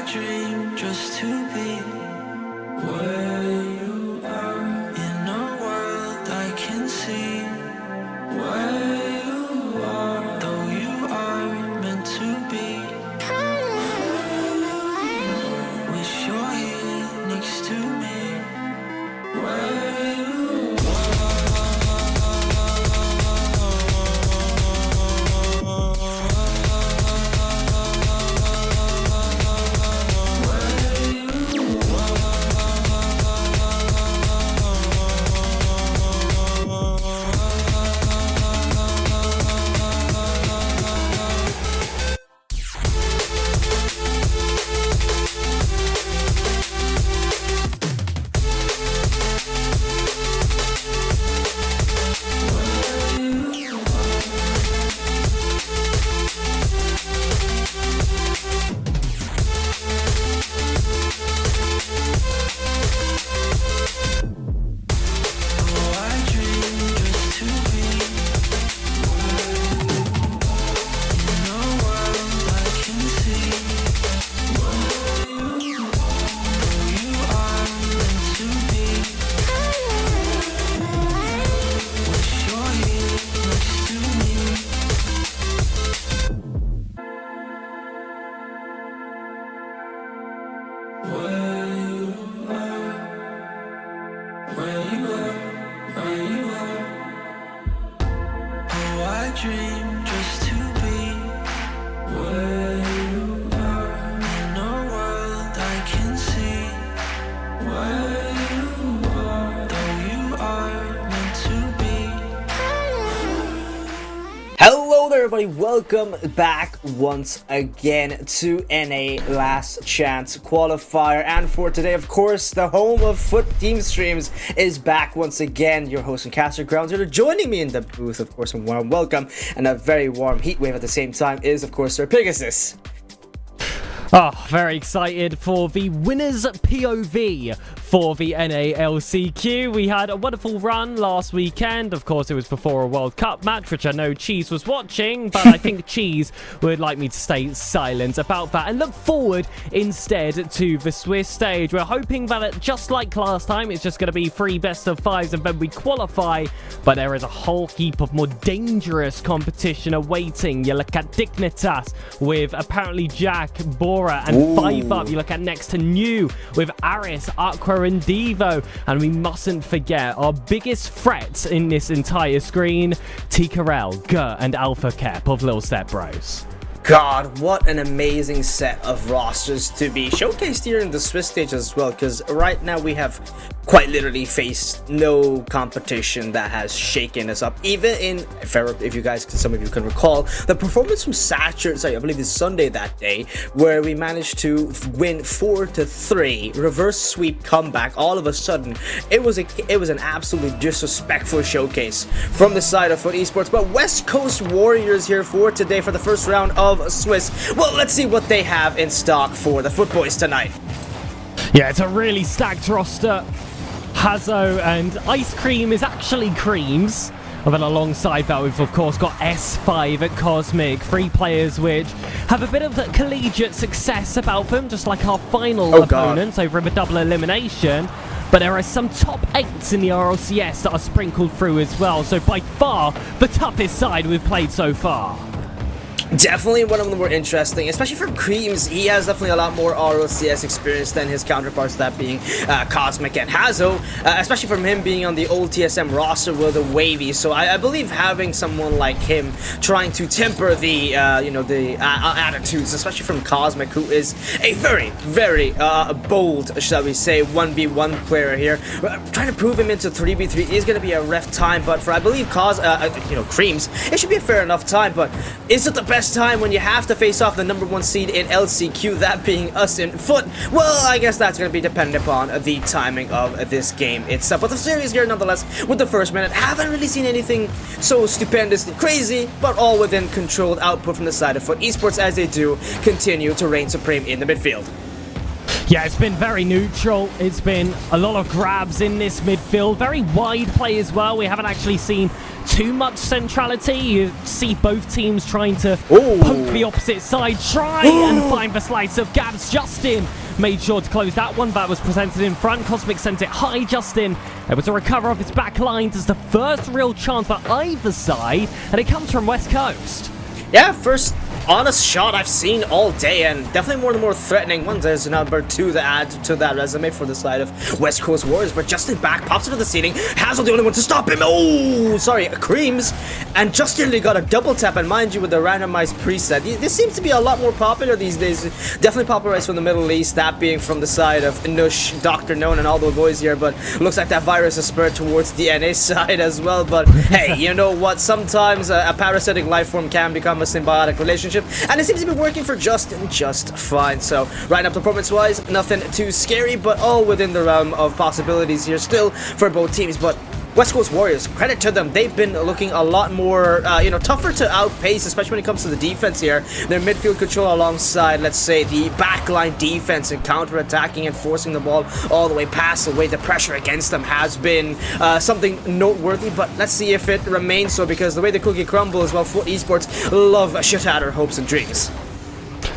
I dream just to be where you are, in a world I can see where you are, though you are meant to be. Wish you're here next to me, where you dream just to be where you are, in a world I can see where you are, though you are meant to be. Hello there everybody, welcome back once again to NA Last Chance Qualifier, and for today of course the home of Fut Team streams is back once again. Your host and caster Grounds here. Joining me in the booth, of course, a warm welcome and a very warm heat wave at the same time is of course Sir Pegasus. Oh, very excited for the winner's POV for the NA Lcq. We had a wonderful run last weekend. Of course, it was before a World Cup match, which I know Cheese was watching, but I think Cheese would like me to stay silent about that and look forward instead to the Swiss stage. We're hoping that just like last time, it's just going to be 3 best of 5s and then we qualify, but there is a whole heap of more dangerous competition awaiting. You look at Dignitas with apparently Jack, Bora, and 5 up. You look at next to New with Aris, Aqua, and Devo. And we mustn't forget our biggest threats in this entire screen, Tikarel, Gur, and Alpha Kep of Little Step Bros. God, what an amazing set of rosters to be showcased here in the Swiss stage as well, because right now we have quite literally faced no competition that has shaken us up. Even in, if you guys, some of you can recall, the performance from Saturn, I believe it's Sunday that day, where we managed to win 4-3, reverse sweep comeback. All of a sudden, it was an absolutely disrespectful showcase from the side of Fut Esports. But West Coast Warriors here for today for the first round of Swiss. Well, let's see what they have in stock for the Fut Boys tonight. Yeah, it's a really stacked roster. Hazo and Ice Cream is actually Creams. And then alongside that, we've of course got S5 at Cosmic. 3 players which have a bit of collegiate success about them, just like our final opponents over in the double elimination. But there are some top 8s in the RLCS that are sprinkled through as well. So by far, the toughest side we've played so far. Definitely one of the more interesting, especially for Creams. He has definitely a lot more RLCS experience than his counterparts, that being Cosmic and Hazo, especially from him being on the old TSM roster with the Wavy. So I believe having someone like him trying to temper the attitudes, especially from Cosmic, who is a very, very bold, shall we say, 1v1 player here. Trying to prove him into 3v3 is going to be a rough time, but for I believe Creams, it should be a fair enough time. But is it the best time when you have to face off the #1 seed in LCQ, that being us in Fut? Well, I guess that's going to be dependent upon the timing of this game itself. But the series here, nonetheless, with the first minute, haven't really seen anything so stupendously crazy, but all within controlled output from the side of Fut Esports as they do continue to reign supreme in the midfield. Yeah, it's been very neutral. It's been a lot of grabs in this midfield. Very wide play as well. We haven't actually seen too much centrality. You see both teams trying to poke the opposite side, try and find the slice of Gabs. Justin made sure to close that one. That was presented in front. Cosmic sent it high. Justin able to recover off his back lines as the first real chance for either side, and it comes from West Coast. Yeah, first honest shot I've seen all day, and definitely one of the more threatening ones. There's number 2 to add to that resume for the side of West Coast Warriors, but Justin back, pops it to the ceiling. Hazel the only one to stop him. Oh, sorry, Creams. And Justin really got a double tap, and mind you, with the randomized preset. This seems to be a lot more popular these days. Definitely popularized from the Middle East, that being from the side of Nush, Dr. Known, and all the boys here, but looks like that virus is spread towards the NA side as well. But hey, you know what? Sometimes a parasitic life form can become a symbiotic relationship, and it seems to be working for Justin just fine. So right up performance-wise, nothing too scary, but all within the realm of possibilities here still for both teams. But West Coast Warriors, credit to them, they've been looking a lot more, tougher to outpace, especially when it comes to the defense here. Their midfield control alongside, let's say, the backline defense and counter-attacking and forcing the ball all the way past the way the pressure against them has been something noteworthy, but let's see if it remains so, because the way the cookie crumbles, well, Fut Esports love a shit at our hopes and dreams.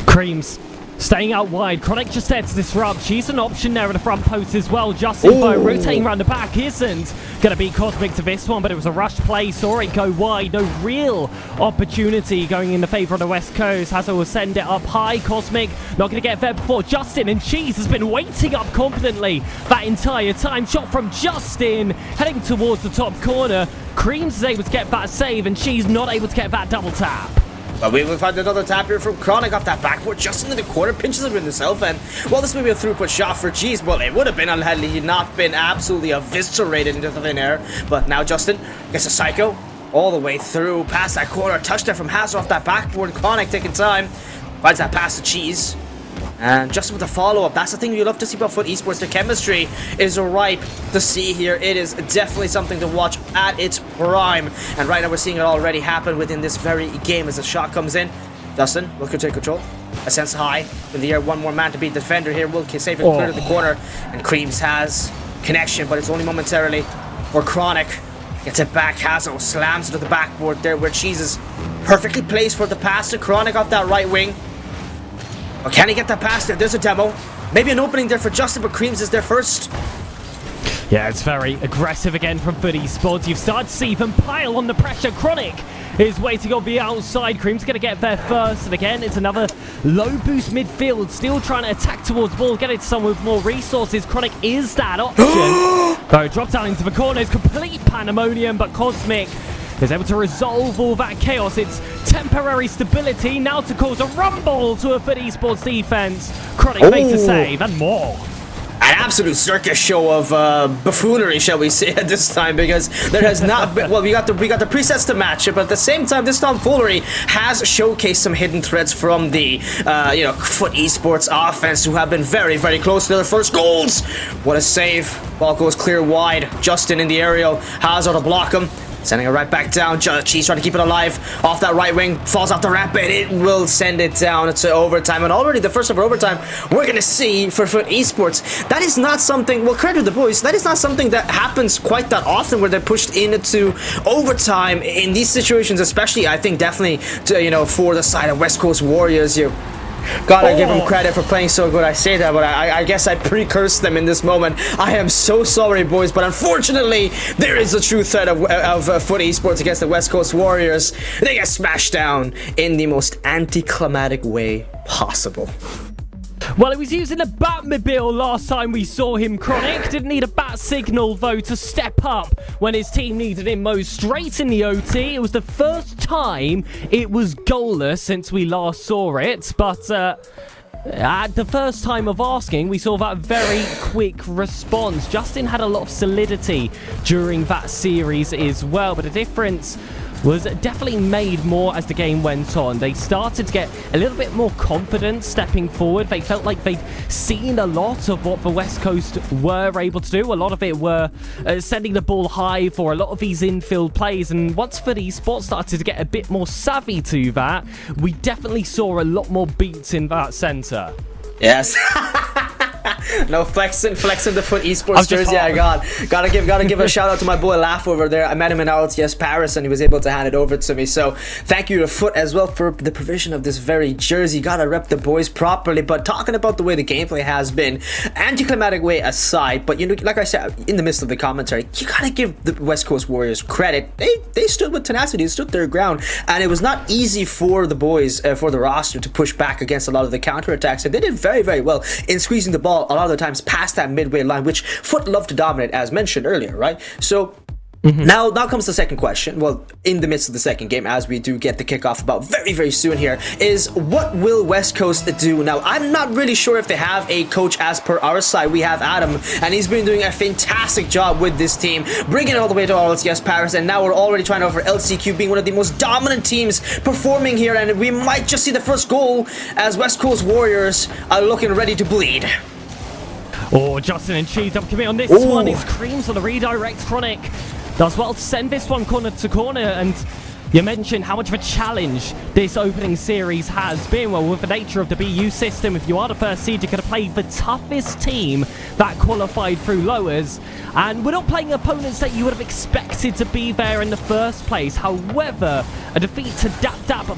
Creams staying out wide. Chronic just there to disrupt. She's an option there at the front post as well. Justin, by rotating around the back, isn't going to beat Cosmic to this one, but it was a rushed play. Saw it go wide. No real opportunity going in the favour of the West Coast. Hazel will send it up high. Cosmic not going to get there before Justin, and Cheese has been waiting up confidently that entire time. Shot from Justin, heading towards the top corner. Creams is able to get that save, and Cheese not able to get that double tap. But we will find another tap here from Chronic off that backboard, just into the corner, pinches it with himself, and well, this may be a throughput shot for Cheese. Well, it would have been had he not been absolutely eviscerated into thin air. But now Justin gets a psycho all the way through, past that corner, touchdown from Hazel off that backboard. Chronic taking time, finds that pass to Cheese. And Justin with a follow-up. That's the thing you love to see about Fut Esports. The chemistry is ripe to see here. It is definitely something to watch at its prime. And right now we're seeing it already happen within this very game as the shot comes in. Justin will take control. Ascends high in the air. One more man to beat the defender here. Will save it clear to the corner. And Creams has connection, but it's only momentarily. For Chronic gets it back. Hazel slams it to the backboard there where Cheese is perfectly placed for the pass to Chronic off that right wing. Oh, can he get that pass there? There's a demo. Maybe an opening there for Justin, but Creams is there first. Yeah, it's very aggressive again from Fut Esports. You've started to see them pile on the pressure. Chronic is waiting on the outside. Cream's going to get there first. And again, it's another low boost midfield. Still trying to attack towards the ball. Get it to someone with more resources. Chronic is that option. So drop down into the corner. It's complete pandemonium, but Cosmic is able to resolve all that chaos. It's temporary stability now to cause a rumble to a Fut Esports defense. Chronic makes a save and more. An absolute circus show of buffoonery, shall we say, at this time, because there has not been, well, we got the presets to match it, but at the same time, this tomfoolery has showcased some hidden threats from the Fut Esports offense, who have been very, very close to their first goals. What a save. Ball goes clear wide. Justin in the aerial, Hazel to block him. Sending it right back down. Cheese trying to keep it alive. Off that right wing. Falls off the ramp, and it will send it down to overtime. And already the first of overtime we're going to see for Fut Esports. That is not something, well, credit to the boys, that is not something that happens quite that often where they're pushed into overtime in these situations, especially, I think, definitely, for the side of West Coast Warriors. Gotta give them credit for playing so good. I say that, but I guess I pre-cursed them in this moment. I am so sorry, boys, but unfortunately, there is a true threat of Fut Esports against the West Coast Warriors. They get smashed down in the most anticlimactic way possible. Well, he was using a Batmobile last time we saw him, Chronic. Didn't need a bat signal, though, to step up when his team needed him most. Straight in the OT. It was the first time it was goalless since we last saw it. But at the first time of asking, we saw that very quick response. Justin had a lot of solidity during that series as well. But the difference was definitely made more as the game went on. They started to get a little bit more confident stepping forward. They felt like they'd seen a lot of what the West Coast were able to do. A lot of it were sending the ball high for a lot of these infield plays. And once Fut Esports started to get a bit more savvy to that, we definitely saw a lot more beats in that center. Yes. No flexing the Fut Esports jersey I got. Gotta give a shout out to my boy Laugh over there. I met him in LTS Paris and he was able to hand it over to me. So thank you to Fut as well for the provision of this very jersey. Gotta rep the boys properly. But talking about the way the gameplay has been, anticlimactic way aside, but you know, like I said in the midst of the commentary, you gotta give the West Coast Warriors credit. They stood with tenacity, stood their ground, and it was not easy for the boys, for the roster to push back against a lot of the counterattacks, and they did very, very well in squeezing the ball a lot of the times past that midway line, which Fut loved to dominate, as mentioned earlier, right? So now comes the second question. Well, in the midst of the second game, as we do get the kickoff about very, very soon here, is what will West Coast do? Now, I'm not really sure if they have a coach as per our side. We have Adam, and he's been doing a fantastic job with this team, bringing it all the way to LCS Paris, and now we're already trying to offer LCQ being one of the most dominant teams performing here, and we might just see the first goal as West Coast Warriors are looking ready to bleed. Oh, Justin and Cheese up commit on this one. It's Creams on the redirect. Chronic does well to send this one corner to corner, and you mentioned how much of a challenge this opening series has been. Well, with the nature of the BU system, if you are the first seed, you're going to play the toughest team that qualified through lowers, and we're not playing opponents that you would have expected to be there in the first place. However, a defeat to Dap,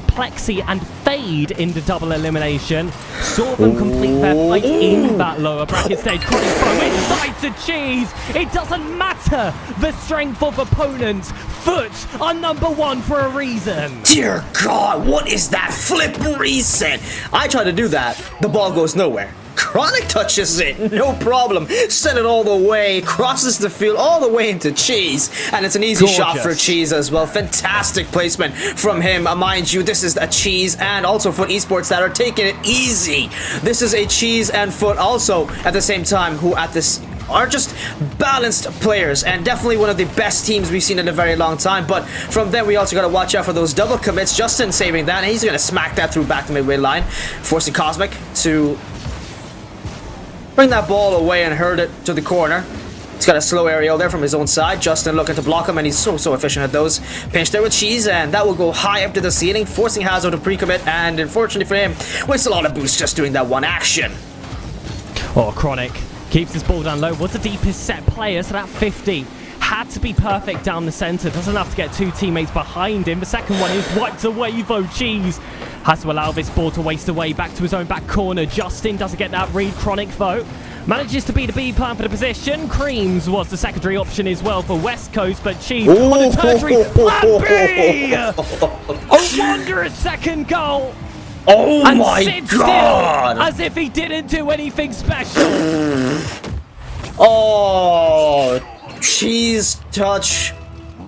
Plexi and Fade in the double elimination saw them complete their fight in that lower bracket stage. Chronic throw inside to Cheese. It doesn't matter the strength of opponents. Fut are number one for a reason. Dear God, what is that flip reset? I try to do that, the ball goes nowhere. Chronic touches it, no problem. Send it all the way, crosses the field all the way into Cheese, and it's an easy shot for Cheese as well. Fantastic placement from him. Mind you, this is a Cheese and also Fut Esports that are taking it easy. This is a Cheese and Fut also at the same time who at this are just balanced players and definitely one of the best teams we've seen in a very long time. But from them, we also got to watch out for those double commits. Justin saving that, and he's going to smack that through back to midway line, forcing Cosmic to bring that ball away and herd it to the corner. He's got a slow aerial there from his own side. Justin looking to block him, and he's so efficient at those. Pinch there with Cheese, and that will go high up to the ceiling, forcing Hazo to pre-commit, and unfortunately for him, wastes a lot of boost just doing that one action. Oh, Chronic keeps his ball down low. Was the deepest set player, so that 50 had to be perfect down the center. Doesn't have to get two teammates behind him. The second one is wiped away, though. Cheese has to allow this ball to waste away back to his own back corner. Justin doesn't get that read. Chronic, though, manages to be the B plan for the position. Creams was the secondary option as well for West Coast, but Cheese on the tertiary plan B! A wondrous second goal. Oh and my God! Still, as if he didn't do anything special. Oh, Cheese touch.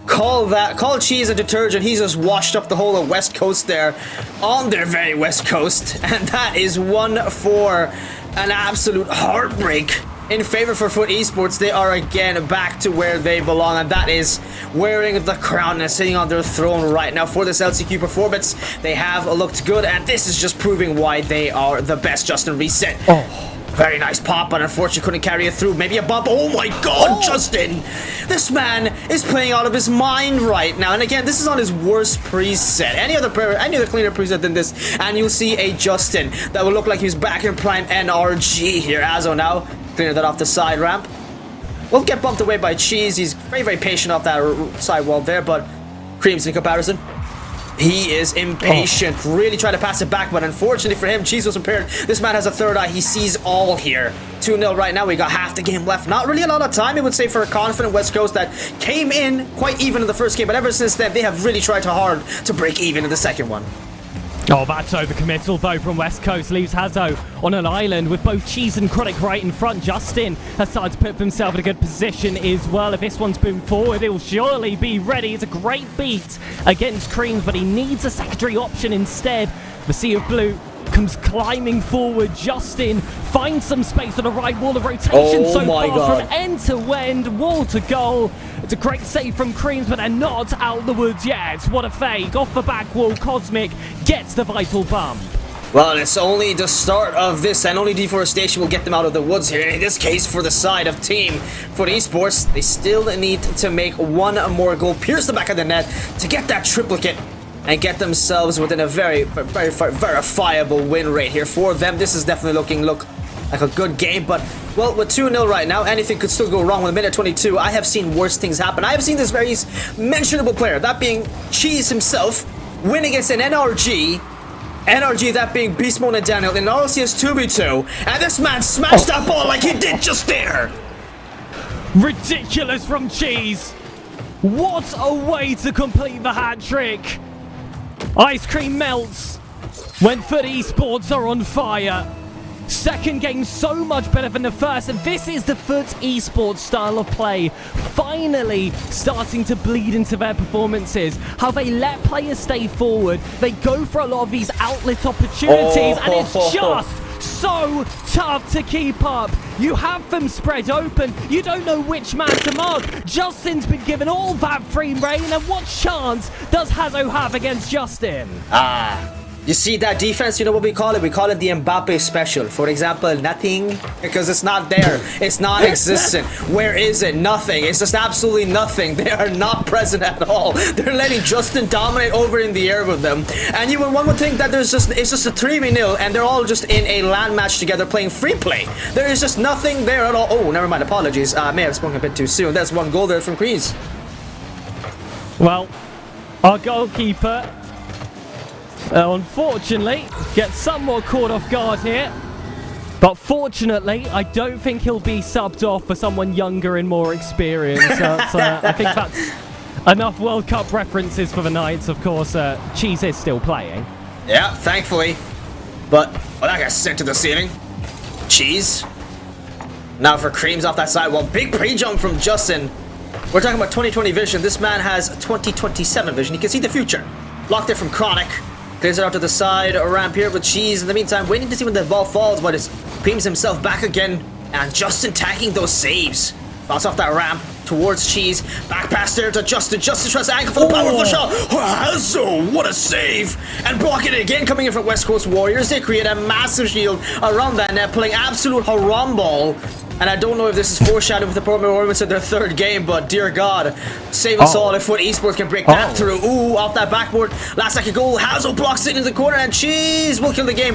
Call Cheese a detergent. He's just washed up the whole of West Coast there on their very West Coast, and that is 1-4. An absolute heartbreak in favor for Fut Esports. They are again back to where they belong, and that is wearing the crown and sitting on their throne right now for this LCQ performance. They have looked good, and this is just proving why they are the best. Justin reset. Oh. Very nice pop, but unfortunately couldn't carry it through. Maybe a bump. Oh my God, Justin! This man is playing out of his mind right now. And again, this is on his worst preset. Any other cleaner preset than this, and you'll see a Justin that will look like he's back in prime NRG here. Azo now clearing that off the side ramp. Will get bumped away by Cheese. He's very, very patient off that side wall there, but Creams in comparison, he is impatient, really trying to pass it back, but unfortunately for him, Cheese was prepared. This man has a third eye. He sees all here. 2-0 right now. We got half the game left. Not really a lot of time, I would say, for a confident West Coast that came in quite even in the first game, but ever since then, they have really tried hard to break even in the second one. Oh, that's overcommittal, though, from West Coast. Leaves Hazo on an island with both Cheese and Chronic right in front. Justin has started to put himself in a good position as well. If this one's been forward, it will surely be ready. It's a great beat against Creams, but he needs a secondary option instead. The Sea of Blue comes climbing forward. Justin finds some space on the right wall of rotation so far from end to end, wall to goal. It's a great save from Creams, but they're not out the woods yet. What a fake. Off the back wall, Cosmic gets the vital bump. Well, it's only the start of this, and only deforestation will get them out of the woods here. In this case, for the side of Team Fut Esports, they still need to make one more goal, pierce the back of the net to get that triplicate and get themselves within a very verifiable win rate here for them. This is definitely looking like a good game, but, well, with 2-0 right now, anything could still go wrong with a minute 22. I have seen worse things happen. I have seen this very mentionable player, that being Cheese himself, win against an NRG, that being Beast Mode and Daniel in RLCS 2v2, and this man smashed that ball like he did just there! Ridiculous from Cheese. What a way to complete the hat trick. Ice cream melts when Fut Esports are on fire. Second game so much better than the first, and this is the Fut Esports style of play finally starting to bleed into their performances. How they let players stay forward, they go for a lot of these outlet opportunities, and it's just so tough to keep up. You have them spread open, you don't know which man to mark. Justin's been given all that free reign, and what chance does Hazo have against Justin? You see that defense, you know what we call it? We call it the Mbappe special. For example, nothing, because it's not there. It's non-existent. Where is it? Nothing. It's just absolutely nothing. They are not present at all. They're letting Justin dominate over in the air with them. And one would think that it's just a 3v0 and they're all just in a LAN match together playing free play. There is just nothing there at all. Oh, never mind. Apologies. May have spoken a bit too soon. That's one goal there from Kreese. Well, our goalkeeper unfortunately gets somewhat caught off guard here, but fortunately I don't think he'll be subbed off for someone younger and more experienced. I think that's enough World Cup references for the night. Of course, Cheese is still playing. Yeah, thankfully, but that guy's sent to the ceiling. Cheese now for Creams off that side. Well, big pre-jump from Justin. We're talking about 2020 vision. This man has 2027 vision. He can see the future. Blocked there from Chronic. Clears it out to the side, a ramp here with Cheese. In the meantime, waiting to see when the ball falls, but it's Creams himself back again. And Justin tagging those saves. Bounce off that ramp towards Cheese. Back pass there to Justin. Justin tries to angle for the powerful shot. Hazo, what a save. And blocking it again, coming in from West Coast Warriors. They create a massive shield around that net, playing absolute haram ball. And I don't know if this is foreshadowing with the performance of their third game, but dear God, save us all if Fut Esports can break that through. Ooh, off that backboard. Last second goal. Hazo blocks it in the corner, and Cheese will kill the game.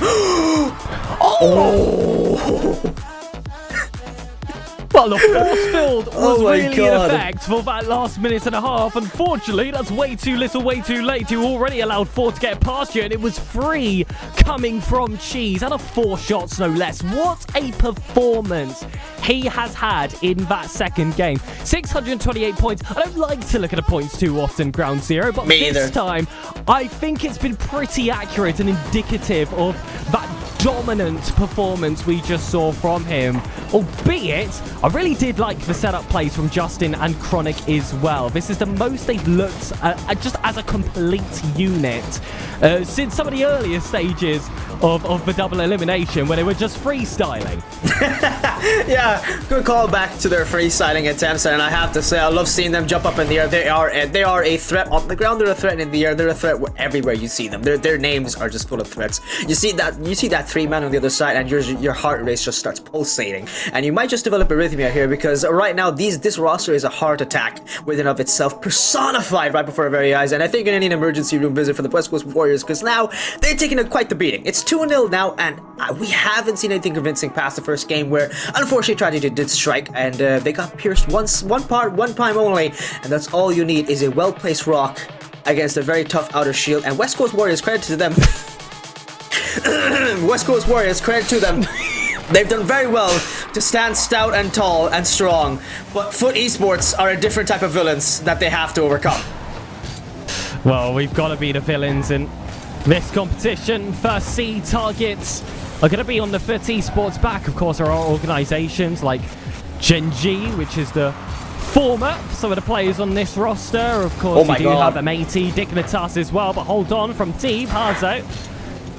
Well, the force field was really in effect for that last minute and a half. Unfortunately, that's way too little, way too late. You already allowed 4 to get past you, and it was free coming from Cheese. Out of 4 shots, no less. What a performance he has had in that second game. 628 points. I don't like to look at the points too often, Ground Zero, but this time, I think it's been pretty accurate and indicative of that dominant performance we just saw from him. Albeit, I really did like the setup plays from Justin and Chronic as well. This is the most they've looked just as a complete unit since some of the earlier stages of the double elimination where they were just freestyling. Yeah, good call back to their freestyling attempts, and I have to say I love seeing them jump up in the air. They are a threat on the ground. They're a threat in the air. They're a threat everywhere you see them. Their names are just full of threats. You see that 3-man on the other side, and your heart rate just starts pulsating, and you might just develop arrhythmia here because right now this roster is a heart attack within of itself, personified right before our very eyes. And I think I need an emergency room visit for the West Coast Warriors because now they're taking quite the beating. It's 2-0 now, and we haven't seen anything convincing past the first game where unfortunately tragedy did strike, and they got pierced one time only, and that's all you need is a well-placed rock against a very tough outer shield. And West Coast Warriors, credit to them. West Coast Warriors, credit to them. They've done very well to stand stout and tall and strong, but Fut Esports are a different type of villains that they have to overcome. Well, we've got to be the villains in this competition. First C targets are going to be on the Fut Esports back. Of course, there are organizations like Genji, which is the former some of the players on this roster. Of course, you do have M80, Dignitas as well, but hold on from Team Hazo.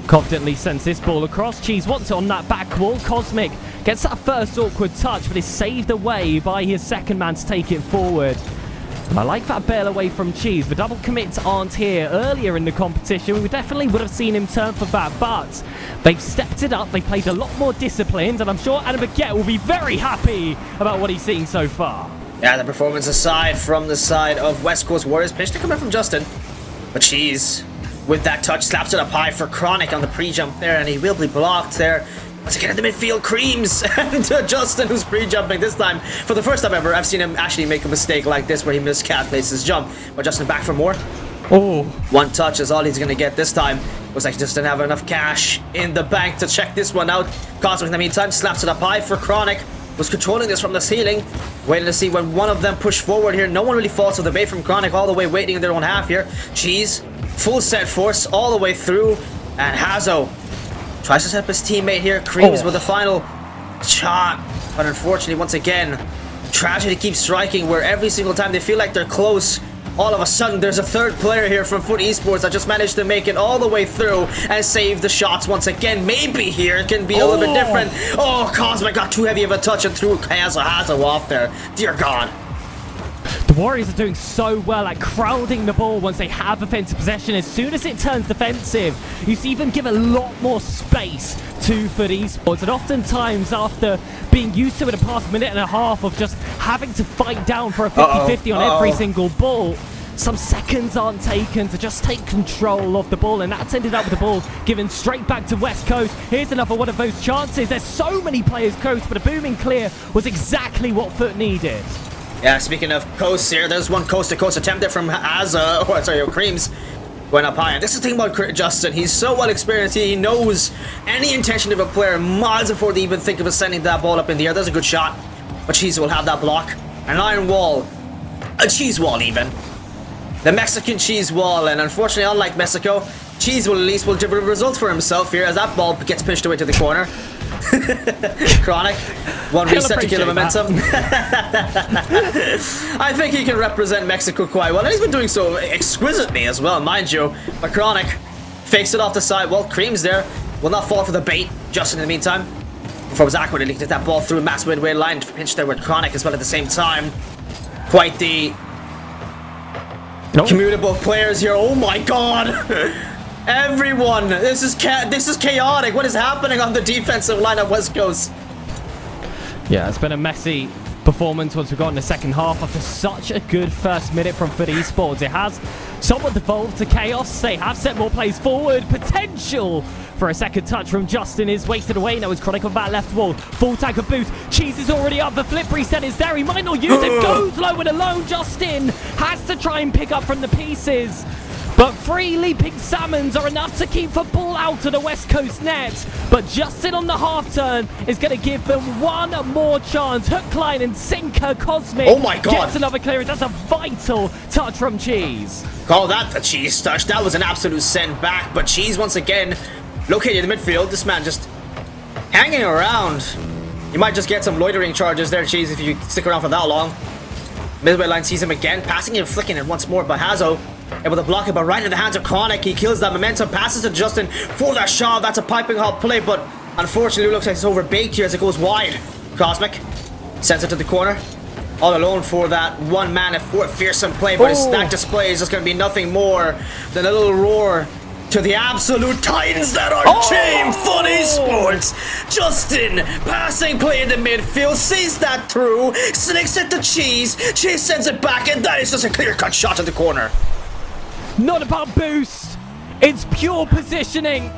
Confidently sends this ball across. Cheese wants it on that back wall. Cosmic gets that first awkward touch, but is saved away by his second man to take it forward. And I like that bail away from Cheese. The double commits aren't here. Earlier in the competition, we definitely would have seen him turn for that, but they've stepped it up. They played a lot more disciplined, and I'm sure Adam Baguette will be very happy about what he's seen so far. Yeah, the performance aside from the side of West Coast Warriors. Pitch to come in from Justin, but Cheese with that touch slaps it up high for Chronic on the pre-jump there, and he will be blocked there. Once again in the midfield, Creams and Justin, who's pre-jumping this time. For the first time ever, I've seen him actually make a mistake like this where he miscalculates his jump. But Justin back for more. Oh. One touch is all he's going to get this time. Looks like he just didn't have enough cash in the bank to check this one out. Cosmic in the meantime slaps it up high for Chronic. Was controlling this from the ceiling. Waiting to see when one of them push forward here. No one really falls to the bait from Chronic all the way waiting in their own half here. Cheese, full set force all the way through. And Hazo tries to set up his teammate here. Creams with the final shot. But unfortunately, once again, tragedy keeps striking where every single time they feel like they're close, all of a sudden there's a third player here from Fut Esports that just managed to make it all the way through and save the shots once again. Maybe here it can be a little bit different. Oh, Cosmic got too heavy of a touch and threw Hazo off there. Dear God. The Warriors are doing so well at crowding the ball once they have offensive possession. As soon as it turns defensive, you see them give a lot more space to Fut Esports. And oftentimes, after being used to it the past minute and a half of just having to fight down for a 50-50 on every single ball, some seconds aren't taken to just take control of the ball, and that's ended up with the ball given straight back to West Coast. Here's another one of those chances. There's so many players coast, but a booming clear was exactly what Fut needed. Yeah, speaking of coasts here, there's one coast-to-coast attempt there from Creams. Going up high. And this is the thing about Justin. He's so well experienced. He knows any intention of a player miles before they even think of sending that ball up in the air. There's a good shot. But Cheese will have that block. An iron wall. A cheese wall even. The Mexican cheese wall. And unfortunately, unlike Mexico, Cheese will at least will deliver a result for himself here as that ball gets pitched away to the corner. Chronic, one reset to kill the momentum. I think he can represent Mexico quite well, and he's been doing so exquisitely as well, mind you. But Chronic fakes it off the side. Well, Cream's there, will not fall for the bait. Justin in the meantime, before Aqua to get that ball through mass midway line, pinch there with Chronic as well at the same time. Quite the commutable players here. Oh my God. Everyone, this is chaotic. What is happening on the defensive line of West Coast? Yeah, it's been a messy performance once we got in the second half after such a good first minute from Fut Esports. It has somewhat devolved to chaos. They have set more plays forward. Potential for a second touch from Justin is wasted away. Now it's Chronic on that left wall. Full tank of boost. Cheese is already up. The flip reset is there. He might not use it. Goes low and alone. Justin has to try and pick up from the pieces. But 3 leaping salmons are enough to keep the ball out of the West Coast net. But Justin on the half turn is going to give them one more chance. Hook, line, and sinker. Cosmic. Oh my God. Gets another clearance. That's a vital touch from Cheese. Call that a Cheese touch. That was an absolute send back. But Cheese once again located in the midfield. This man just hanging around. You might just get some loitering charges there, Cheese, if you stick around for that long. Midway line sees him again, passing and flicking it once more. But Hazo able to block it, but right in the hands of Chronic. He kills that momentum, passes to Justin for that shot. That's a piping hot play, but unfortunately it looks like it's overbaked here as it goes wide. Cosmic sends it to the corner. All alone for that one man at fearsome play, but his stack display is just going to be nothing more than a little roar to the absolute titans that are Team Fut Esports. Justin passing play in the midfield, sees that through, slicks it to Cheese. Cheese sends it back, and that is just a clear-cut shot to the corner. Not about boost, it's pure positioning.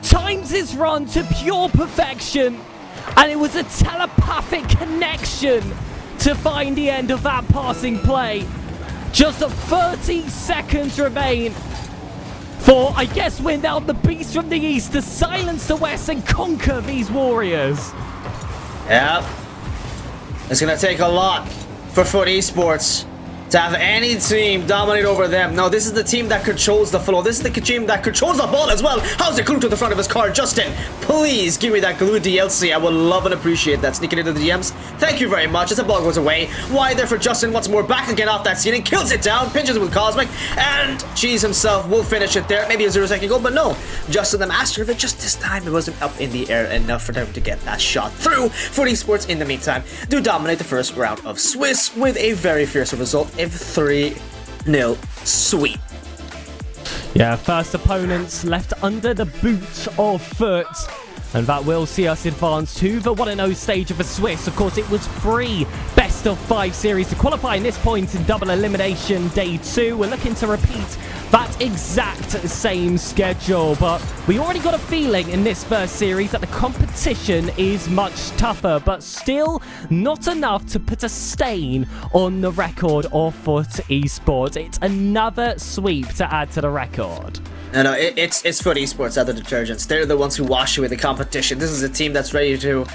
Times his run to pure perfection, and it was a telepathic connection to find the end of that passing play. Just 30 seconds remain for, I guess, win out the beast from the east to silence the west and conquer these Warriors. Yep. It's going to take a lot for Fut Esports to have any team dominate over them. No, this is the team that controls the flow. This is the team that controls the ball as well. How's it glued to the front of his car? Justin, please give me that glue DLC. I would love and appreciate that. Sneaking into the DMs. Thank you very much. As the ball goes away. Wide there for Justin once more. Back again off that ceiling. Kills it down. Pinches it with Cosmic. And Cheese himself will finish it there. Maybe a 0-second goal, but no. Justin the master of it. Just this time it wasn't up in the air enough for them to get that shot through. Fut Esports in the meantime do dominate the first round of Swiss with a very fearsome result. 3-0 sweep. Yeah, first opponents left under the boot of Fut, and that will see us advance to the 1-0 stage of the Swiss. Of course, it was 3 best of 5 series to qualify in this point in double elimination day 2. We're looking to repeat that exact same schedule. But we already got a feeling in this first series that the competition is much tougher, but still not enough to put a stain on the record of Fut Esports. It's another sweep to add to the record. No, it's Fut Esports are the detergents. They're the ones who wash away the competition. This is a team that's ready to,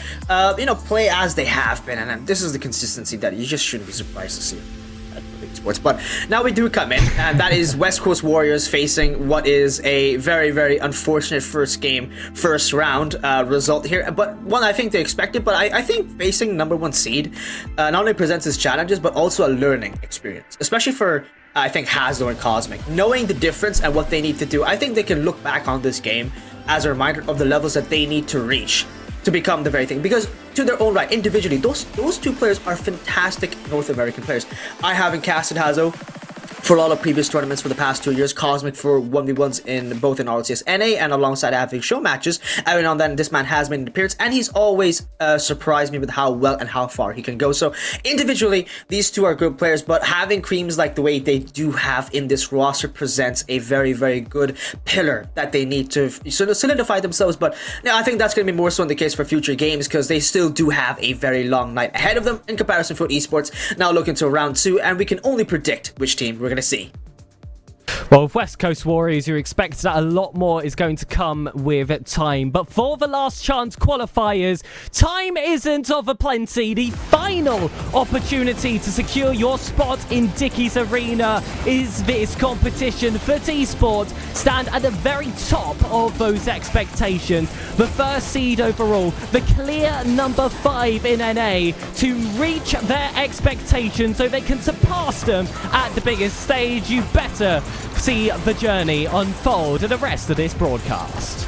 play as they have been, and this is the consistency that you just shouldn't be surprised to see at Fut Esports. But now we do come in, and that is West Coast Warriors facing what is a very, very unfortunate first round result here. But one I think they expected, but I think facing number 1 seed not only presents its challenges, but also a learning experience, especially for I think Hazo and Cosmic. Knowing the difference and what they need to do, I think they can look back on this game as a reminder of the levels that they need to reach to become the very thing. Because to their own right, individually, those two players are fantastic North American players. I haven't casted Hazo for a lot of previous tournaments for the past 2 years, Cosmic for 1v1s in both in RLCS NA and alongside having show matches. Every now and then this man has made an appearance, and he's always surprised me with how well and how far he can go. So individually, these two are good players, but having creams like the way they do have in this roster presents a very, very good pillar that they need to sort of solidify themselves. But I think that's going to be more so in the case for future games, because they still do have a very long night ahead of them in comparison to Fut Esports. Now looking to round 2, and we can only predict which team we're going to see. Well, with West Coast Warriors, you expect that a lot more is going to come with time. But for the last chance qualifiers, time isn't of a plenty. The final opportunity to secure your spot in Dickie's Arena is this competition. Fut Esports stand at the very top of those expectations. The first seed overall, the clear number 5 in NA, to reach their expectations so they can surpass them at the biggest stage. You better see the journey unfold in the rest of this broadcast.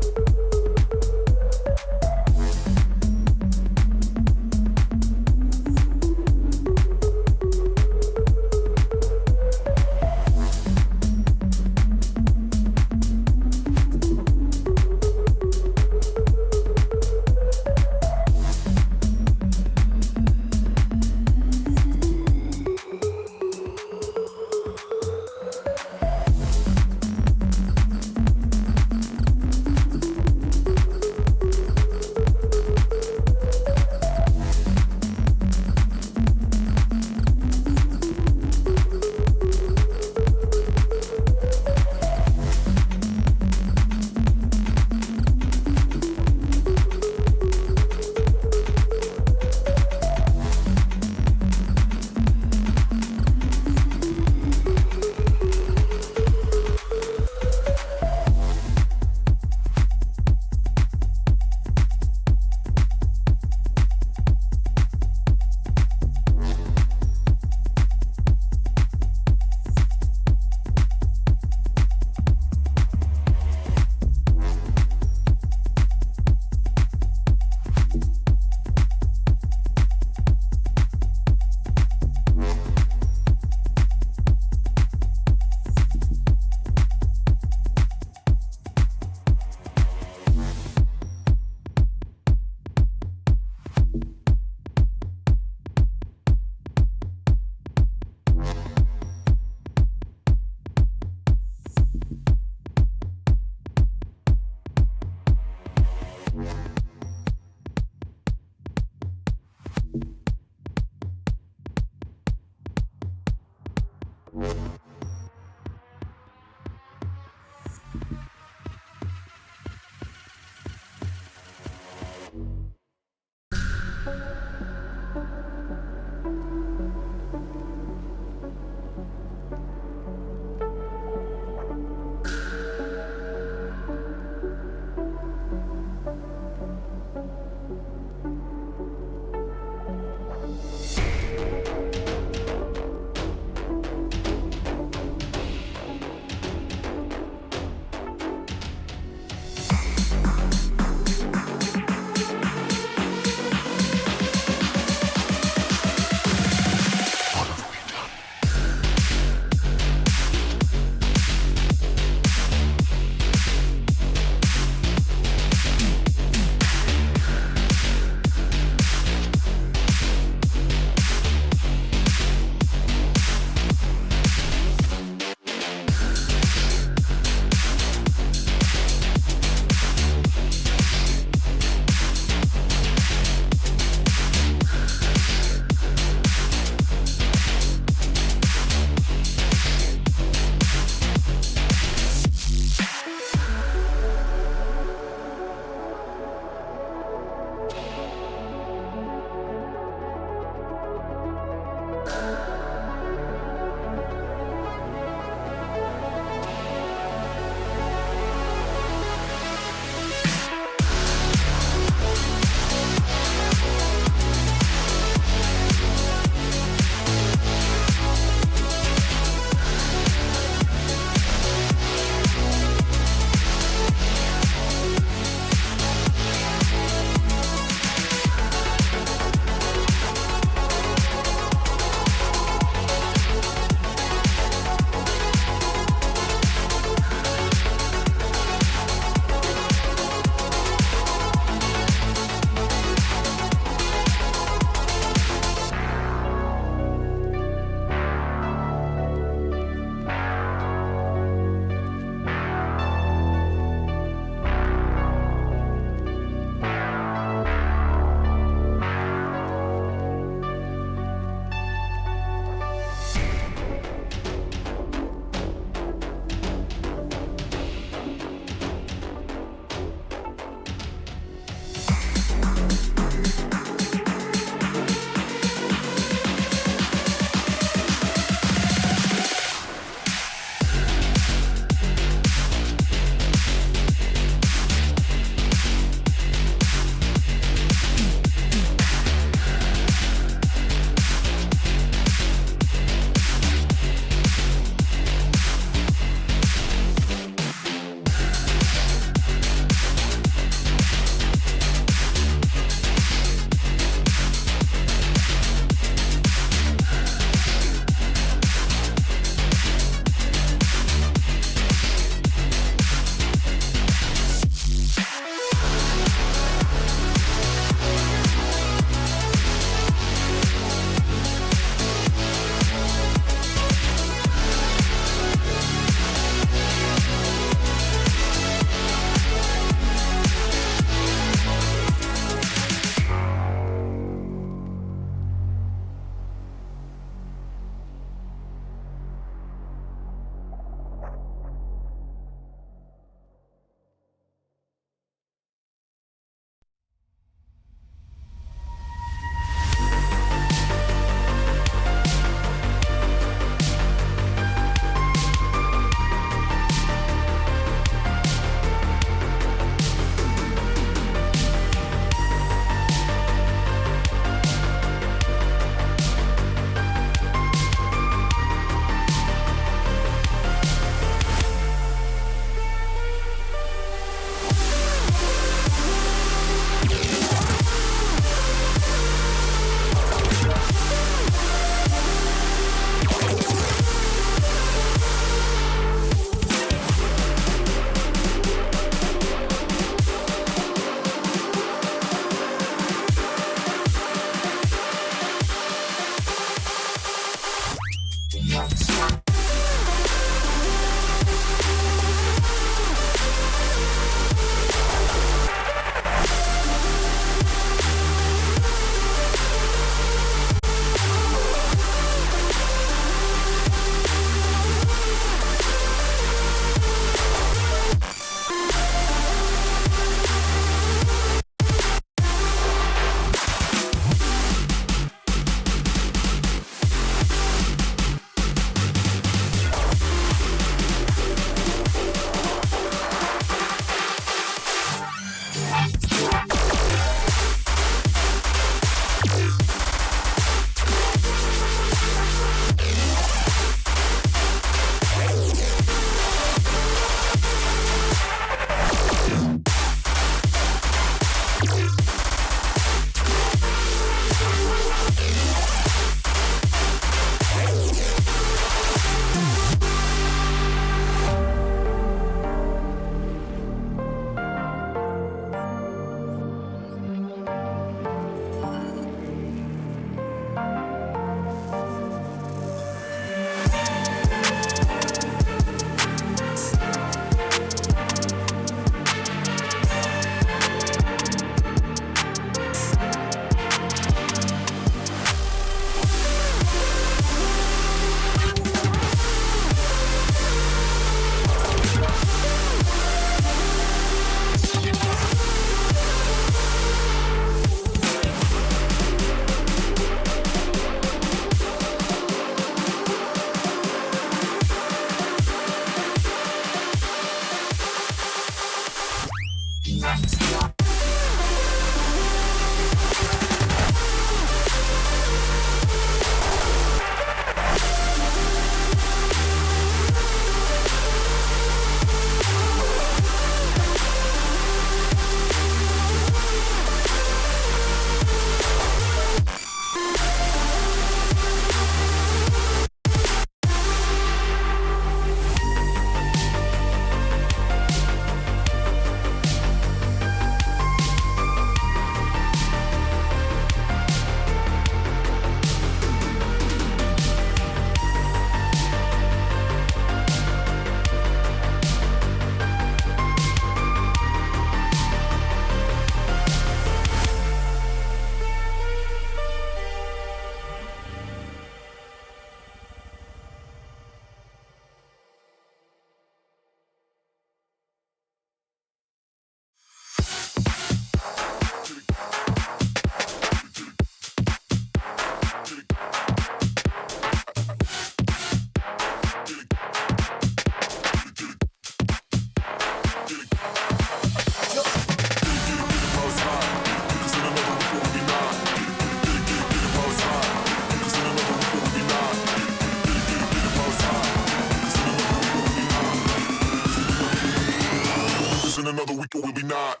In another week, or will we not?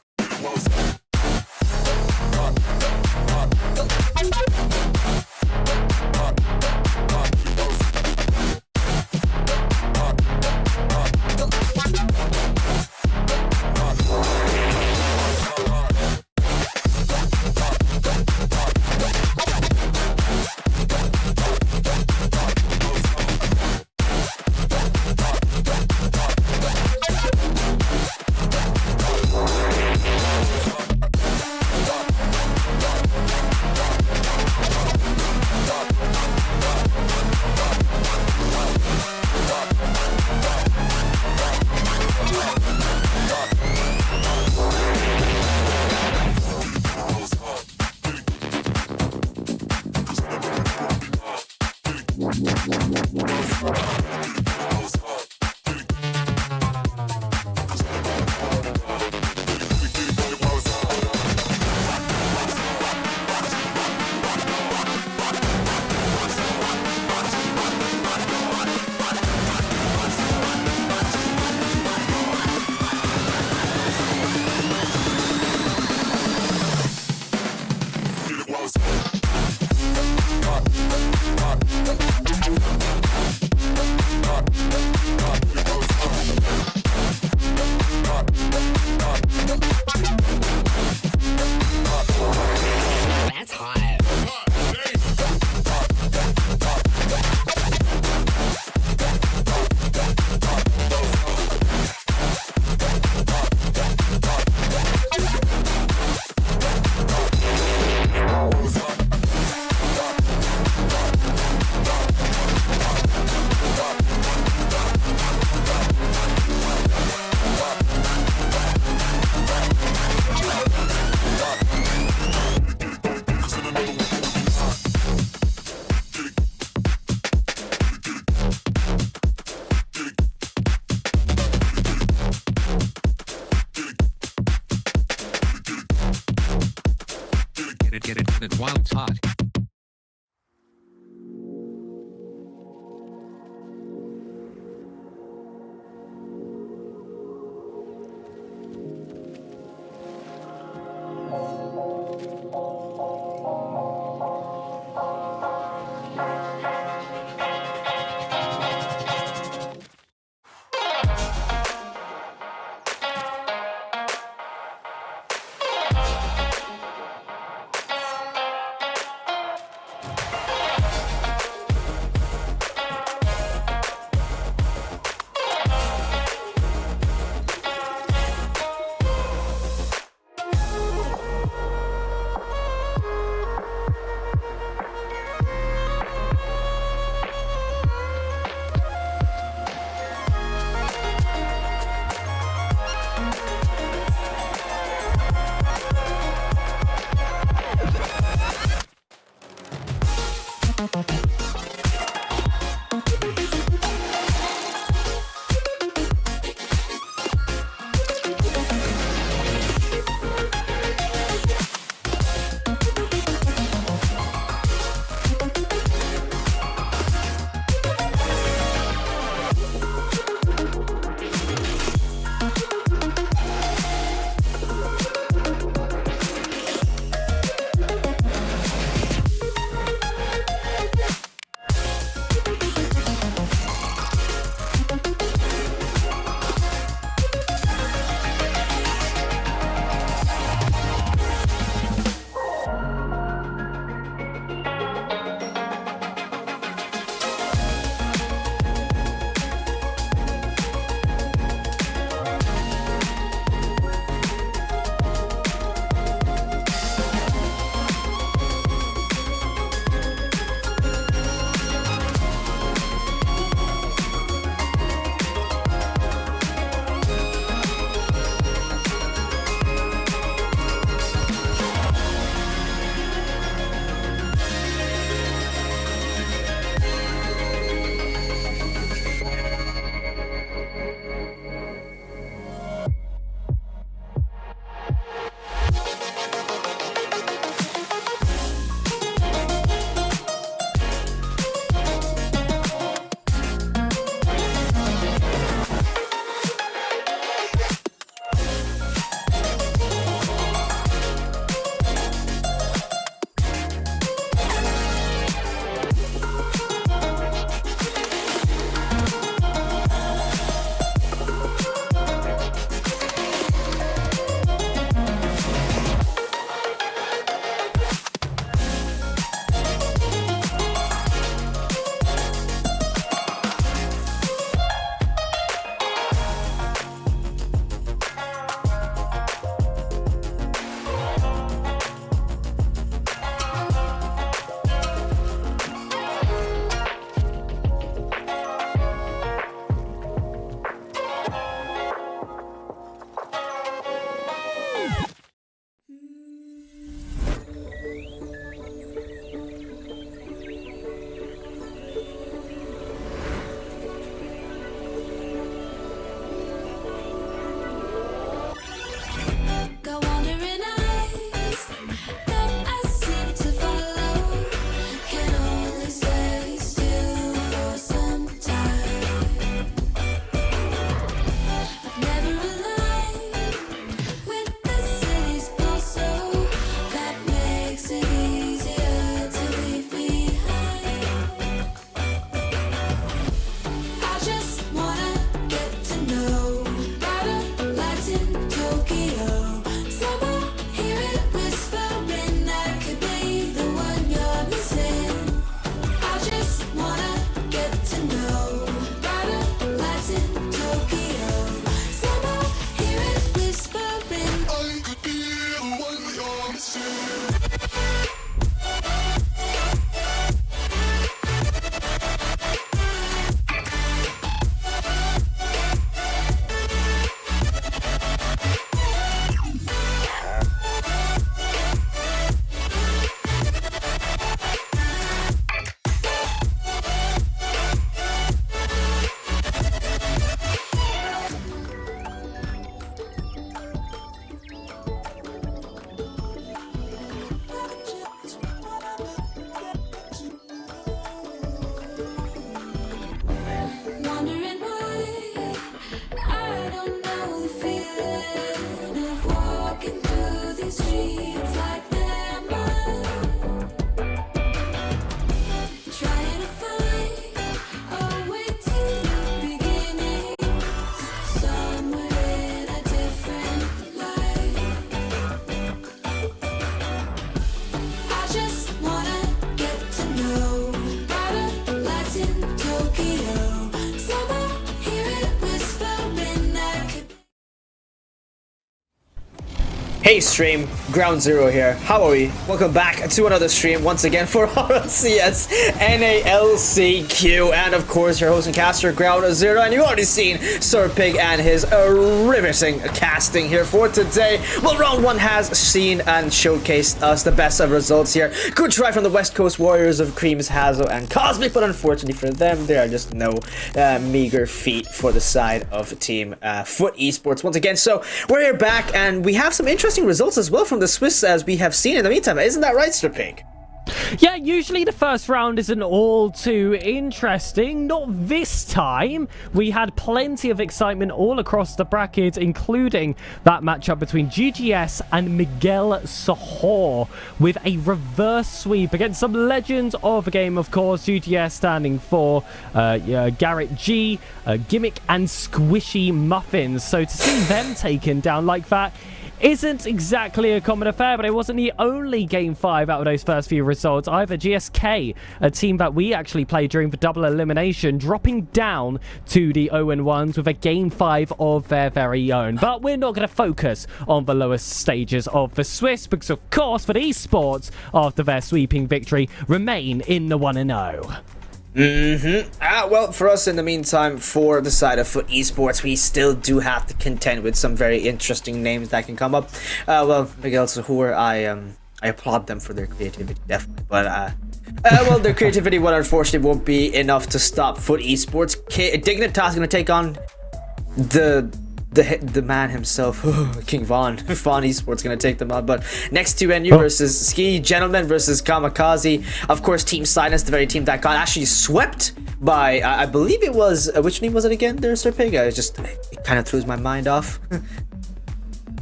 Get it while it's hot. Hey stream, Ground Zero here. How are we? Welcome back to another stream once again for RLCS NALCQ, and of course your host and caster Ground Zero, and you've already seen Sir Pig and his riveting casting here for today. Well, round one has seen and showcased us the best of results here. Good try from the West Coast Warriors of Creams, Hazo, and Cosmic, but unfortunately for them, there are just no meager feat for the side of Team Fut Esports once again. So we're here back, and we have some interesting results as well from the Swiss, as we have seen in the meantime. Isn't that right, Sir Pig? Yeah, usually the first round isn't all too interesting. Not this time. We had plenty of excitement all across the bracket, including that matchup between GGS and Miguel Sahor, with a reverse sweep against some legends of the game, of course. GGS standing for Garrett G, Gimmick, and Squishy Muffins. So to see them taken down like that isn't exactly a common affair, but it wasn't the only Game 5 out of those first few results either. GSK, a team that we actually played during the double elimination, dropping down to the 0-1s with a Game 5 of their very own. But we're not going to focus on the lowest stages of the Swiss, because of course, for the esports, after their sweeping victory, remain in the 1-0. Well, for us in the meantime, for the side of Fut Esports, we still do have to contend with some very interesting names that can come up. Well, Miguel Sahur, I applaud them for their creativity, definitely. But, well, their creativity, well, unfortunately, won't be enough to stop Fut Esports. Dignitas going to take on the man himself, King Von Esports gonna take them on. But next to NU versus Ski Gentleman versus Kamikaze. Of course, Team Silence, the very team that got actually swept by, I believe it was, which name was it again there, Sir Pig? It kind of throws my mind off.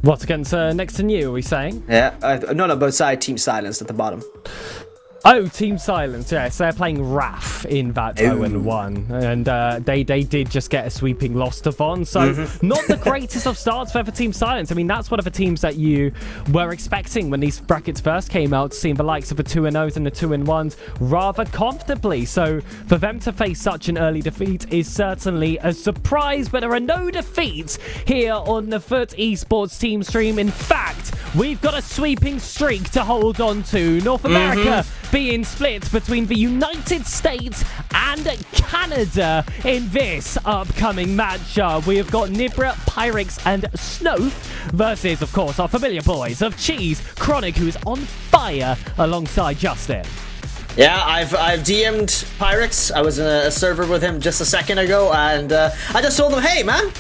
What's against next to you, are we saying? Yeah, no, both side Team Silence at the bottom. Oh, Team Silence, yes. They're playing RAF in that 0-1. And they did just get a sweeping loss to Von. So, not the greatest of starts for Team Silence. I mean, that's one of the teams that you were expecting when these brackets first came out, seeing the likes of the 2-0s and the 2-1s rather comfortably. So, for them to face such an early defeat is certainly a surprise. But there are no defeats here on the Fut Esports team stream. In fact, we've got a sweeping streak to hold on to. North America being split between the United States and Canada in this upcoming matchup. We have got Nibra, Pyrex, and Snowth versus, of course, our familiar boys of Cheese, Chronic, who is on fire alongside Justin. Yeah, I've DM'd Pyrex. I was in a server with him just a second ago, and I just told him, hey, man,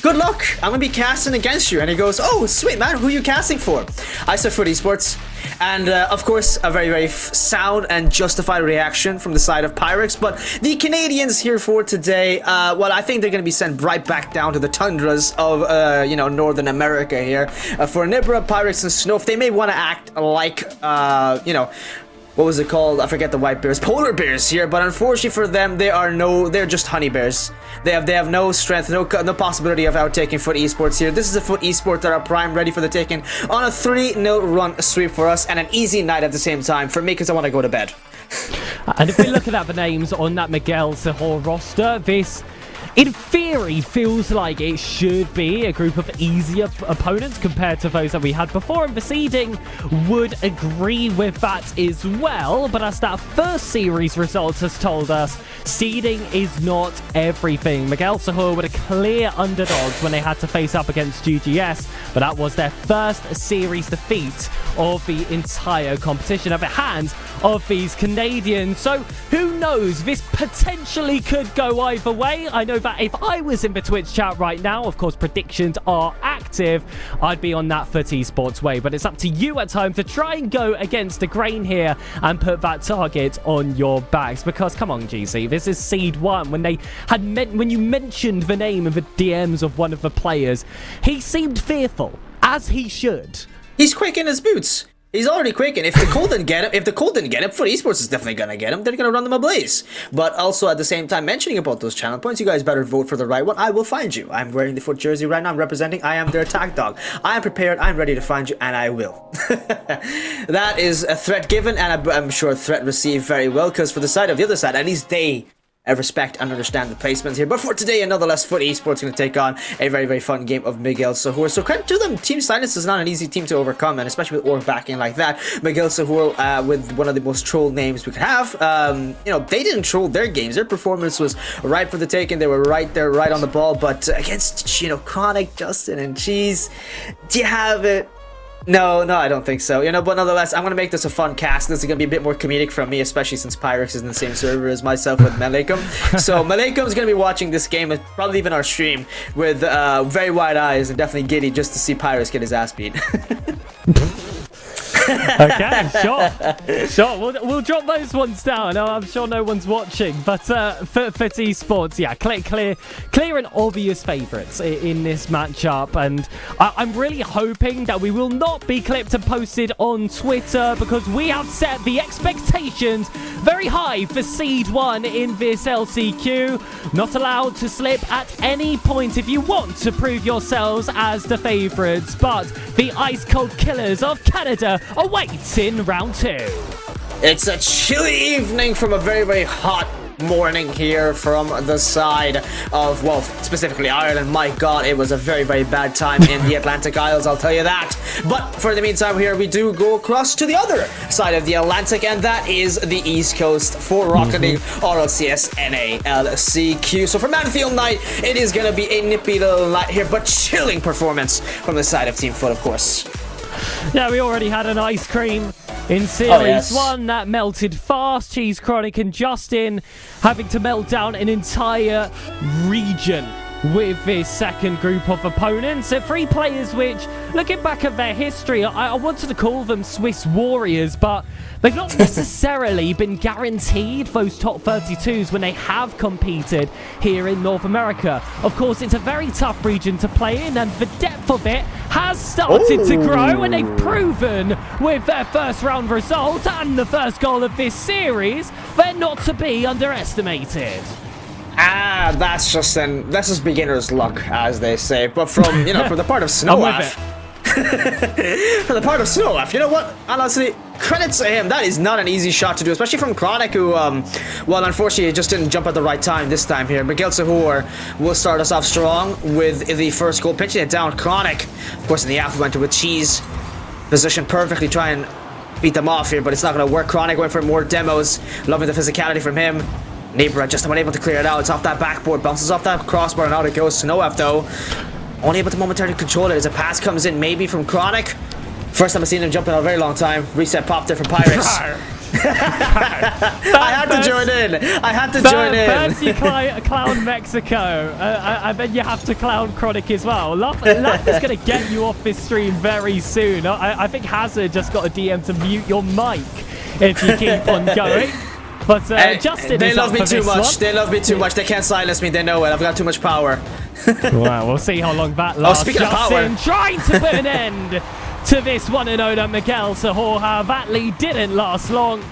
good luck. I'm gonna be casting against you. And he goes, oh, sweet, man. Who are you casting for? I said Fut Esports. And, of course, a very, very sound and justified reaction from the side of Pyrex. But the Canadians here for today, well, I think they're going to be sent right back down to the tundras of, Northern America here. For Nibra, Pyrex, and Snowf, they may want to act like, what was it called? I forget the white bears. Polar bears here, but unfortunately for them, they're just honey bears. They have no strength, no possibility of outtaking Fut Esports here. This is a Fut Esports that are prime, ready for the taking on a 3-0 run sweep for us, and an easy night at the same time for me, because I want to go to bed. And if we're looking at the names on that Miguel Sahor roster, this, in theory, feels like it should be a group of easier opponents compared to those that we had before, and the seeding would agree with that as well. But as that first series results has told us, seeding is not everything. Miguel Sahor were the clear underdogs when they had to face up against GGS, but that was their first series defeat of the entire competition at the hands of these Canadians. So who knows, this potentially could go either way. I know that if I was in the Twitch chat right now, of course predictions are active, I'd be on that Fut Esports way, but it's up to you at home to try and go against the grain here and put that target on your backs, because come on, GC, this is seed 1. When you mentioned the name of the DMs of one of the players, he seemed fearful, as he should. He's quick in his boots. He's already quick, and if the cold didn't get him, Fut Esports is definitely gonna get him. They're gonna run them ablaze. But also at the same time, mentioning about those channel points, you guys better vote for the right one. I will find you. I'm wearing the Fut jersey right now. I'm representing. I am their attack dog. I am prepared. I'm ready to find you, and I will. That is a threat given, and I'm sure a threat received very well, because for the side of the other side, at least they respect and understand the placements here. But for today, nonetheless, Fut Esports going to take on a very, very fun game of Miguel Sahur. So credit to them. Team Silence is not an easy team to overcome, and especially with Org backing like that. Miguel Sahur, with one of the most trolled names we could have, you know, they didn't troll their games. Their performance was right for the taking. They were right there, right on the ball. But against, you know, Chronic, Justin, and Cheese, do you have it? No, I don't think so. You know, but nonetheless, I'm going to make this a fun cast. This is going to be a bit more comedic from me, especially since Pyrex is in the same server as myself with Malekum. So Malekum is going to be watching this game and probably even our stream with very wide eyes and definitely giddy just to see Pyrex get his ass beat. Okay, sure. We'll drop those ones down. I'm sure no one's watching, but for esports, yeah, clear and obvious favourites in this matchup, and I'm really hoping that we will not be clipped and posted on Twitter, because we have set the expectations very high for Seed 1 in this LCQ. Not allowed to slip at any point if you want to prove yourselves as the favourites, but the ice cold killers of Canada awaits in round 2. It's a chilly evening from a very, very hot morning here from the side of, well, specifically Ireland. My god, it was a very, very bad time in the Atlantic Isles, I'll tell you that. But for the meantime here, we do go across to the other side of the Atlantic, and that is the East Coast for Rocket League RLCS NA LCQ. So for Manfield Night, it is going to be a nippy little night here, but chilling performance from the side of Team Fut, of course. Yeah, we already had an ice cream in Series 1 that melted fast. Cheese, Chronic and Justin having to melt down an entire region with this second group of opponents. So 3 players which, looking back at their history, I wanted to call them Swiss Warriors, but they've not necessarily been guaranteed those top 32s when they have competed here in North America. Of course, it's a very tough region to play in, and the depth of it has started to grow, and they've proven with their first round result and the first goal of this series, they're not to be underestimated. That's just beginner's luck, as they say. But from, you know, from the part of Snowaf, from the part of Snowaf, you know what? Honestly, credits to him. That is not an easy shot to do, especially from Chronic, who, well, unfortunately, just didn't jump at the right time this time here. Miguel Sahur will start us off strong with the first goal, pitching it down. Chronic, of course, in the alpha went with Cheese, positioned perfectly, try and beat them off here, but it's not going to work. Chronic went for more demos, loving the physicality from him. Nebra just unable to clear it out. It's off that backboard, bounces off that crossbar, and out it goes to Noaf, though. Only able to momentarily control it as a pass comes in, maybe from Chronic. First time I've seen him jump in a very long time. Reset pop there from Pirates. I had to join in. I had to join in. First you clown Mexico, and then you have to clown Chronic as well. Love is going to get you off this stream very soon. I think Hazard just got a DM to mute your mic if you keep on going. But Justin, they love me too much. They love me too much. They can't silence me. They know it. I've got too much power. Well, we'll see how long that lasts. Speaking Justin of power, trying to put an end to this one and only Miguel Sahur. That lead didn't last long.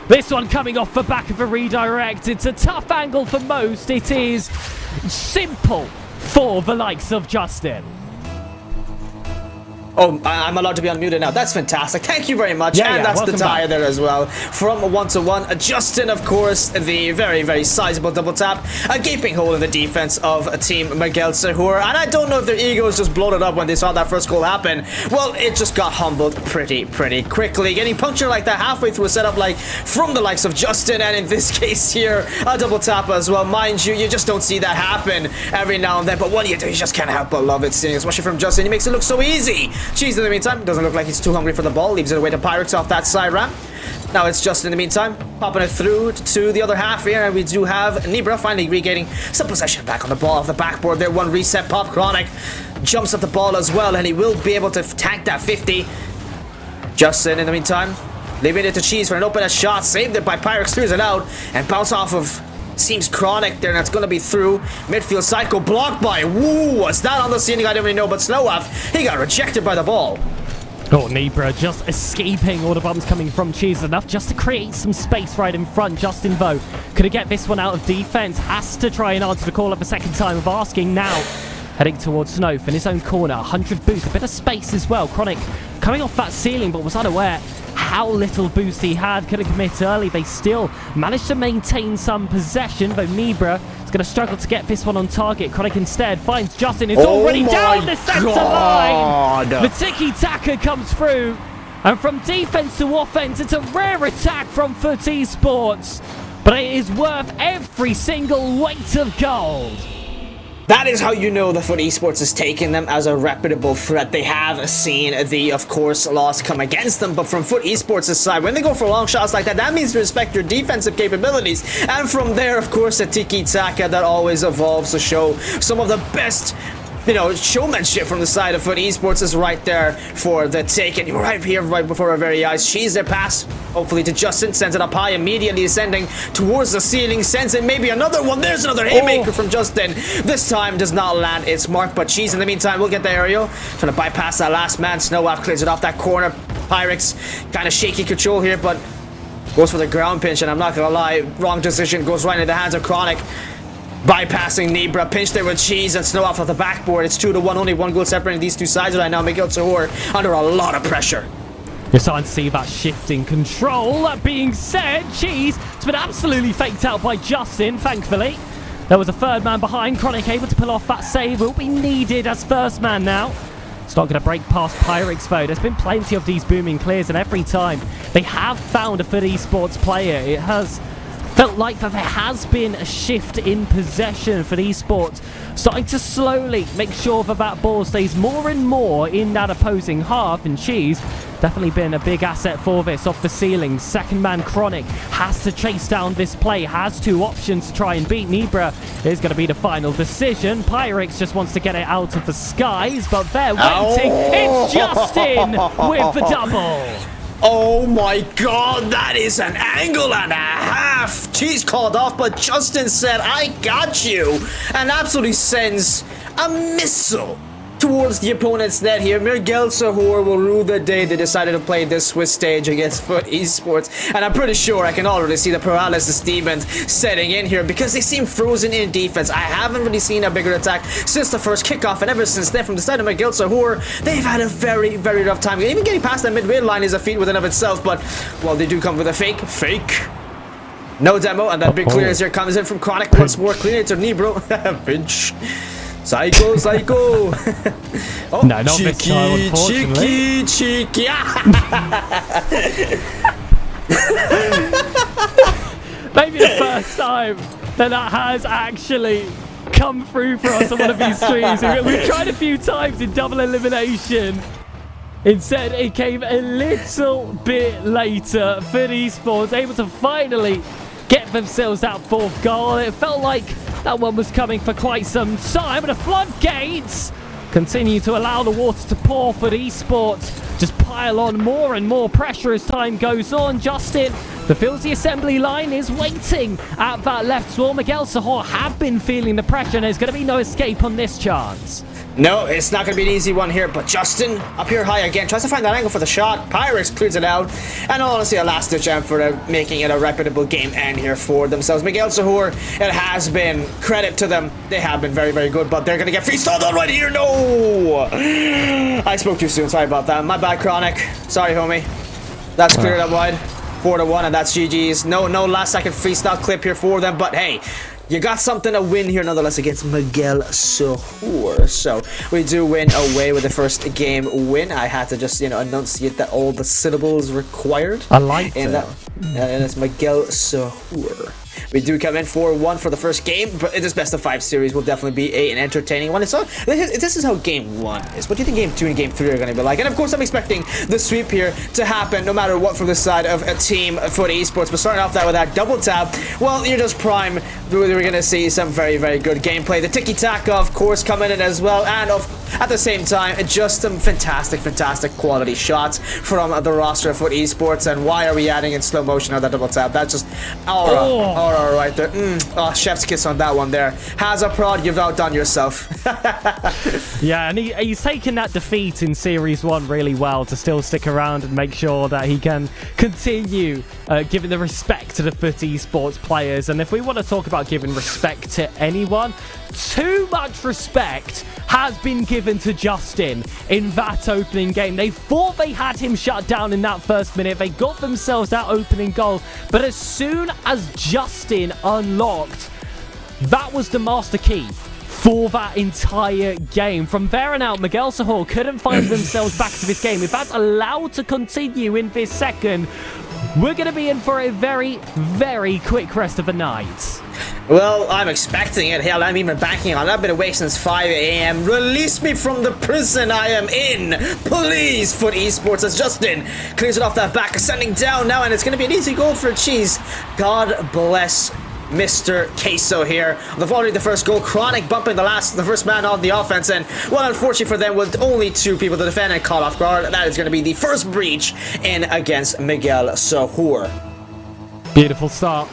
This one coming off the back of a redirect. It's a tough angle for most. It is simple for the likes of Justin. Oh, I'm allowed to be unmuted now. That's fantastic. Thank you very much. And that's the tie there as well. From 1-1. Justin, of course, the very, very sizable double tap. A gaping hole in the defense of Team Miguel Sahur. And I don't know if their egos just bloated up when they saw that first goal happen. Well, it just got humbled pretty quickly. Getting punctured like that halfway through a setup like from the likes of Justin. And in this case here, a double tap as well. Mind you, you just don't see that happen every now and then. But what do? You just can't help but love it. Seeing, especially from Justin. He makes it look so easy. Cheese in the meantime doesn't look like he's too hungry for the ball, leaves it away to Pyrex off that side ramp. Now it's Justin in the meantime popping it through to the other half here, and we do have Nebra finally regaining some possession back on the ball off the backboard there. One reset pop. Chronic jumps at the ball as well, and he will be able to tank that 50. Justin in the meantime leaving it to Cheese for an open shot, saved it by Pyrex, clears it out and bounce off of seems Chronic there, and that's going to be through midfield cycle, blocked by, woo, was that on the ceiling? I don't really know, but Snowaf, he got rejected by the ball. Oh, Nebra just escaping all the bumps coming from Cheese, enough just to create some space right in front. Justin, though, could he get this one out of defense? Has to try and answer the call up a second time of asking now. Heading towards Snow in his own corner, 100 boost, a bit of space as well. Chronic coming off that ceiling, but was unaware how little boost he had. Couldn't commit early. They still managed to maintain some possession, though Nibra is going to struggle to get this one on target. Chronic instead finds Justin. It's already down the centre line. The tiki-taka comes through. And from defense to offense, it's a rare attack from Fut Esports. But it is worth every single weight of gold. That is how you know the Fut Esports is taking them as a reputable threat. They have seen the, of course, loss come against them, but from Fut Esports' side, when they go for long shots like that, that means to respect your defensive capabilities. And from there, of course, the tiki-taka that always evolves to show some of the best, you know, showmanship from the side of Fut Esports is right there for the taking. Right here, right before our very eyes. She's their pass, hopefully to Justin, sends it up high, immediately ascending towards the ceiling, sends in maybe another one. There's another haymaker from Justin. This time does not land its mark, but she's in the meantime will get the aerial, trying to bypass that last man. Snowwap clears it off that corner. Pyrex kind of shaky control here, but goes for the ground pinch, and I'm not gonna lie, wrong decision, goes right into the hands of Chronic. Bypassing Nibra, pinch there with Cheese and Snow off the backboard. It's 2-1, only one goal separating these two sides right now. Miguel Sahur under a lot of pressure. You're starting to see that shift in control. That being said, Cheese has been absolutely faked out by Justin, thankfully. There was a third man behind. Chronic able to pull off that save. Will be needed as first man now. It's not going to break past Pyrex though. There's been plenty of these booming clears, and every time they have found a Fut Esports player, it has felt like that there has been a shift in possession for esports, starting to slowly make sure that that ball stays more and more in that opposing half, and Cheese definitely been a big asset for this. Off the ceiling, second man Chronic has to chase down this play, has two options to try and beat. Nibra is going to be the final decision. Pyrex just wants to get it out of the skies, but they're waiting. It's Justin with the double. Oh my god, that is an angle and a half. Cheese called off, but Justin said, I got you. And absolutely sends a missile towards the opponent's net here. Miguel Sahur will rue the day they decided to play this Swiss stage against Fut Esports. And I'm pretty sure I can already see the paralysis demon setting in here because they seem frozen in defense. I haven't really seen a bigger attack since the first kickoff, and ever since then, from the side of Miguel Sahur, they've had a very, very rough time. Even getting past that mid-range line is a feat within of itself, but, well, they do come with a fake. No demo, and that big clearance here comes in from Chronic once more. Clear it to Nibro. Pinch. Psycho. Oh, no, not this time, unfortunately. Cheeky. Maybe the first time that has actually come through for us on one of these streams. We've tried a few times in double elimination. Instead, it came a little bit later. Fut Esports able to finally get themselves that fourth goal. It felt like that one was coming for quite some time, but the floodgates continue to allow the water to pour. For esports just pile on more and more pressure as time goes on. Justin, the feels the assembly line is waiting at that left swarm. Miguel Sahur have been feeling the pressure, and there's going to be no escape on this chance. No, it's not going to be an easy one here, but Justin up here high again, tries to find that angle for the shot. Pyrex clears it out, and honestly a last ditch effort making it a reputable game end here for themselves. Miguel Sahur, it has been credit to them. They have been very, very good, but they're going to get freestyled on right here. No! I spoke too soon, sorry about that. My bad, Chronic. Sorry, homie. That's cleared up wide. 4-1, and that's GG's. No last second freestyle clip here for them, but hey, you got something to win here nonetheless against Miguel Sahur. So we do win away with the first game win. I had to just, enunciate that all the syllables required. I like it. And it's Miguel Sahur. We do come in 4-1 for the first game, but this best of 5 series will definitely be an entertaining one. This is how game 1 is. What do you think game 2 and game 3 are going to be like? And of course, I'm expecting the sweep here to happen no matter what from the side of a team Fut Esports. But starting off that with that double tap, well, you're just prime. We're going to see some very, very good gameplay. The tiki-taka, of course, coming in as well, and at the same time, just some fantastic quality shots from the roster of Fut Esports. And why are we adding in slow motion on that double tap? That's just aura right there. Oh, chef's kiss on that one there. Has a prod, you've outdone yourself. Yeah, and he's taken that defeat in Series 1 really well to still stick around and make sure that he can continue giving the respect to the Fut Esports players. And if we want to talk about giving respect to anyone, too much respect has been given to Justin in that opening game. They thought they had him shut down in that first minute. They got themselves that opening goal. But as soon as Justin unlocked, that was the master key for that entire game. From there on out, Miguel Sahor couldn't find themselves back to this game. If that's allowed to continue in this second, we're going to be in for a very, very quick rest of the night. Well, I'm expecting it. Hell, I'm even banking on it. I've been awake since 5 a.m. Release me from the prison I am in. Please, Fut Esports, as Justin clears it off that back, ascending down now, and it's going to be an easy goal for Cheese. God bless Mr. Queso here. Already the first goal, Chronic bumping the first man on the offense, and well, unfortunately for them, with only 2 people to defend and caught off guard, that is going to be the first breach in against Miguel Sahur. Beautiful start.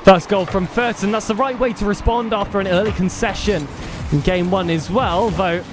First goal from Fut, and that's the right way to respond after an early concession in game 1 as well, though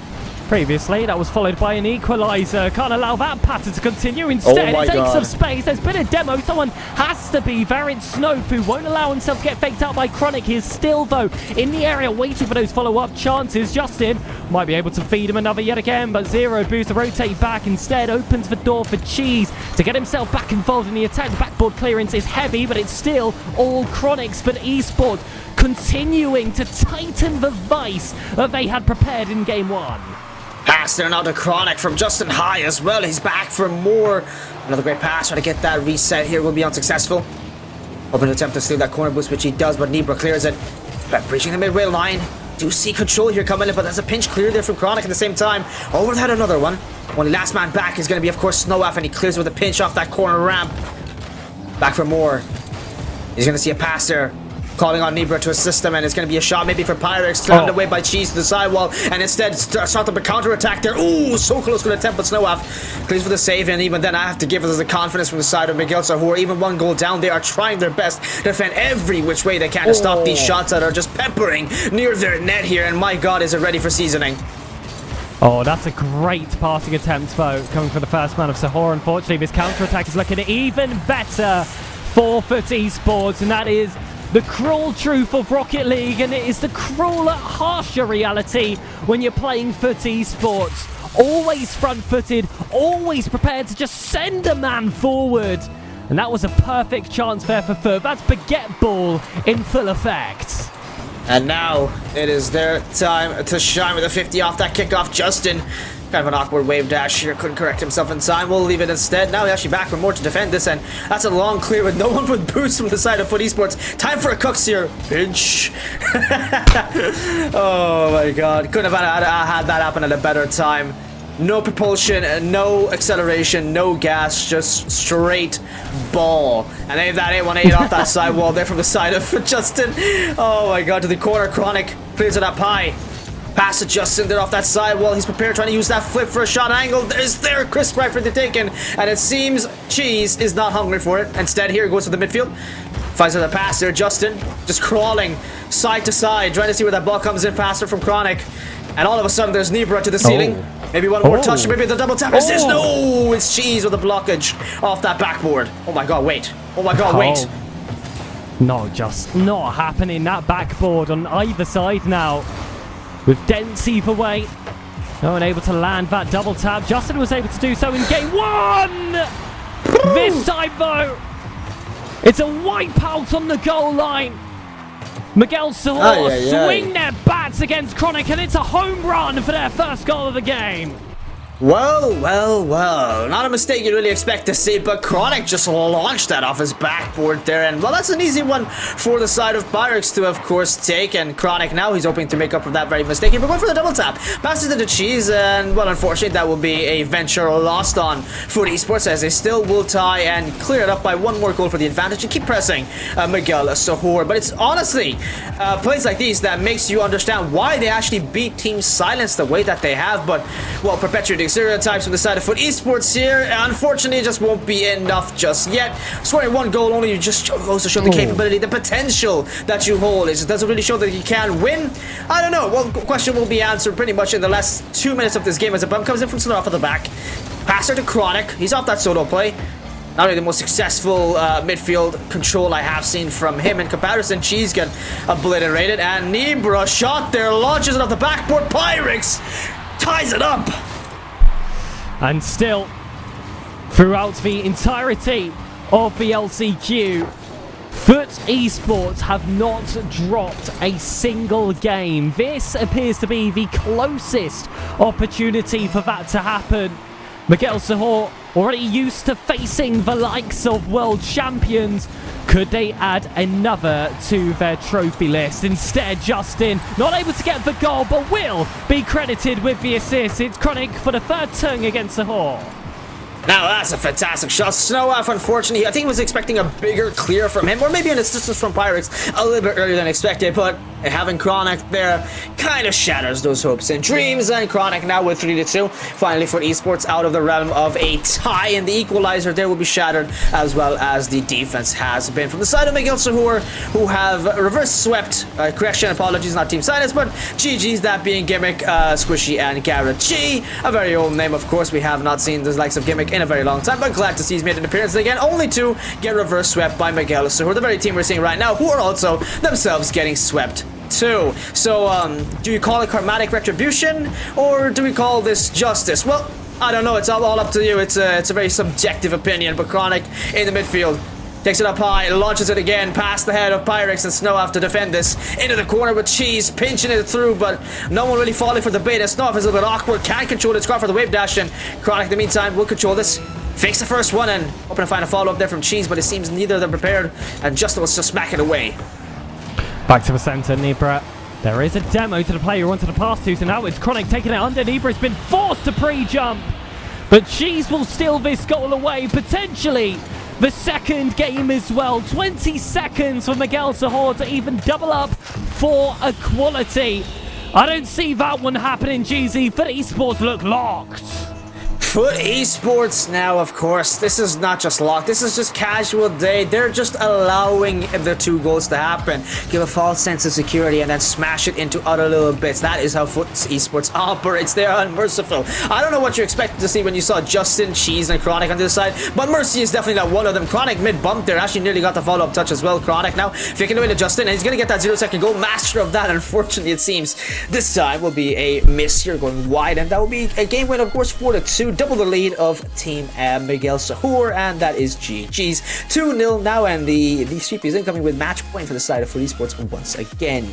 previously that was followed by an equaliser. Can't allow that pattern to continue. Instead, it takes up space. There's been a demo. Someone has to be there. It's Snope, who won't allow himself to get faked out by Chronic. He is still, though, in the area waiting for those follow-up chances. Justin might be able to feed him another yet again, but Zero boost to rotate back. Instead, opens the door for Cheese to get himself back involved in the attack. The backboard clearance is heavy, but it's still all Chronic's. But Esports continuing to tighten the vice that they had prepared in game 1. Pass there now to Chronic from Justin High as well. He's back for more. Another great pass. Trying to get that reset here will be unsuccessful. Hoping to attempt to steal that corner boost, which he does, but Nebra clears it. But breaching the midway line. Do see control here coming in, but there's a pinch clear there from Chronic at the same time. Over that another one. Only last man back is going to be, of course, Snowaf, and he clears with a pinch off that corner ramp. Back for more. He's going to see a pass there. Calling on Nebra to assist him, and it's going to be a shot maybe for Pyrex, slammed away by Cheese to the sidewall, and instead starts up a counter-attack there. Ooh, so close, going to attempt, but Snowaf clears for the save, and even then I have to give us the confidence from the side of Miguel Sahur. Even one goal down, they are trying their best to defend every which way they can to stop these shots that are just peppering near their net here, and my god, is it ready for seasoning. Oh, that's a great passing attempt, though, coming from the first man of Sahur. Unfortunately, this counter-attack is looking even better for Fut Esports, and that is the cruel truth of Rocket League, and it is the crueler, harsher reality when you're playing Fut Esports. Always front-footed, always prepared to just send a man forward. And that was a perfect chance there for Fut. That's Baguette Ball in full effect. And now it is their time to shine with a 50 off that kickoff. Justin, kind of an awkward wave dash here, couldn't correct himself in time. We'll leave it instead. Now he's actually back for more to defend this, and that's a long clear with no one with boost from the side of Fut Esports. Time for a Cooks here. Pinch. Oh my god. Couldn't have had that happen at a better time. No propulsion, no acceleration, no gas, just straight ball. And they have that 818 off that side wall there from the side of Justin. Oh my god, to the corner. Chronic clears it up high. Pass to Justin there off that side wall. He's prepared, trying to use that flip for a shot angle. There's there, crisp right for the taken. And it seems Cheese is not hungry for it. Instead, here goes to the midfield. Finds the pass there. Justin just crawling side to side, trying to see where that ball comes in faster from Chronic. And all of a sudden, there's Nebra to the ceiling. Maybe one more touch, maybe the double tap. Is this? No, it's Cheese with a blockage off that backboard. Oh my god, wait. Oh my god, wait. No, just not happening. That backboard on either side now. With Dempsey for weight. No one able to land that double tap. Justin was able to do so in game 1. This time, though, it's a wipeout on the goal line. Miguel Sahur swing their bats against Chronic, and it's a home run for their first goal of the game. Well, well, well. Not a mistake you'd really expect to see, but Chronic just launched that off his backboard there, and well, that's an easy one for the side of Pyrex to, of course, take, and Chronic now, he's hoping to make up for that very mistake. We're going for the double tap. Passes to the Cheese, and well, unfortunately, that will be a venture lost on Fut Esports, as they still will tie and clear it up by one more goal for the advantage and keep pressing Miguel Sahur. But it's honestly plays like these that makes you understand why they actually beat Team Silence the way that they have, but, well, perpetuating stereotypes from the side of Fut Esports here. Unfortunately, it just won't be enough just yet. Scoring one goal only just goes to show the capability, the potential that you hold. It doesn't really show that you can win. I don't know. Well, question will be answered pretty much in the last 2 minutes of this game as a bump comes in from Snowaf at the back. Passer to Chronic. He's off that solo play. not only the most successful midfield control I have seen from him in comparison. Cheese got obliterated, and Nibra shot there, launches it off the backboard. Pyrex ties it up. And still, throughout the entirety of the LCQ, Fut Esports have not dropped a single game. This appears to be the closest opportunity for that to happen. Miguel Sahor, already used to facing the likes of world champions, could they add another to their trophy list? Instead, Justin not able to get the goal, but will be credited with the assist. It's Chronic for the third turn against Sahor. Now that's a fantastic shot. Snow-Off, unfortunately, I think was expecting a bigger clear from him, or maybe an assistance from Pyrex a little bit earlier than expected, but having Chronic there kind of shatters those hopes and dreams, and Chronic now with 3-2. Finally for Esports out of the realm of a tie, and the equalizer there will be shattered, as well as the defense has been. From the side of Miguel Sahur, who have reverse swept, correction, apologies, not Team Sinus, but GG's, that being Gimmick, Squishy, and Garrett G. A very old name, of course. We have not seen the likes of Gimmick in a very long time, but glad to see he's made an appearance again, only to get reverse swept by Miguel Sahur, the very team we're seeing right now, who are also themselves getting swept too. So, do you call it karmatic retribution, or do we call this justice? Well, I don't know. It's all up to you. It's a very subjective opinion. But Chronic in the midfield takes it up high, launches it again past the head of Pyrex, and Snow have to defend this into the corner with Cheese pinching it through, but no one really falling for the bait. And Snow is a little bit awkward, can't control its car for the wave dash, and Chronic in the meantime will control this. Fakes the first one and hoping to find a follow-up there from Cheese, but it seems neither of them prepared, and Justin was just smack it away. Back to the centre, Nibra. There is a demo to the player who wanted to pass to, so now it's Chronic taking it under. Nibra's been forced to pre-jump, but Cheese will steal this goal away, potentially the second game as well. 20 seconds for Miguel Sahor to even double up for equality. I don't see that one happening, GZ, but Esports look locked. Fut Esports now, of course, this is not just locked, this is just casual day. They're just allowing the 2 goals to happen, give a false sense of security, and then smash it into other little bits. That is how Fut Esports operates. They're unmerciful. I don't know what you expected to see when you saw Justin, Cheese, and Chronic on this side, but Mercy is definitely not one of them. Chronic mid-bump there, actually nearly got the follow-up touch as well. Chronic now faking away to Justin, and he's going to get that 0-second goal. Master of that, unfortunately, it seems this time will be a miss here, going wide, and that will be a game win, of course, 4-2. Double the lead of Team Miguel Sahur, and that is GG's. 2-0 now, and the sweep is incoming with match point for the side of Fut Esports once again.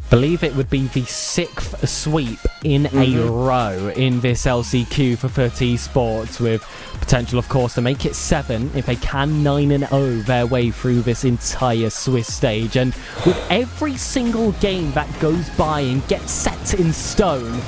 Believe it would be the 6th sweep in a row in this LCQ for Fut Esports, with potential, of course, to make it 7 if they can 9-0 their way through this entire Swiss stage. And with every single game that goes by and gets set in stone,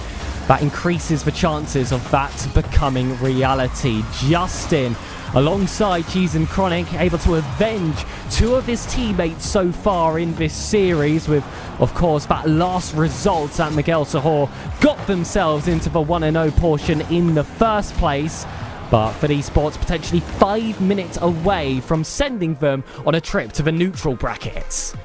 that increases the chances of that becoming reality. Justin, alongside Cheese and Chronic, able to avenge 2 of his teammates so far in this series, with, of course, that last result that Miguel Sahor got themselves into the 1-0 portion in the first place. But Fut Esports potentially 5 minutes away from sending them on a trip to the neutral brackets.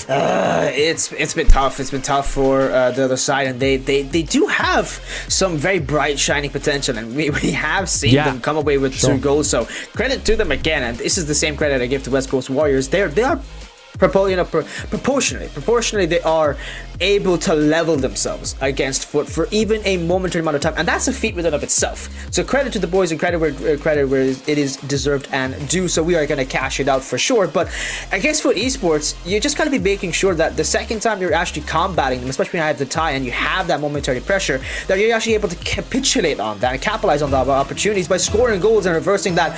It's been tough. It's been tough for the other side, and they do have some very bright, shining potential, and we have seen them come away with 2 goals. So credit to them again, and this is the same credit I give to West Coast Warriors. They are proportionally they are able to level themselves against Fut for even a momentary amount of time, and that's a feat within of itself. So credit to the boys, and credit where it is deserved and due. So we are going to cash it out for sure. But against Fut Esports, you just got to be making sure that the second time you're actually combating them, especially when you have the tie and you have that momentary pressure, that you're actually able to capitulate on that and capitalize on the opportunities by scoring goals and reversing that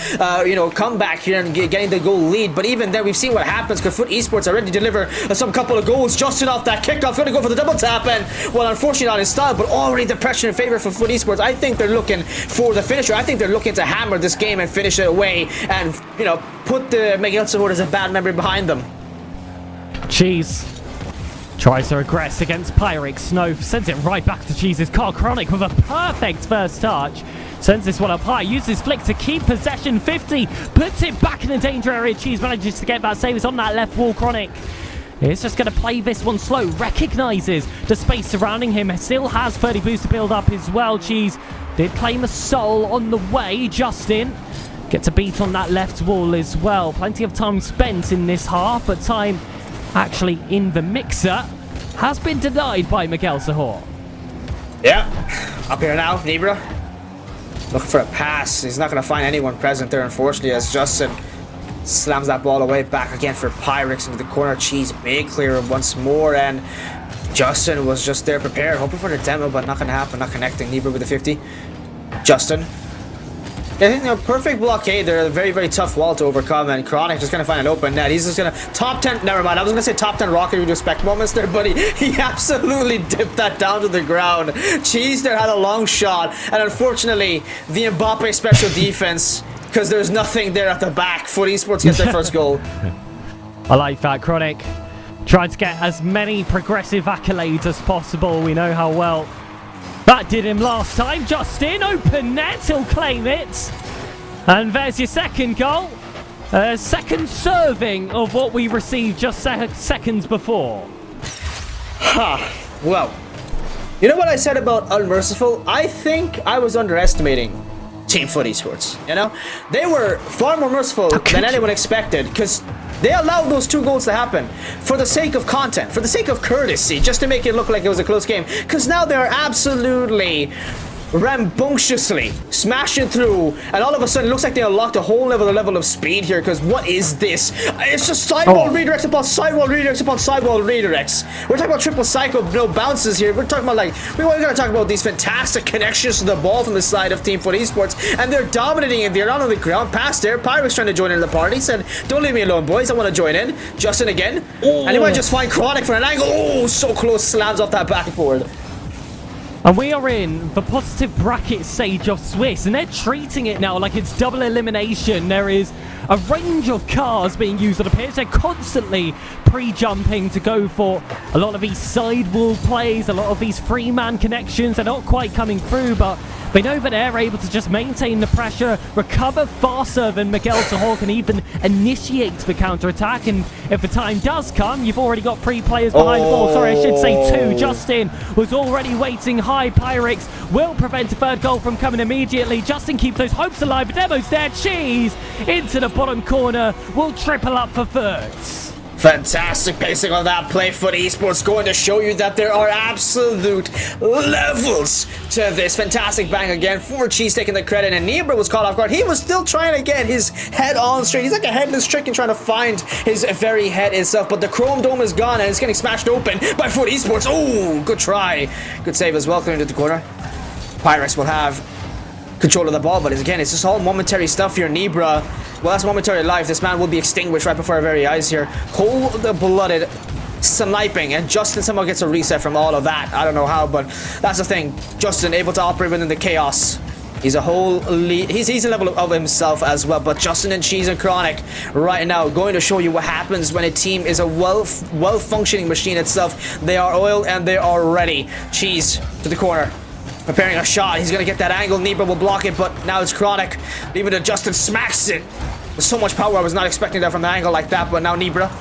comeback here and getting the goal lead. But even then, we've seen what happens because Fut Esports already deliver some couple of goals. Justin off that kickoff, going to go for the double tap, and well, unfortunately not in style, but already the pressure in favor for Fut Esports. I think they're looking for the finisher. I think they're looking to hammer this game and finish it away, and put the Miguel Sahur as a bad memory behind them. Cheese tries to regress against Pyrex. Snow sends it right back to Cheese's car. Chronic with a perfect first touch. Sends this one up high, uses flick to keep possession. 50, puts it back in the danger area. Cheese manages to get that save. It's on that left wall. Chronic is just going to play this one slow. Recognises the space surrounding him. Still has 30 boosts to build up as well. Cheese did claim a soul on the way. Justin Gets a beat on that left wall as well. Plenty of time spent in this half, but time actually in the mixer has been denied by Miguel Sahor. Yeah, up here now, Nibra. Looking for a pass. He's not going to find anyone present there, unfortunately, as Justin slams that ball away back again for Pyrex into the corner. Cheese, big clear once more, and Justin was just there prepared, hoping for the demo, but not going to happen, not connecting. Nibra with the 50. Justin. Yeah, perfect blockade there, a very, very tough wall to overcome, and Chronic just gonna find an open net. He's just gonna top 10, never mind, I was gonna say top 10 rocket with respect moments there, but he absolutely dipped that down to the ground. Cheese there had a long shot, and unfortunately, the Mbappe special defense, because there's nothing there at the back. Fut Esports gets their first goal. I like that, Chronic. Trying to get as many progressive accolades as possible. We know how well that did him last time. Justin, open net, he'll claim it. And there's your second goal. Second serving of what we received just seconds before. Well, you know what I said about unmerciful? I think I was underestimating Team Fut Esports, you know? They were far more merciful than anyone expected, because they allowed those 2 goals to happen for the sake of content, for the sake of courtesy, just to make it look like it was a close game. Because now they're absolutely rambunctiously smashing through, and all of a sudden it looks like they unlocked a whole level of speed here. Because what is this? It's just sidewall redirects upon sidewall redirects upon sidewall redirects. We're talking about triple cycle, no bounces here. We're talking about, like, we're going to talk about these fantastic connections to the ball from the side of Team Fut Esports, and they're dominating it. They're not on the ground. Pass there. Pyrex trying to join in the party. Said, "Don't leave me alone, boys. I want to join in." Justin again, and he might just find Chronic for an angle. Oh, so close. Slams off that backboard. And we are in the positive bracket stage of Swiss, and they're treating it now like it's double elimination. There is a range of cars being used on the pitch. They're constantly pre-jumping to go for a lot of these sidewall plays, a lot of these free-man connections. They're not quite coming through, but they know that they're able to just maintain the pressure, recover faster than Miguel Sahor can even initiate the counter-attack. And if the time does come, you've already got 3 players behind the ball. Sorry, I should say 2. Justin was already waiting high. Pyrex will prevent a 3rd goal from coming immediately. Justin keeps those hopes alive. The demo's there. Cheese into the bottom corner. Will triple up for thirds. Fantastic pacing on that play. Fut Esports going to show you that there are absolute levels to this. Fantastic bang again for Cheese taking the credit, and Nibra was caught off guard. He was still trying to get his head on straight. He's like a headless chicken trying to find his very head itself, but the chrome dome is gone and it's getting smashed open by Fut Esports. Oh, good try. Good save as well, clearing to the corner. Pyrex will have control of the ball, but again, it's just all momentary stuff here. Nibra, well, that's momentary life. This man will be extinguished right before our very eyes here. Cold-blooded sniping, and Justin somehow gets a reset from all of that. I don't know how, but that's the thing. Justin able to operate within the chaos. He's a whole lead. He's a level of himself as well. But Justin and Cheese and Chronic right now going to show you what happens when a team is a well-functioning machine itself. They are oiled and they are ready. Cheese to the corner, preparing a shot. He's gonna get that angle. Nibra will block it, but now it's Chronic. Leave it to Justin, smacks it with so much power. I was not expecting that from the angle like that, but now Nibra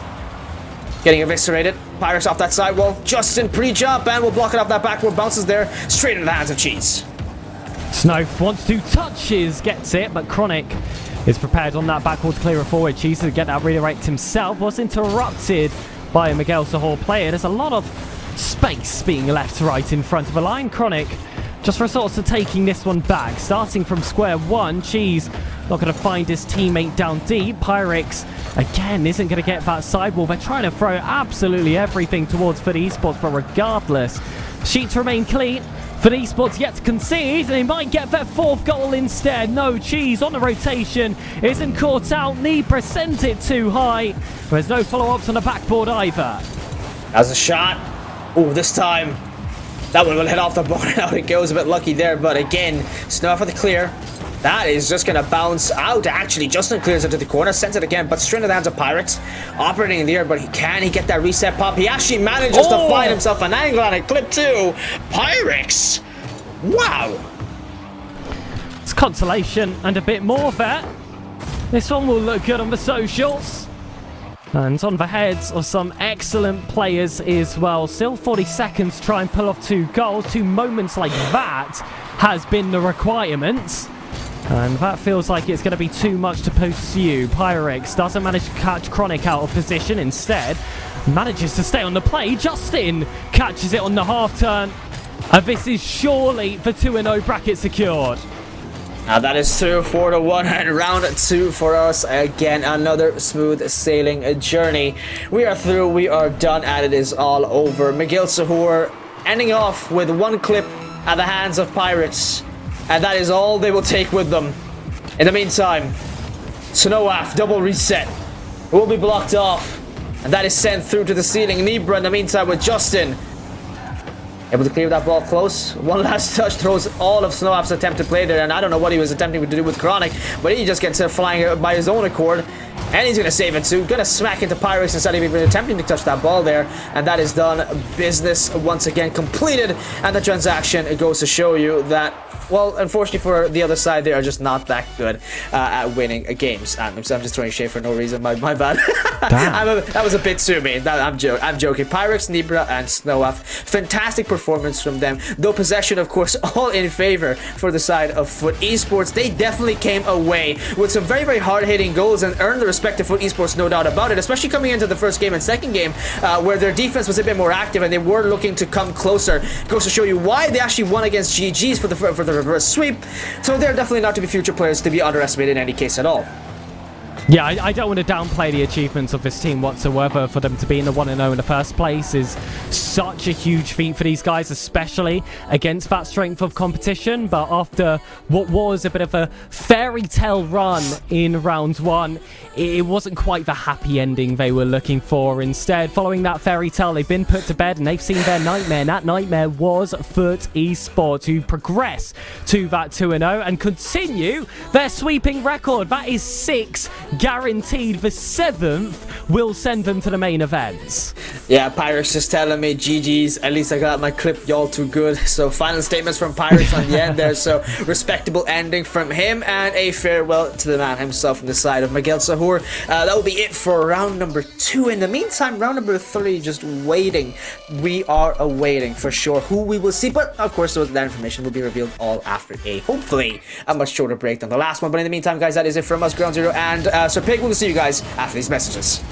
getting eviscerated. Pyrex off that sidewall. Justin pre-jump and will block it off that backward. Bounces there, straight into the hands of Cheese. Snow wants to touches, gets it, but Chronic is prepared on that backward clearer forward. Cheese to get that redirect himself. Was interrupted by a Miguel Sahor player. There's a lot of space being left right in front of the line. Chronic just resorts to taking this one back. Starting from square one, Cheese not going to find his teammate down deep. Pyrex, again, isn't going to get that sidewall. They're trying to throw absolutely everything towards Fut Esports, but regardless, sheets remain clean. Fut Esports yet to concede, and they might get their 4th goal instead. No, Cheese on the rotation, isn't caught out. Nibra sent it too high. There's no follow-ups on the backboard either. That's a shot. Oh, this time that one will hit off the board and out it goes. A bit lucky there, but again, Snow for the clear. That is just going to bounce out. Actually, Justin clears it to the corner, sends it again, but straight into the hands of Pyrex. Operating in the air, but can he get that reset pop? He actually manages to find himself an angle on it. Clip 2. Pyrex. Wow. It's consolation and a bit more there. This one will look good on the socials. And on the heads of some excellent players as well. Still 40 seconds to try and pull off 2 goals. 2 moments like that has been the requirement. And that feels like it's going to be too much to pursue. Pyrex doesn't manage to catch Chronic out of position. Instead, manages to stay on the play. Justin catches it on the half turn. And this is surely the 2-0 bracket secured. Now that is through for the one and round 2 for us. Again, another smooth sailing journey. We are through, we are done, and it is all over. Miguel Sahur ending off with one clip at the hands of Pirates. And that is all they will take with them. In the meantime, Snowaf double reset will be blocked off. And that is sent through to the ceiling. Nibra in the meantime with Justin. Able to clear that ball close. One last touch throws all of Snowaf's attempted play there. And I don't know what he was attempting to do with Chronic. But he just gets flying by his own accord. And he's going to save it too. Going to smack into Pyrex instead of even attempting to touch that ball there. And that is done. Business once again completed. And the transaction goes to show you that, well, unfortunately for the other side, they are just not that good at winning games. I'm just throwing shade for no reason. My bad. That was a bit too mean. I'm joking. Pyrex, Nibra, and Snowaf. Fantastic performance from them. Though possession, of course, all in favor for the side of Fut Esports. They definitely came away with some very, very hard-hitting goals and earned the respect of Fut Esports, no doubt about it. Especially coming into the first game and second game, where their defense was a bit more active and they were looking to come closer. Goes to show you why they actually won against GGs for the reverse sweep. So they're definitely not to be future players to be underestimated in any case at all. Yeah, I don't want to downplay the achievements of this team whatsoever. For them to be in the 1-0 in the first place is such a huge feat for these guys, especially against that strength of competition. But after what was a bit of a fairy tale run in round 1, it wasn't quite the happy ending they were looking for. Instead, following that fairy tale, they've been put to bed and they've seen their nightmare. And that nightmare was Fut Esports, who progress to that 2-0 and continue their sweeping record. That is 6 guaranteed. The 7th will send them to the main events. Yeah, Pyrex just telling me GG's. At least I got my clip, y'all too good. So final statements from Pyrex on the end there. So respectable ending from him and a farewell to the man himself from the side of Miguel Sahur. That will be it for round number 2. In the meantime, round number 3, just waiting. We are awaiting for sure who we will see. But of course, that information will be revealed all after hopefully a much shorter break than the last one. But in the meantime, guys, that is it from us, Ground Zero and Sir Pig. We'll see you guys after these messages.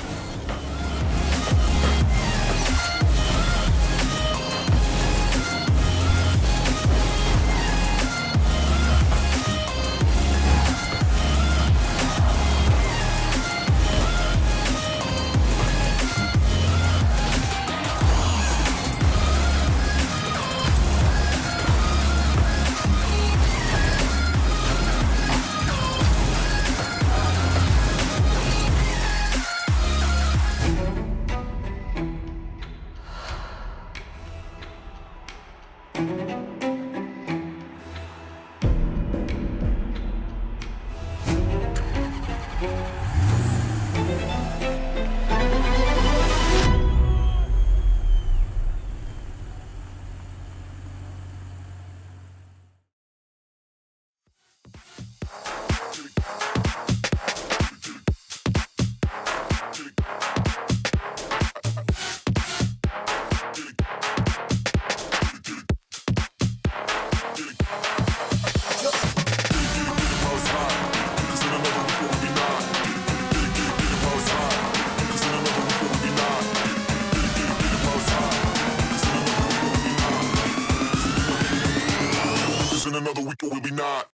In another week, or will we not?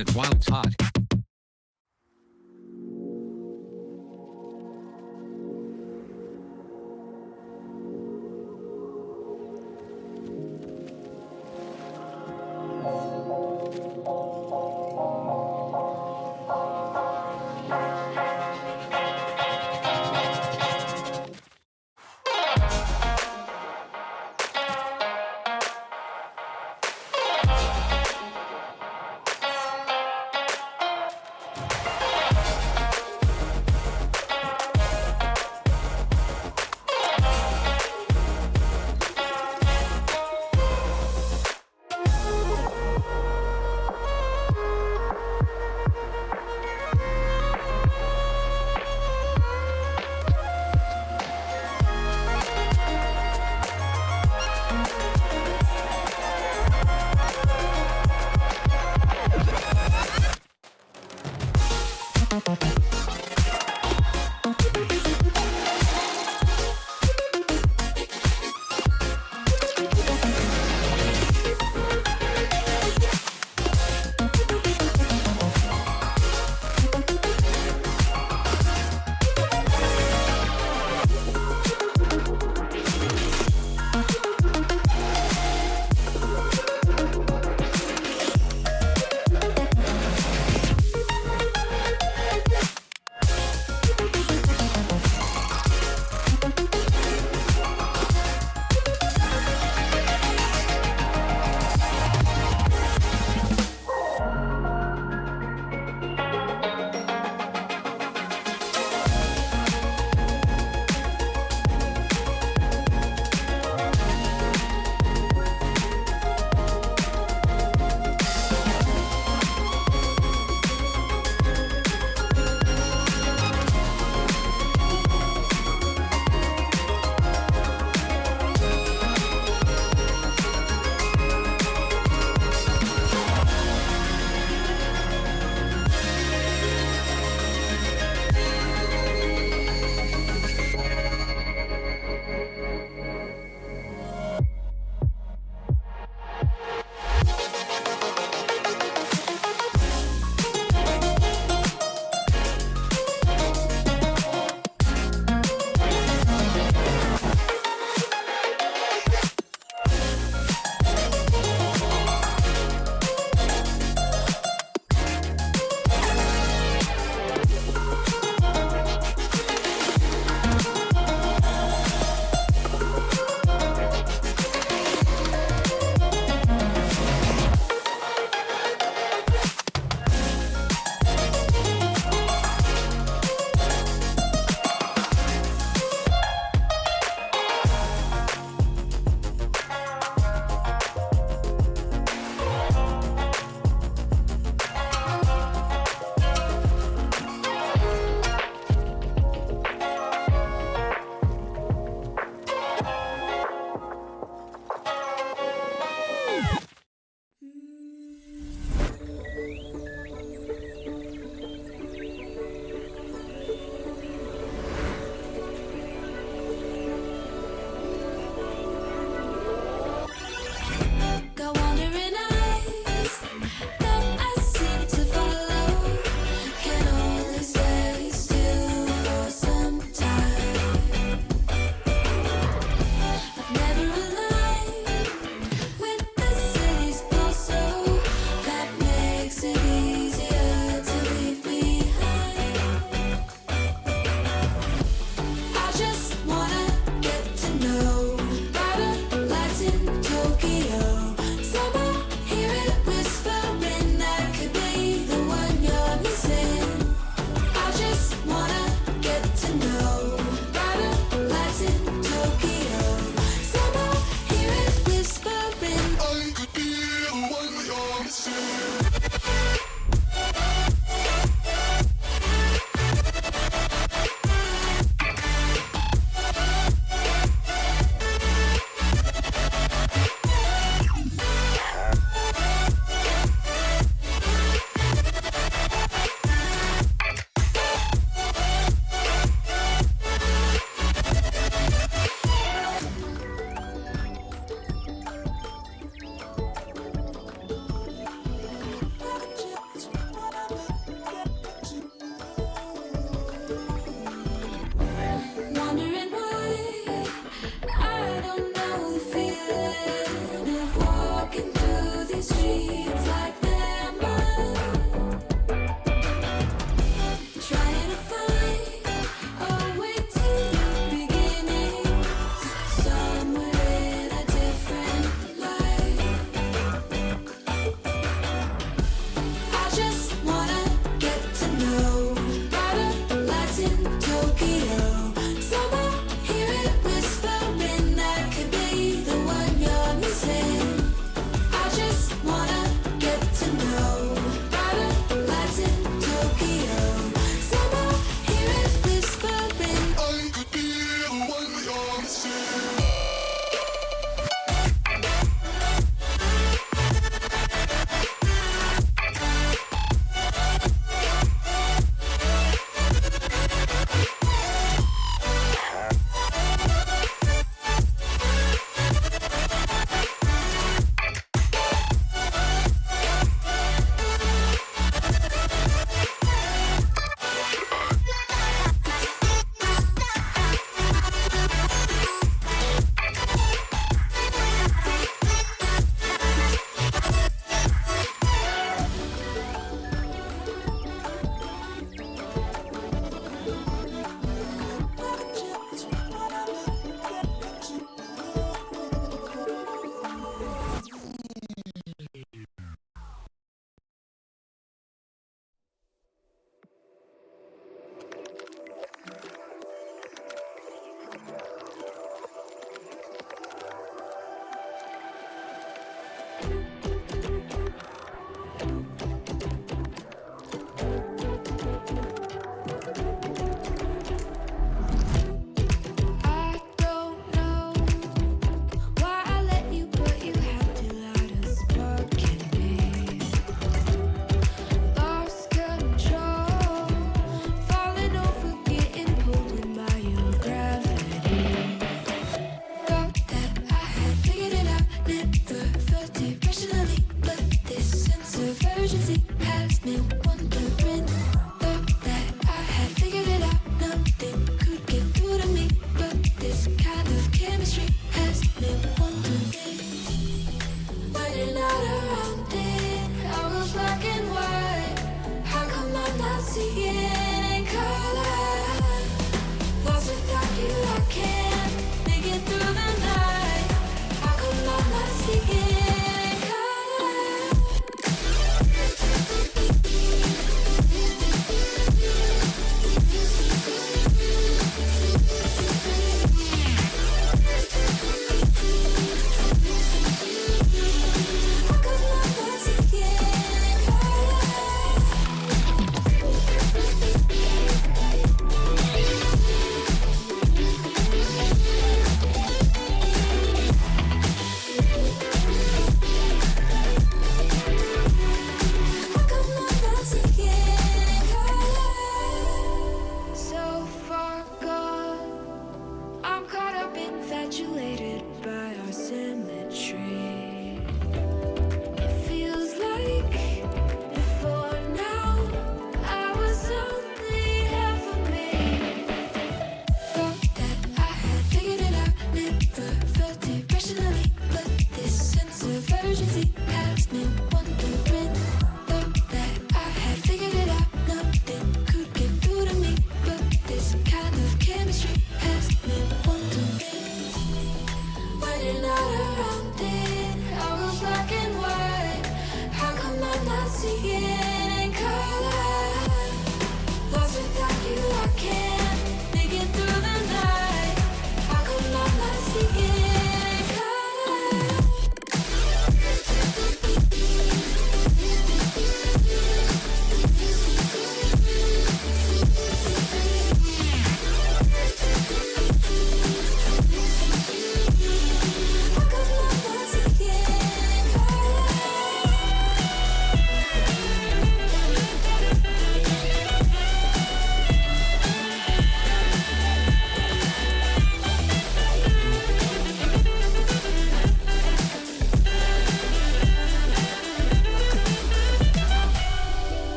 it while it's hot.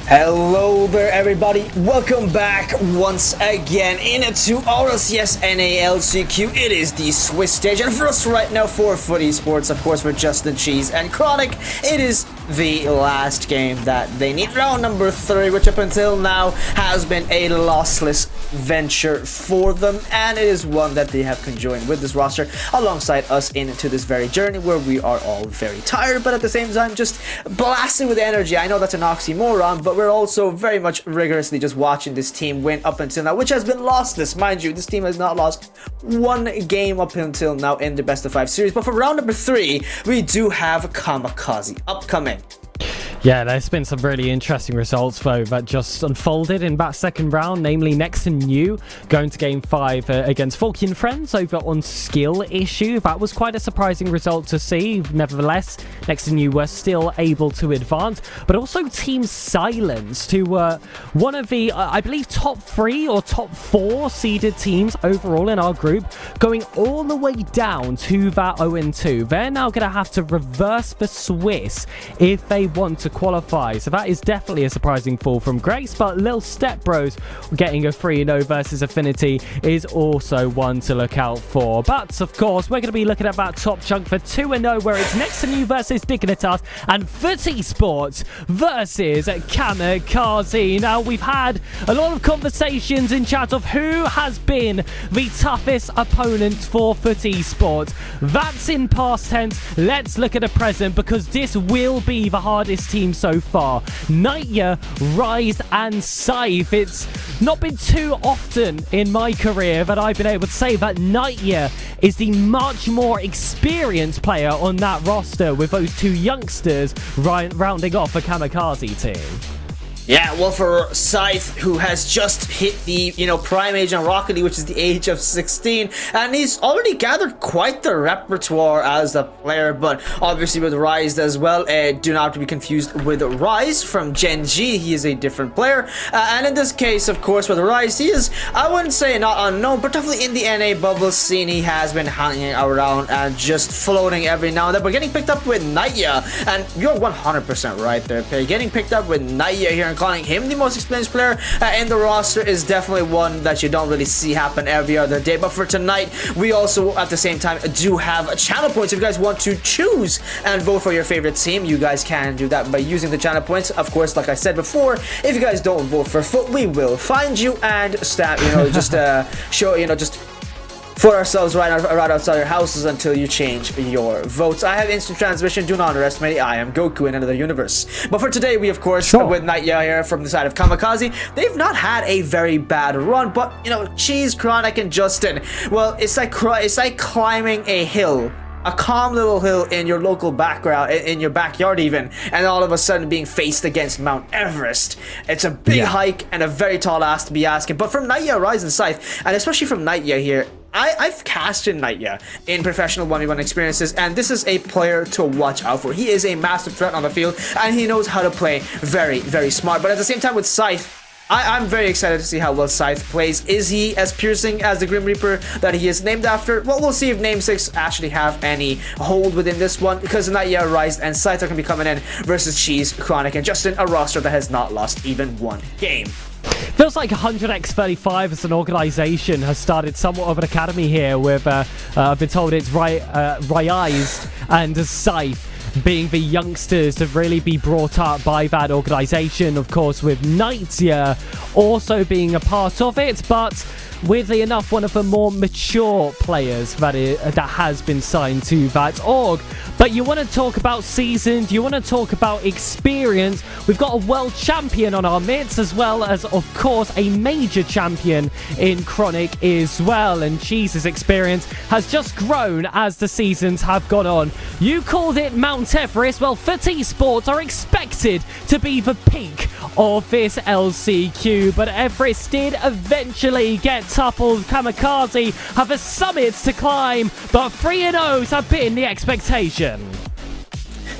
Hello there everybody, welcome back once again into RLCS Na Lcq. It is the Swiss stage, and for us right now for Fut Esports, of course, for Justin, Cheese, and Chronic, it is the last game that they need. Round number 3, which up until now has been a lossless venture for them, and it is one that they have conjoined with this roster alongside us into this very journey where we are all very tired, but at the same time just blasting with energy. I know that's an oxymoron, but we're also very much rigorously just watching this team win up until now, which has been lossless. Mind you, this team has not lost one game up until now in the best of 5 series. But for round number 3, we do have Kamikaze upcoming. Yeah, there's been some really interesting results, though, that just unfolded in that second round, namely Next and New going to Game 5 against Falcon Friends over on Skill Issue. That was quite a surprising result to see. Nevertheless, Next and New were still able to advance, but also Team Silence, who were one of the, I believe, top 3 or top 4 seeded teams overall in our group, going all the way down to that 0-2. They're now going to have to reverse the Swiss if they want to qualify, so that is definitely a surprising fall from grace. But Lil Step Bros getting a 3-0 versus Affinity is also one to look out for. But of course, we're going to be looking at that top chunk for 2-0, where it's Next to New versus Dignitas and Fut Esports versus Kamikaze. Now, we've had a lot of conversations in chat of who has been the toughest opponent for Fut Esports. That's in past tense. Let's look at the present, because this will be the hardest team so far. Nightya, Rise, and Scythe. It's not been too often in my career that I've been able to say that Nightya is the much more experienced player on that roster, with those two youngsters rounding off a Kamikaze team. Yeah, well, for Scythe, who has just hit the, prime age on Rocket League, which is the age of 16, and he's already gathered quite the repertoire as a player. But obviously with Rise as well, do not to be confused with Rise from Gen G. He is a different player, and in this case, of course, with Rise, he is, I wouldn't say not unknown, but definitely in the NA bubble scene. He has been hanging around and just floating every now and then, but getting picked up with Nightya, and you're 100% right there, Pay. Getting picked up with Nightya here and calling him the most experienced player in the roster is definitely one that you don't really see happen every other day. But for tonight, we also at the same time do have channel points. If you guys want to choose and vote for your favorite team, you guys can do that by using the channel points. Of course, like I said before, if you guys don't vote for Fut, we will find you and stab, just show, just for ourselves right outside our houses until you change your votes. I have instant transmission. Do not underestimate it. I am Goku in another universe. But for today, we of course with Nightya here from the side of Kamikaze. They've not had a very bad run, but Cheese, Chronic, and Justin. Well, it's like climbing a hill. A calm little hill in your local background, in your backyard even, and all of a sudden being faced against Mount Everest. It's a big hike and a very tall ask to be asking. But from Nightya, Rise, and Scythe, and especially from Nightya here, I've casted Nightya in professional 1v1 experiences, and this is a player to watch out for. He is a massive threat on the field, and he knows how to play very, very smart. But at the same time with Scythe, I'm very excited to see how well Scythe plays. Is he as piercing as the Grim Reaper that he is named after? Well, we'll see if namesakes actually have any hold within this one, because Nightya, Rise, and Scythe are going to be coming in versus Cheese, Chronic, and Justin, a roster that has not lost even one game. Feels like 100x35 as an organization has started somewhat of an academy here with, I've been told it's Rise and Scythe being the youngsters to really be brought up by that organization, of course, with Nightya also being a part of it, but weirdly enough, one of the more mature players that has been signed to that org. But you want to talk about seasoned, you want to talk about experience. We've got a world champion on our midst, as well as, of course, a major champion in Chronic as well. And Cheese's experience has just grown as the seasons have gone on. You called it Mount Everest. Well, Fut Esports are expected to be the peak of this LCQ, but Everest did eventually get toppled. Kamikaze have a summit to climb, but 3-0s have been the expectation.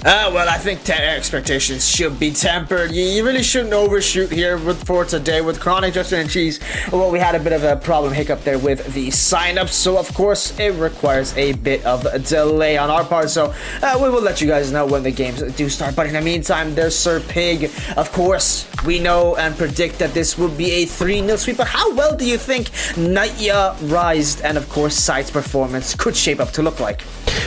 Well, I think expectations should be tempered. You really shouldn't overshoot here for today with Chronic, Justin, and Cheese. Well, we had a bit of a problem hiccup there with the sign-up, so of course it requires a bit of a delay on our part. So we will let you guys know when the games do start. But in the meantime, there's Sir Pig. Of course, we know and predict that this will be a 3-0 sweep. But how well do you think Naya, Rise, and of course Sight's performance could shape up to look like?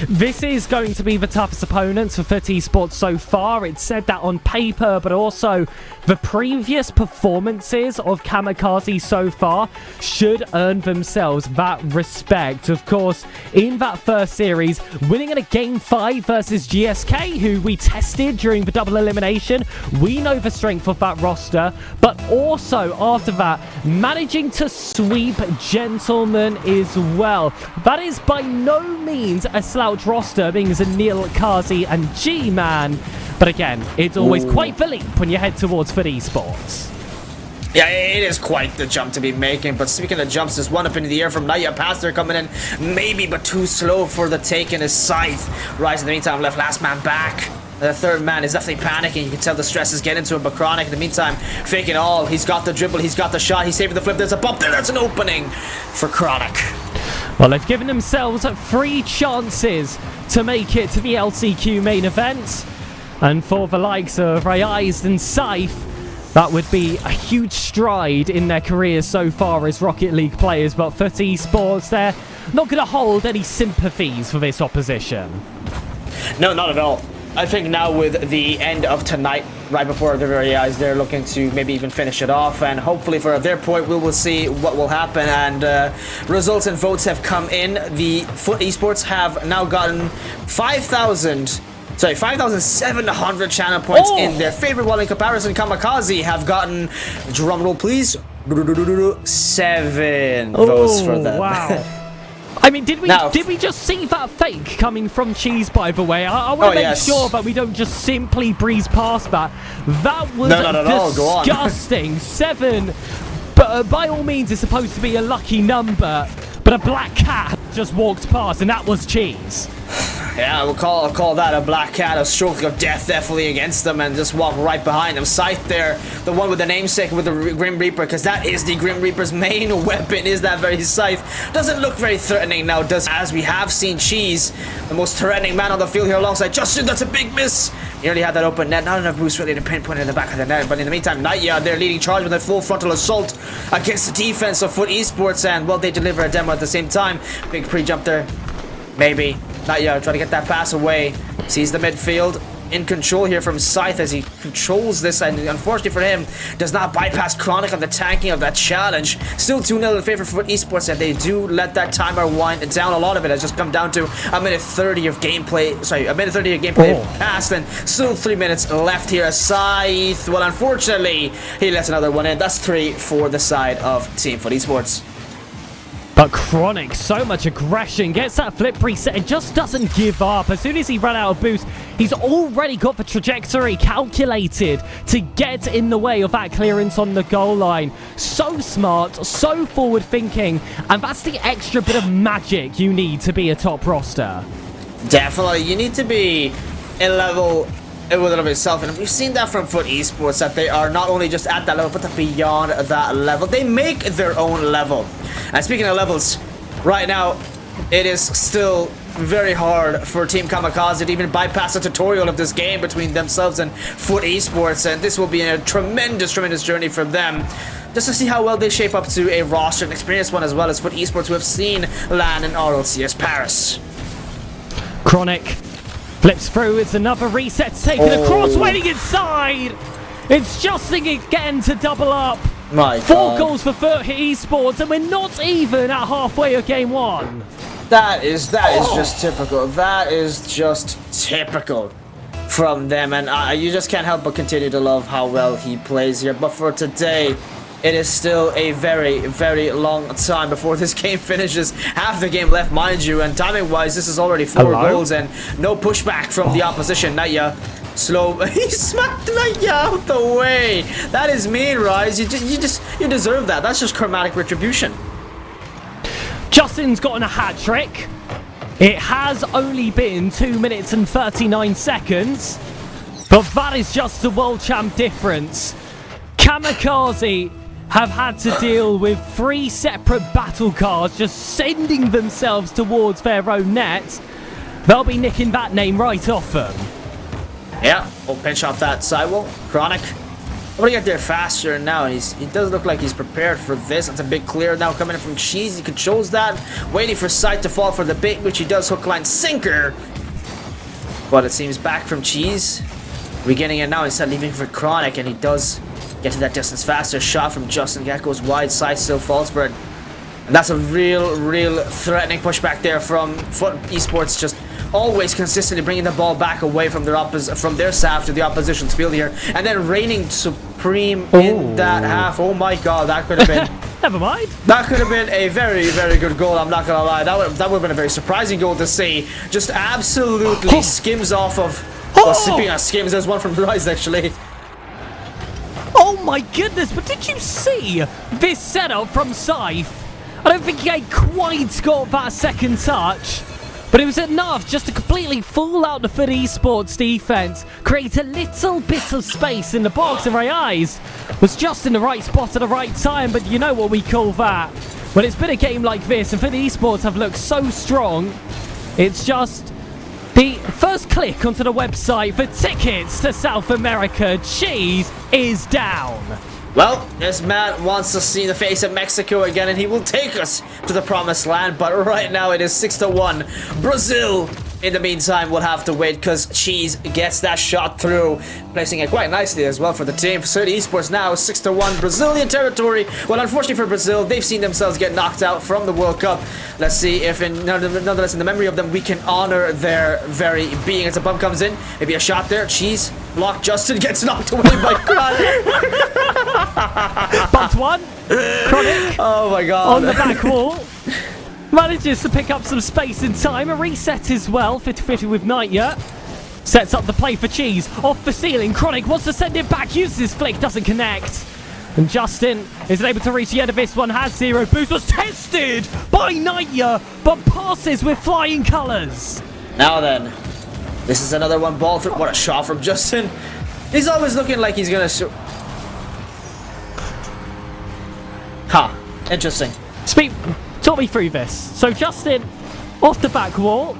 This is going to be the toughest opponents for Fut Esports so far. It's said that on paper, but also the previous performances of Kamikaze so far should earn themselves that respect. Of course, in that first series, winning in a Game 5 versus GSK, who we tested during the double elimination, we know the strength of that roster, but also after that, managing to sweep Gentleman as well. That is by no means a slouch roster, being Zanil, Kazi, and G-Man. But again, it's always quite the leap when you head towards Fut Esports. Yeah, it is quite the jump to be making, but speaking of jumps, there's one up into the air from Naya. Pastor coming in, maybe, but too slow for the take in his Scythe. Rise in the meantime left last man back. The third man is definitely panicking. You can tell the stress is getting to him, but Chronic in the meantime, faking all. He's got the dribble, he's got the shot, he's saving the flip. There's a bump there, that's an opening for Chronic. Well, they've given themselves 3 chances to make it to the LCQ main event. And for the likes of Rayized and Scythe, that would be a huge stride in their careers so far as Rocket League players. But Fut Esports, they're not going to hold any sympathies for this opposition. No, not at all. I think now with the end of tonight, right before their very eyes, they're looking to maybe even finish it off. And hopefully for their point, we will see what will happen. And results and votes have come in. The Fut Esports have now gotten 5,700 channel points in their favorite, while in comparison, Kamikaze have gotten, drumroll please, 7 votes for them. Wow. I mean, did we just see that fake coming from Cheese, by the way? I want to make sure that we don't just simply breeze past that. That was disgusting. 7, but by all means, it's supposed to be a lucky number, but a black cat just walked past, and that was Cheese. Yeah, we'll call that a black cat, a stroke of death definitely against them, and just walk right behind them. Scythe there, the one with the namesake with the Grim Reaper, because that is the Grim Reaper's main weapon, is that very Scythe. Doesn't look very threatening now, does, as we have seen Cheese, the most threatening man on the field here alongside Justin. That's a big miss. He already had that open net, not enough boost really to pinpoint it in the back of the net, but in the meantime, Naya, they're leading charge with a full frontal assault against the defense of Fut Esports, and well, they deliver a demo at the same time. Big pre-jump there, maybe. Naya trying to get that pass away. Sees the midfield in control here from Scythe as he controls this, and unfortunately for him, does not bypass Chronic on the tanking of that challenge. Still 2-0 in favor for Fut Esports, and they do let that timer wind down. A lot of it has just come down to a minute 30 of gameplay. Sorry, a minute 30 of gameplay passed, and still 3 minutes left here. Scythe, well, unfortunately, he lets another one in. That's 3 for the side of Team Fut Esports. But Chronic, so much aggression, gets that flip preset and just doesn't give up. As soon as he ran out of boost, he's already got the trajectory calculated to get in the way of that clearance on the goal line. So smart, so forward thinking, and that's the extra bit of magic you need to be a top roster. Definitely, you need to be a level within itself, and we've seen that from Fut Esports, that they are not only just at that level, but beyond that level. They make their own level. And speaking of levels, right now, it is still very hard for Team Kamikaze to even bypass the tutorial of this game between themselves and Fut Esports, and this will be a tremendous journey for them, just to see how well they shape up to a roster, an experienced one, as well as Fut Esports, who have seen land in RLCS Paris. Chronic flips through, it's another reset taken across, waiting inside. It's just again to double up. My 4 goals for Fut Esports, and we're not even at halfway of game 1. That is just typical. That is just typical from them, and you just can't help but continue to love how well he plays here. But for today, it is still a very, very long time before this game finishes. Half the game left, mind you, and timing-wise, this is already 4 goals and no pushback from the opposition. Naya, slow. He smacked Naya out the way. That is mean, Rise. You deserve that. That's just chromatic retribution. Justin's gotten a hat trick. It has only been 2 minutes and 39 seconds, but that is just the world champ difference. Kamikaze have had to deal with 3 separate battle cards just sending themselves towards their own net. They'll be nicking that name right off them. Yeah, we'll pinch off that sidewall. Chronic. I'm gonna get there faster now. He does look like he's prepared for this. It's a big clear now coming in from Cheese. He controls that. Waiting for Sight to fall for the bait, which he does. Hook, line, sinker. But it seems back from Cheese. Regetting it now instead leaving for Chronic, and he does get to that distance faster. Shot from Justin. That goes wide. Sight still falls for it. And that's a real threatening pushback there from Fut Esports. Just always consistently bringing the ball back away from their staff to the opposition's field here, and then reigning supreme in that half. Oh my god, that could have been Never mind. That could have been a very good goal, I'm not gonna lie. That would have been a very surprising goal to see. Just absolutely skims off of, well, speaking of skims, there's one from Rise actually. Oh my goodness, but did you see this setup from Scythe? I don't think he quite got that second touch, but it was enough just to completely fool out the Fut Esports defense, create a little bit of space in the box, and Reyes was just in the right spot at the right time. But you know what we call that? When it's been a game like this, and Fut Esports have looked so strong, it's just the first click onto the website for tickets to South America. Cheese is down. Well, this man wants to see the face of Mexico again, and he will take us to the promised land. But right now it is 6-1. Brazil, in the meantime, will have to wait because Cheese gets that shot through, placing it quite nicely as well for the team. Fut Esports now 6-1. Brazilian territory. Well, unfortunately for Brazil, they've seen themselves get knocked out from the World Cup. Let's see if, nonetheless, in the memory of them, we can honor their very being. As a bump comes in, maybe a shot there. Cheese blocked. Justin gets knocked away by Chronic. Bumped one. Chronic. Oh my god. On the back wall. Manages to pick up some space in time. A reset as well. 50-50 with Nightya. Sets up the play for Cheese. Off the ceiling. Chronic wants to send it back. Uses his flick. Doesn't connect. And Justin isn't able to reach the end of this one. Has zero boost. Was tested by Nightya, but passes with flying colours. Now then. This is another one ball through. What a shot from Justin. He's always looking like he's going to shoot. Huh. Interesting. Talk me through this. So Justin, off the back wall,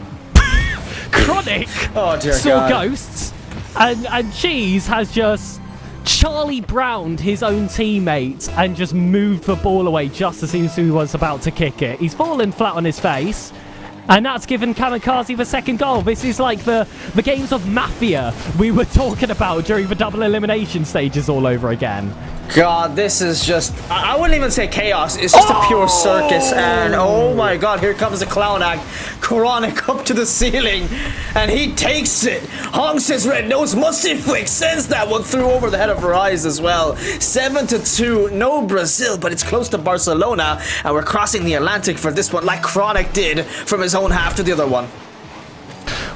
Chronic saw ghosts, and Cheese has just Charlie Browned his own teammate and just moved the ball away just as soon as he was about to kick it. He's fallen flat on his face, and that's given Kamikaze the second goal. This is like the games of Mafia we were talking about during the double elimination stages all over again. God, this is just, I wouldn't even say chaos. It's just a pure circus. And oh my god, here comes the clown act. Chronic up to the ceiling, and he takes it. Honks his red nose, musty flick, sends that one through over the head of Rise as well. 7-2, no Brazil, but it's close to Barcelona, and we're crossing the Atlantic for this one, like Chronic did from his own half to the other one.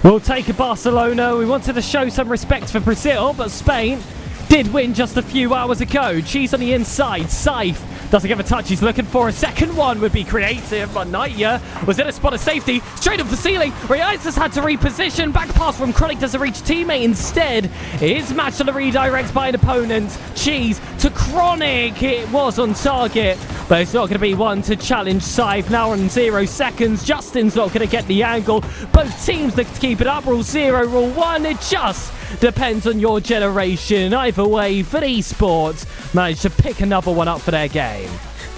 We'll take a Barcelona. We wanted to show some respect for Brazil, but Spain did win just a few hours ago. Cheese on the inside. Scythe doesn't give a touch. He's looking for a second one. Would be creative, but Nightya was in a spot of safety. Straight up the ceiling. Reyes has had to reposition. Back pass from Chronic doesn't reach teammate. Instead, is matched on the redirect by an opponent. Cheese to Chronic. It was on target, but it's not going to be one to challenge Scythe. Now on 0 seconds. Justin's not going to get the angle. Both teams look to keep it up. Rule 0, rule 1. It just depends on your generation. Either way, Fut Esports managed to pick another one up for their game.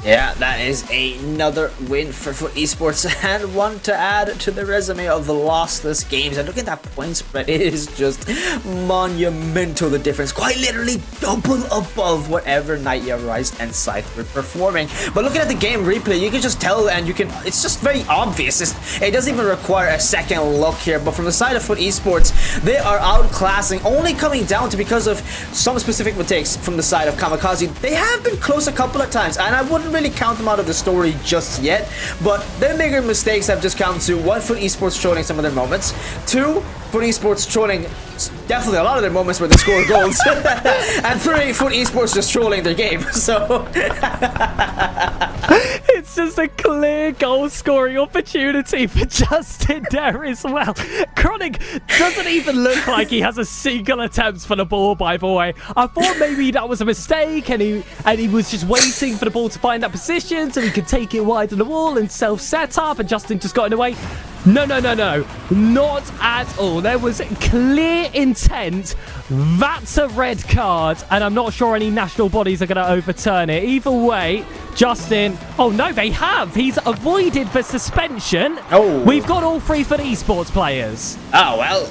Yeah, that is another win for Fut Esports, and one to add to the resume of the lossless games. And look at that point spread. It is just monumental, the difference. Quite literally double above whatever Nightya, Rise, and Scythe were performing. But looking at the game replay, you can just tell, and it's just very obvious. It doesn't even require a second look here. But from the side of Fut Esports, they are outclassing, only coming down to because of some specific mistakes from the side of Kamikaze. They have been close a couple of times, and I wouldn't really count them out of the story just yet, but their bigger mistakes have just come to 1, Fut Esports trolling some of their moments, 2, Fut Esports trolling definitely a lot of their moments where they score goals, and 3, Fut Esports just trolling their game. So It's just a clear goal scoring opportunity for Justin there as well. Chronic doesn't even look like he has a single attempt for the ball, by the way. I thought maybe that was a mistake and he was just waiting for the ball to find that position so he could take it wide of the wall and self-set up, and Justin just got in the way. No. Not at all. There was clear intent. That's a red card, and I'm not sure any national bodies are going to overturn it. Either way, Justin... Oh, no, they have. He's avoided the suspension. Oh. We've got all three for esports players. Oh, well,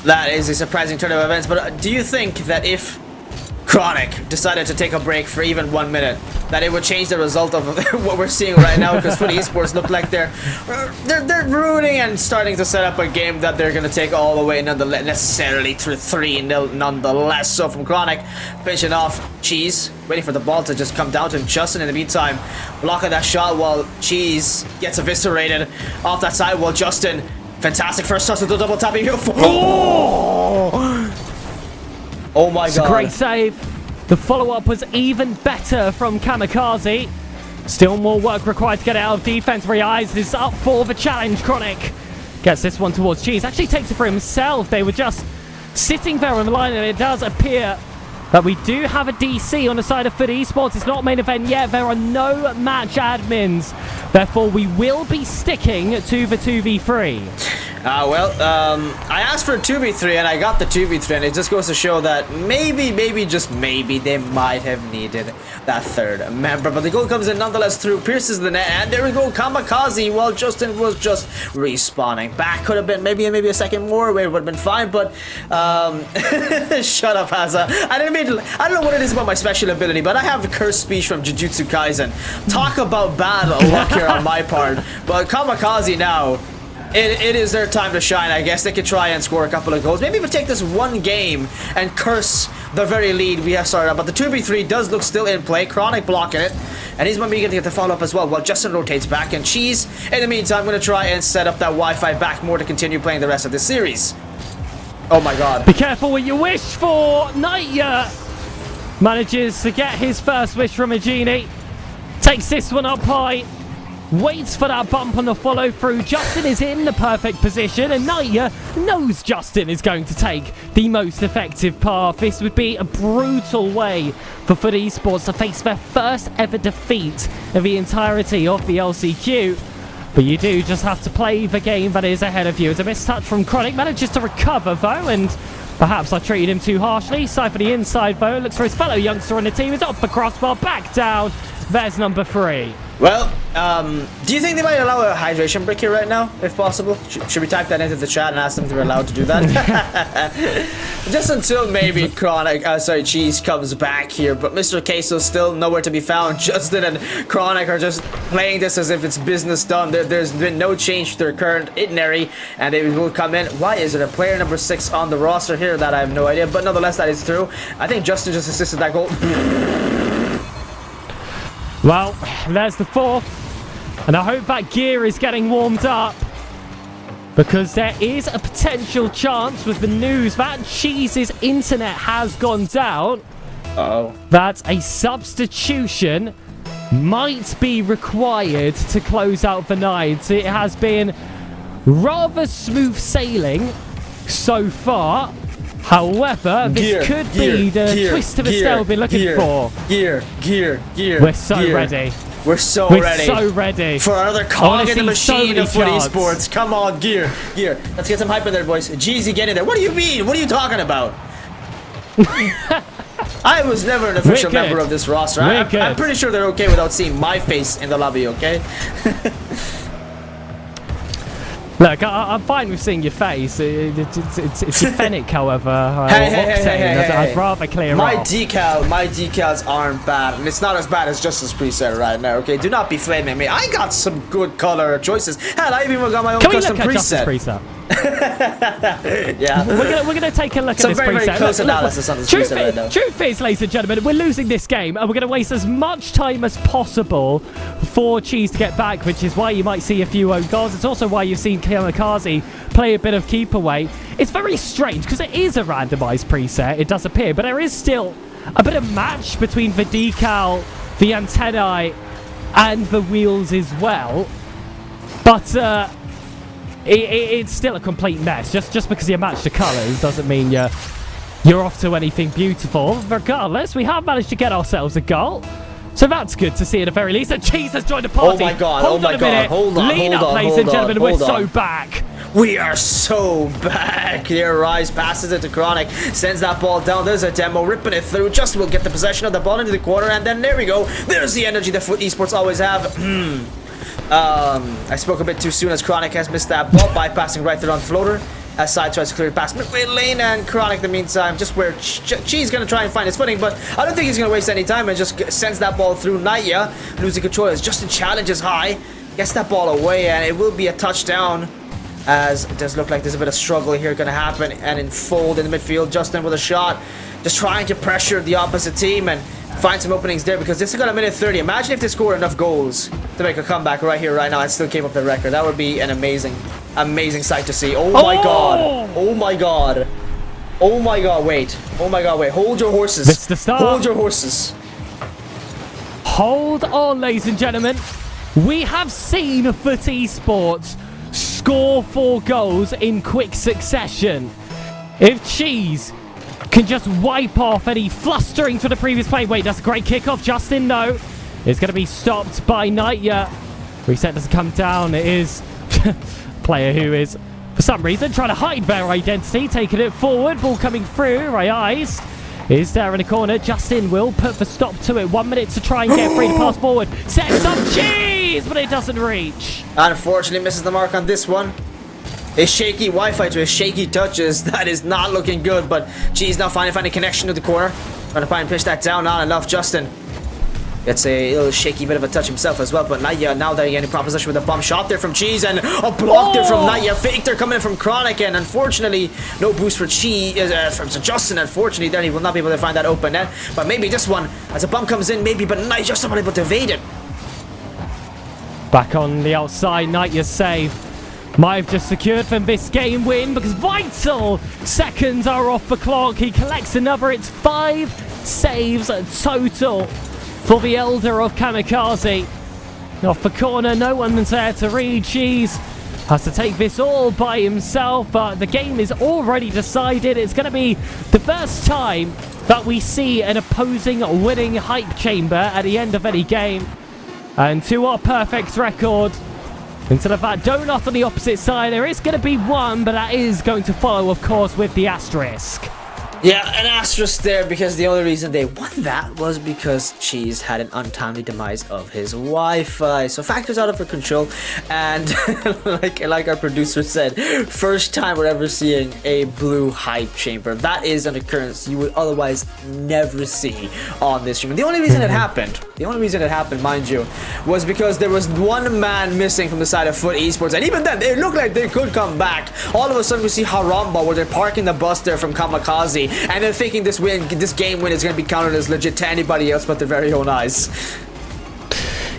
that is a surprising turn of events, but do you think that if Chronic decided to take a break for even 1 minute, that it would change the result of what we're seeing right now? Because Fut Esports look like they're rooting and starting to set up a game that they're going to take all the way, nonetheless, necessarily to 3-0 nonetheless. So from Chronic, pinching off Cheese, waiting for the ball to just come down to him. Justin, in the meantime, blocking that shot while Cheese gets eviscerated off that side, while Justin, fantastic first touch with the double tapping. Oh my god. Great save. The follow-up was even better from Kamikaze. Still more work required to get it out of defense. Eyes is up for the challenge. Chronic gets this one towards Cheese. Actually takes it for himself. They were just sitting there on the line, and it does appear that we do have a DC on the side of Fut Esports. It's not main event yet. There are no match admins. Therefore, we will be sticking to the 2v3. I asked for a 2v3 and I got the 2v3, and it just goes to show that maybe, just maybe, they might have needed that third member. But the goal comes in nonetheless through, pierces the net, and there we go, Kamikaze, while Justin was just respawning back. Could have been maybe a second more where it would have been fine, but shut up, Haza. I don't know what it is about my special ability, but I have the cursed speech from Jujutsu Kaisen. Talk about bad luck here on my part. But Kamikaze now, it is their time to shine. I guess they could try and score a couple of goals. Maybe even take this one game and curse the very lead we have started up. But the 2v3 does look still in play. Chronic blocking it, and he's going to get the follow-up as well while Justin rotates back. And Cheese, in the meantime, going to try and set up that Wi-Fi back more to continue playing the rest of this series. Oh my god. Be careful what you wish for. Naya manages to get his first wish from a genie. Takes this one up high. Waits for that bump on the follow through. Justin is in the perfect position, and Naya knows Justin is going to take the most effective path. This would be a brutal way for Fut Esports to face their first ever defeat of the entirety of the LCQ. But you do just have to play the game that is ahead of you. It's a mistouch from Chronic, manages to recover though, and perhaps I treated him too harshly. Side for the inside though, looks for his fellow youngster on the team. Is off the crossbar, back down. There's number 3. Well, do you think they might allow a hydration break here right now, if possible? Should we type that into the chat and ask them if they're allowed to do that? Just until maybe Cheese comes back here, but Mr. Queso's still nowhere to be found. Justin and Chronic are just playing this as if it's business done. There's been no change to their current itinerary, and they will come in. Why is it a player number 6 on the roster here? That I have no idea, but nonetheless, that is through. I think Justin just assisted that goal. Well, there's the 4th, and I hope that gear is getting warmed up, because there is a potential chance with the news that Cheese's internet has gone down. That a substitution might be required to close out the night. It has been rather smooth sailing so far. However, this could be the twist of a style we've been looking for. Gear. We're so ready. We're so ready for another cog in the machine of Fut Esports. Come on, gear. Let's get some hype in there, boys. Jeezy, get in there. What do you mean? What are you talking about? I was never an official member of this roster. I'm pretty sure they're okay without seeing my face in the lobby, okay? Look, I'm fine with seeing your face. It's a fennec, however. Hey. I'd rather clear my off. My decals aren't bad, and it's not as bad as Justin's preset right now. Okay, do not be flaming me. I got some good color choices. Hell, I even got my own custom preset. Yeah, we're gonna take a look at this very preset. Close analysis on this preset right now. Truth is, ladies and gentlemen, we're losing this game, and we're gonna waste as much time as possible for Cheese to get back, which is why you might see a few own goals. It's also why you've seen Kamikaze play a bit of keep away. It's very strange because it is a randomized preset. It does appear, but there is still a bit of match between the decal, the antennae, and the wheels as well. But it's still a complete mess. Just because you match the colours doesn't mean you're off to anything beautiful. Regardless, we have managed to get ourselves a goal. So that's good to see at the very least. And Cheese has joined the party. Oh my god, Hold on a minute. Hold on, Lean up, ladies and gentlemen. We're so back. We are so back. Here, Rise passes it to Chronic, sends that ball down. There's a demo, ripping it through. Just will get the possession of the ball into the corner, and then there we go. There's the energy that Fut Esports always have. I spoke a bit too soon as Chronic has missed that ball, bypassing right there on floater. As Side tries to clear it past midway lane, and Chronic, in the meantime, just where Cheese gonna try and find his footing, but I don't think he's gonna waste any time and just sends that ball through Naya, losing control as Justin challenges high, gets that ball away, and it will be a touchdown. As it does look like there's a bit of struggle here gonna happen, and in fold in the midfield, Justin with a shot, just trying to pressure the opposite team and find some openings there, because this has got a minute 30. Imagine if they score enough goals to make a comeback right here, right now, and still came up the record. That would be an amazing sight to see. Oh my god! Oh my god! Oh my god! Wait! Oh my god! Wait! Hold your horses! This is the start. Hold your horses! Hold on, ladies and gentlemen. We have seen Fut Esports score 4 goals in quick succession. If Cheese can just wipe off any flustering for the previous play. Wait, that's a great kickoff. Justin, no. It's going to be stopped by Naya. Reset doesn't come down. It is player who is, for some reason, trying to hide their identity. Taking it forward. Ball coming through. Right eyes. Is there in the corner. Justin will put the stop to it. 1 minute to try and get free to pass forward. Sets up Cheese, but it doesn't reach. Unfortunately, misses the mark on this one. A shaky Wi-Fi to his shaky touches. That is not looking good, but Cheese now finding a connection to the corner. Trying to find and pitch that down, not enough. Justin gets a little shaky bit of a touch himself as well, but Naya now they're getting proposition with a bump shot there from Cheese, and a block there from Naya. Fake there coming in from Chronic, and unfortunately, no boost for Cheese, from Justin. Unfortunately, then he will not be able to find that open net, but maybe this one, as a bump comes in, maybe, but Naya just not able to evade it. Back on the outside, Naya's save might have just secured from this game win, because vital seconds are off the clock. He collects another. It's 5 saves total for the Elder of Kamikaze. Off the corner, no one's there to read. Cheese has to take this all by himself, but the game is already decided. It's going to be the first time that we see an opposing winning hype chamber at the end of any game. And to our perfect record, instead of that donut on the opposite side, there is going to be one, but that is going to follow, of course, with the asterisk. Yeah, an asterisk there, because the only reason they won that was because Cheese had an untimely demise of his Wi-Fi. So factors out of her control, and like our producer said, first time we're ever seeing a blue hype chamber. That is an occurrence you would otherwise never see on this stream. The only reason it happened, mind you, was because there was one man missing from the side of Fut Esports, and even then, it looked like they could come back. All of a sudden, we see Haramba, where they're parking the bus there from Kamikaze, and they're thinking this game win is going to be counted as legit to anybody else but their very own eyes.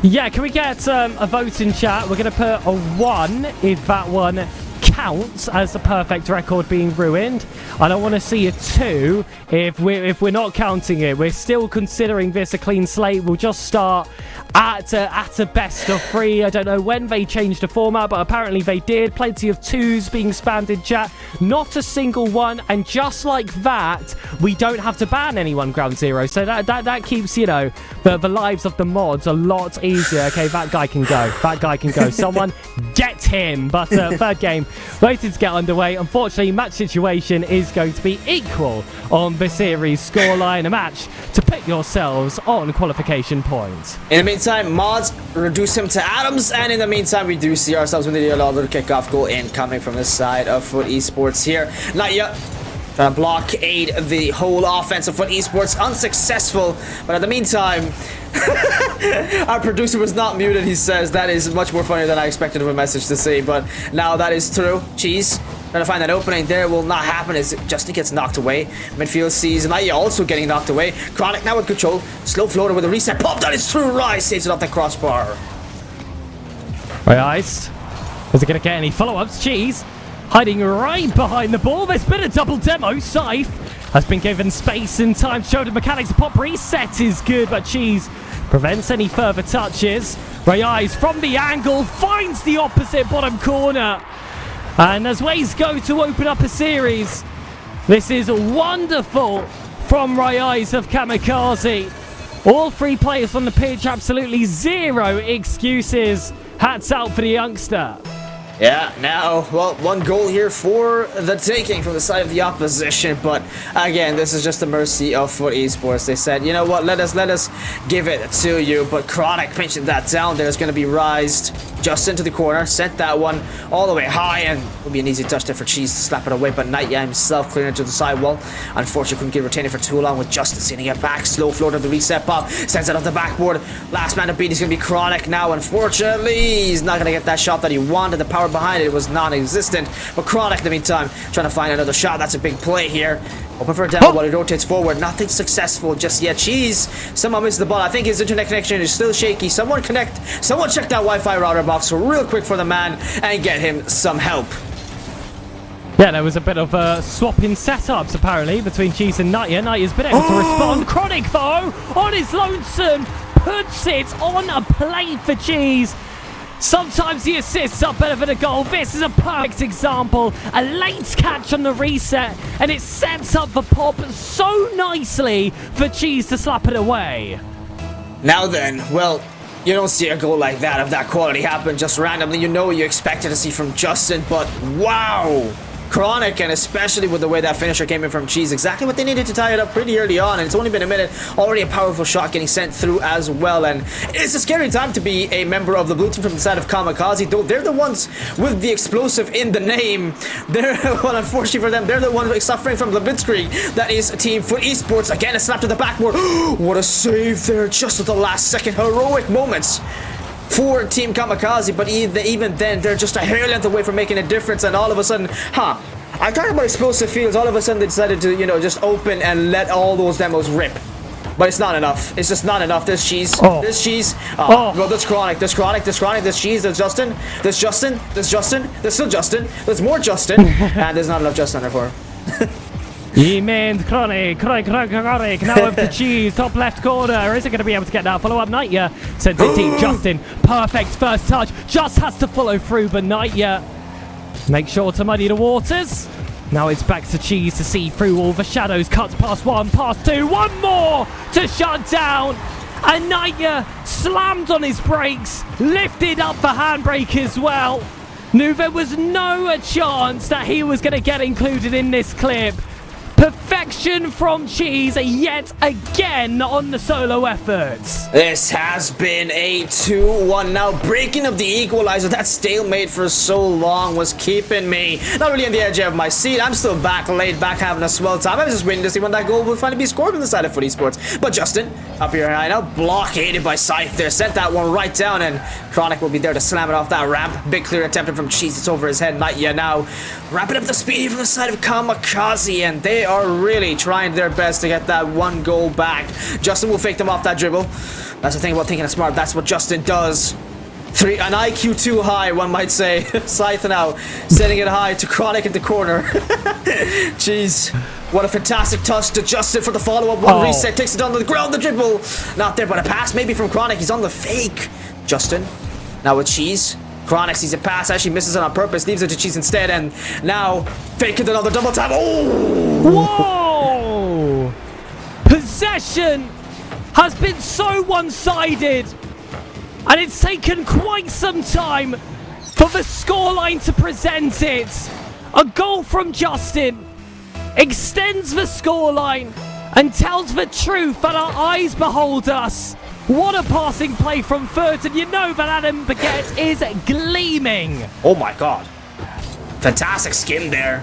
Yeah, can we get a vote in chat? We're going to put a 1 if that one counts as the perfect record being ruined. I don't want to see a 2 if we're not counting it. We're still considering this a clean slate. We'll just start at a best of 3. I don't know when they changed the format, but apparently they did. Plenty of 2s being spammed in chat. Not a single 1, and just like that, we don't have to ban anyone ground zero. So that keeps, you know, the lives of the mods a lot easier. Okay, that guy can go. That guy can go. Someone get him. But third game waiting to get underway. Unfortunately, match situation is going to be equal on the series scoreline. A match to put yourselves on qualification points. In the meantime, mods reduce him to atoms, and in the meantime, we do see ourselves with the little kickoff goal incoming from the side of Fut Esports here. Naya trying to blockade the whole offense of Fut Esports, unsuccessful, but in the meantime, our producer was not muted. He says that is much more funny than I expected of a message to say, but now that is true. Cheese trying to find that opening there, will not happen as Justin gets knocked away. Midfield sees Naya also getting knocked away. Chronic now with control, slow floater with a reset, pop that is through. Rise saves it off the crossbar. Right, Ice. Is it going to get any follow-ups? Cheese hiding right behind the ball. There's been a double demo. Scythe has been given space and time to show the mechanics. The pop reset is good, but Cheese Prevents any further touches. Rayais from the angle finds the opposite bottom corner. And as ways go to open up a series, this is wonderful from Rayais of Kamikaze. All three players on the pitch, absolutely zero excuses. Hats out for the youngster. Yeah, now, well, one goal here for the taking from the side of the opposition, but again, this is just the mercy of Fut Esports. They said, you know what, let us give it to you, but Chronic pinching that down there is going to be rised just into the corner, sent that one all the way high, and will be an easy touch there for Cheese to slap it away, but Nightya himself clearing it to the sidewall. Unfortunately, couldn't get retained for too long with Justin sending it back, slow flow to the reset pop, sends it off the backboard. Last man to beat is going to be Chronic now. Unfortunately, he's not going to get that shot that he wanted. The power behind it was non-existent, but Chronic in the meantime trying to find another shot. That's a big play here. Open for a down while he rotates forward. Nothing successful just yet. Cheese somehow misses the ball. I think his internet connection is still shaky. Someone check that Wi-Fi router box real quick for the man and get him some help. Yeah, there was a bit of swapping setups apparently between Cheese and Nightya. Nightya's been able to respond. Chronic though, on his lonesome, puts it on a plate for Cheese. Sometimes the assists are better than a goal. This is a perfect example. A late catch on the reset, and it sets up the pop so nicely for Cheese to slap it away. Now then, well, you don't see a goal like that of that quality happen just randomly. You know what you expected to see from Justin, but wow! Chronic, and especially with the way that finisher came in from Cheese, exactly what they needed to tie it up pretty early on, and it's only been a minute, already a powerful shot getting sent through as well, and it's a scary time to be a member of the blue team from the side of Kamikaze, though they're the ones with the explosive in the name. They're, well, unfortunately for them, they're the ones suffering from the blitzkrieg. That is Team Fut Esports. Again, a slap to the backboard. What a save there, just at the last second. Heroic moments for Team Kamikaze, but even then, they're just a hair length away from making a difference, and all of a sudden, I'm talking about explosive fields, all of a sudden they decided to, you know, just open and let all those demos rip. But it's not enough. It's just not enough. There's Cheese. There's Cheese. Well, there's Chronic. There's Chronic. There's Chronic. There's Cheese. There's Justin. There's Justin. There's Justin. There's still Justin. There's more Justin. And there's not enough Justin there for him. He meant Chronic. Now up to Cheese, top left corner. Is it going to be able to get that follow-up? Nightya sends it deep. Justin, perfect first touch. Just has to follow through, but Nightya make sure to muddy the waters. Now it's back to Cheese to see through all the shadows. Cuts past one, past two. One more to shut down. And Nightya slammed on his brakes. Lifted up the handbrake as well. Knew there was no chance that he was going to get included in this clip. Perfection from Cheese yet again on the solo efforts. This has been a 2-1 now, breaking up the equalizer. That stalemate for so long was keeping me not really on the edge of my seat. I'm still back, laid back, having a swell time. I was just waiting to see when that goal would finally be scored on the side of Fut Esports. But Justin, up here high now, blockaded by Scythe there, sent that one right down, and Chronic will be there to slam it off that ramp. Big clear attempted from Cheese. It's over his head. Nightya now wrapping up the speed from the side of Kamikaze, and they are really trying their best to get that one goal back. Justin will fake them off that dribble. That's the thing about thinking smart. That's what Justin does. An IQ too high, one might say. Scythe now sending it high to Chronic in the corner. Jeez. What a fantastic touch to Justin for the follow-up. One reset, takes it down to the ground, the dribble. Not there, but a pass maybe from Chronic. He's on the fake. Justin, now with Cheese. Chronic sees a pass, actually misses it on purpose, leaves it to Cheese instead, and now faking another double tap. Whoa! Possession has been so one-sided, and it's taken quite some time for the scoreline to present it. A goal from Justin extends the scoreline and tells the truth that our eyes behold us. What a passing play from Fut, and you know that Adam Baguette is gleaming. Oh my god. Fantastic skim there.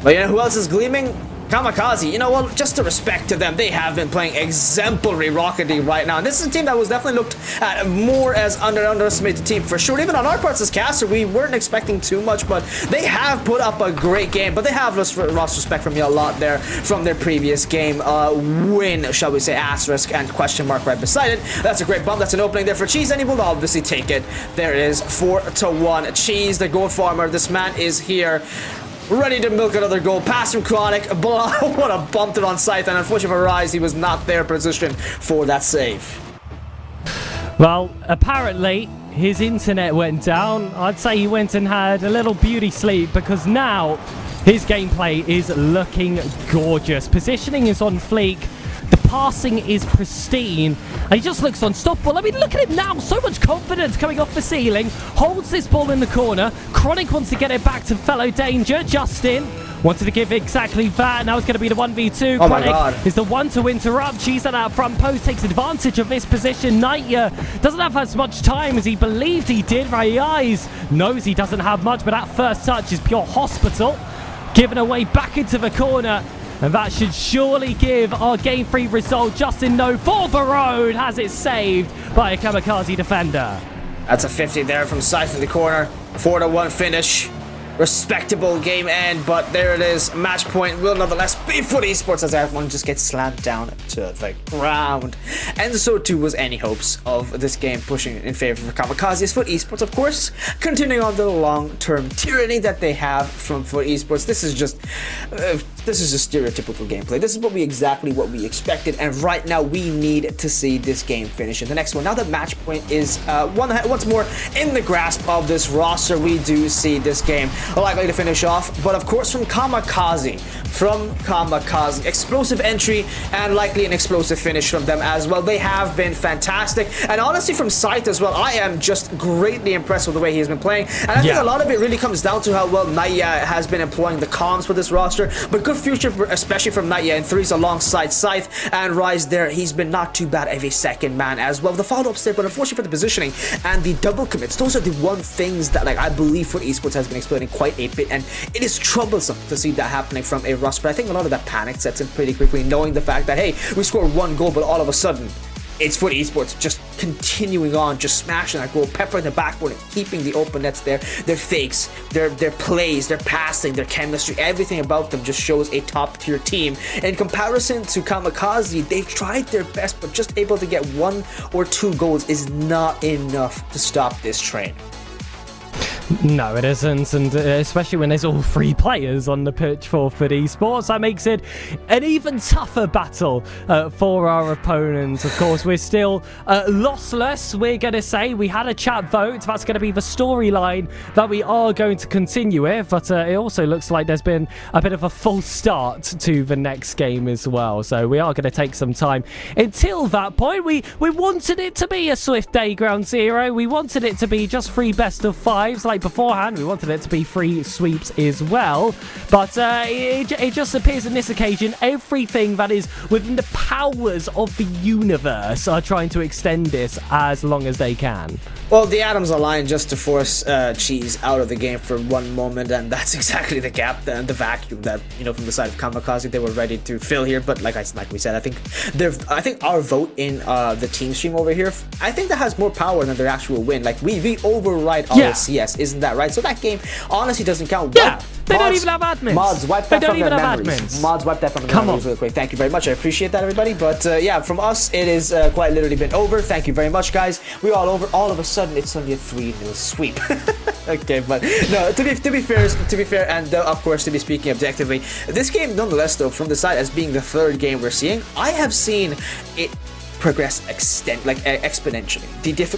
But you know who else is gleaming? Kamikaze. You know what? Just a respect to them. They have been playing exemplary Rocket League right now. And this is a team that was definitely looked at more as underestimated team for sure. Even on our parts as caster, we weren't expecting too much, but they have put up a great game. But they have lost respect from me a lot there from their previous game win, shall we say, asterisk and question mark right beside it. That's a great bump. That's an opening there for Cheese, and he will obviously take it. There it is, 4-1. Cheese, the goal farmer. This man is here, ready to milk another goal. Pass from Chronic. What a bump it on Scythe, and unfortunately for Rise, he was not there positioned for that save. Well, apparently his internet went down. I'd say he went and had a little beauty sleep because now his gameplay is looking gorgeous. Positioning is on fleek. The passing is pristine. And he just looks unstoppable. I mean, look at him now. So much confidence coming off the ceiling. Holds this ball in the corner. Chronic wants to get it back to fellow danger. Justin wanted to give exactly that. Now it's going to be the 1v2. Oh my God. Chronic is the one to interrupt. She's at that front post. Takes advantage of this position. Nightya doesn't have as much time as he believed he did. Right eyes knows he doesn't have much. But that first touch is pure hospital. Given away back into the corner. And that should surely give our game 3 result. Justin No for the road has it saved by a kamikaze defender. That's a 50 there from Scythe in the corner. 4-1 finish. Respectable game end, but there it is. Match point will nonetheless be Fut Esports as everyone just gets slammed down to the ground. And so too was any hopes of this game pushing in favor of Kamikaze's Fut Esports, of course. Continuing on the long-term tyranny that they have from Fut Esports. This is just stereotypical gameplay. This is exactly what we expected, and right now we need to see this game finish in the next one. Now that match point is once more in the grasp of this roster, we do see this game likely to finish off, but of course from Kamikaze, explosive entry and likely an explosive finish from them as well. They have been fantastic, and honestly from Scythe as well, I am just greatly impressed with the way he has been playing, and I think a lot of it really comes down to how well Nightya has been employing the comms for this roster, but good future especially from Nightya in threes alongside Scythe and Rise there. He's been not too bad of a second man as well. The follow-up step, but unfortunately for the positioning and the double commits, those are the one things that I believe Fut Esports has been exploiting quite a bit, and it is troublesome to see that happening from a roster. But I think a lot of that panic sets in pretty quickly, knowing the fact that, hey, we scored 1 goal, but all of a sudden it's Fut Esports just continuing on, just smashing that goal, peppering the backboard and keeping the open nets there. Their fakes, their plays, their passing, their chemistry, everything about them just shows a top tier team. In comparison to Kamikaze, they've tried their best, but just able to get 1 or 2 goals is not enough to stop this train. No, it isn't, and especially when there's all 3 players on the pitch for Fut Esports, that makes it an even tougher battle for our opponents. Of course, we're still lossless, we're going to say. We had a chat vote. That's going to be the storyline that we are going to continue with, but it also looks like there's been a bit of a false start to the next game as well, so we are going to take some time. Until that point, we wanted it to be a swift day ground 0. We wanted it to be just 3 best of 5s like beforehand. We wanted it to be 3 sweeps as well, but it just appears on this occasion everything that is within the powers of the universe are trying to extend this as long as they can. Well, the atoms align just to force Cheese out of the game for one moment, and that's exactly the gap, the vacuum that, you know, from the side of Kamikaze they were ready to fill here. But like we said, I think our vote in the team stream over here, I think that has more power than their actual win. Like we override LCS, isn't that right? So that game honestly doesn't count. Yeah, they don't even have admins. Mods wipe that from their memories. Mods wipe that from their memories real quick. Thank you very much. I appreciate that, everybody. But yeah, from us, it is quite literally been over. Thank you very much, guys. We all over. All of a sudden, it's only a 3-0 sweep. Okay, but no. To be fair, and of course, to be speaking objectively, this game, nonetheless, though, from the side as being the 3rd game we're seeing, I have seen it progress exponentially.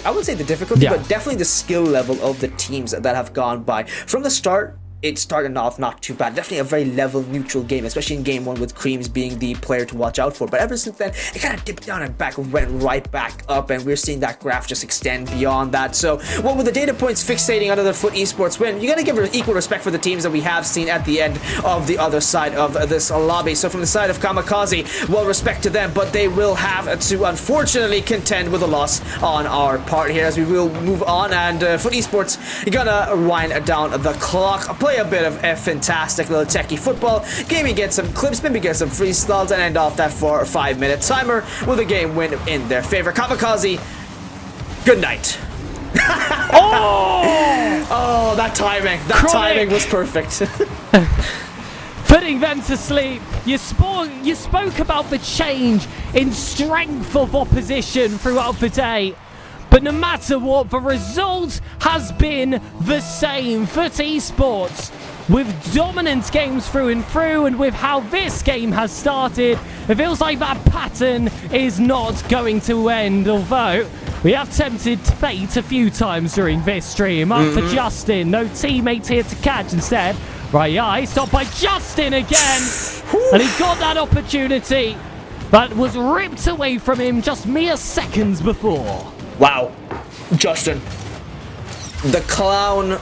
I wouldn't say the difficulty, but definitely the skill level of the teams that have gone by. From the start, it started off not too bad. Definitely a very level, neutral game, especially in game 1 with Creams being the player to watch out for. But ever since then, it kind of dipped down and back, went right back up, and we're seeing that graph just extend beyond that. So, well, with the data points fixating under the Fut Esports win, you gotta give equal respect for the teams that we have seen at the end of the other side of this lobby. So from the side of Kamikaze, well, respect to them, but they will have to unfortunately contend with a loss on our part here as we will move on. And Fut Esports, you're gonna wind down the clock, play a bit of a fantastic little techie football, maybe get some clips, maybe get some freestyles, and end off that 4 or 5 minute timer with a game win in their favor. Kamikaze, good night. Oh, that timing was perfect. Putting them to sleep. You spoke about the change in strength of opposition throughout the day. But no matter what, the result has been the same. Fut Esports, with dominant games through and through, and with how this game has started, it feels like that pattern is not going to end. Although, We have tempted fate a few times during this stream. Up for Justin. No teammates here to catch instead. Right, stopped by Justin again. And he got that opportunity. But was ripped away from him just mere seconds before. Wow. Justin. The clown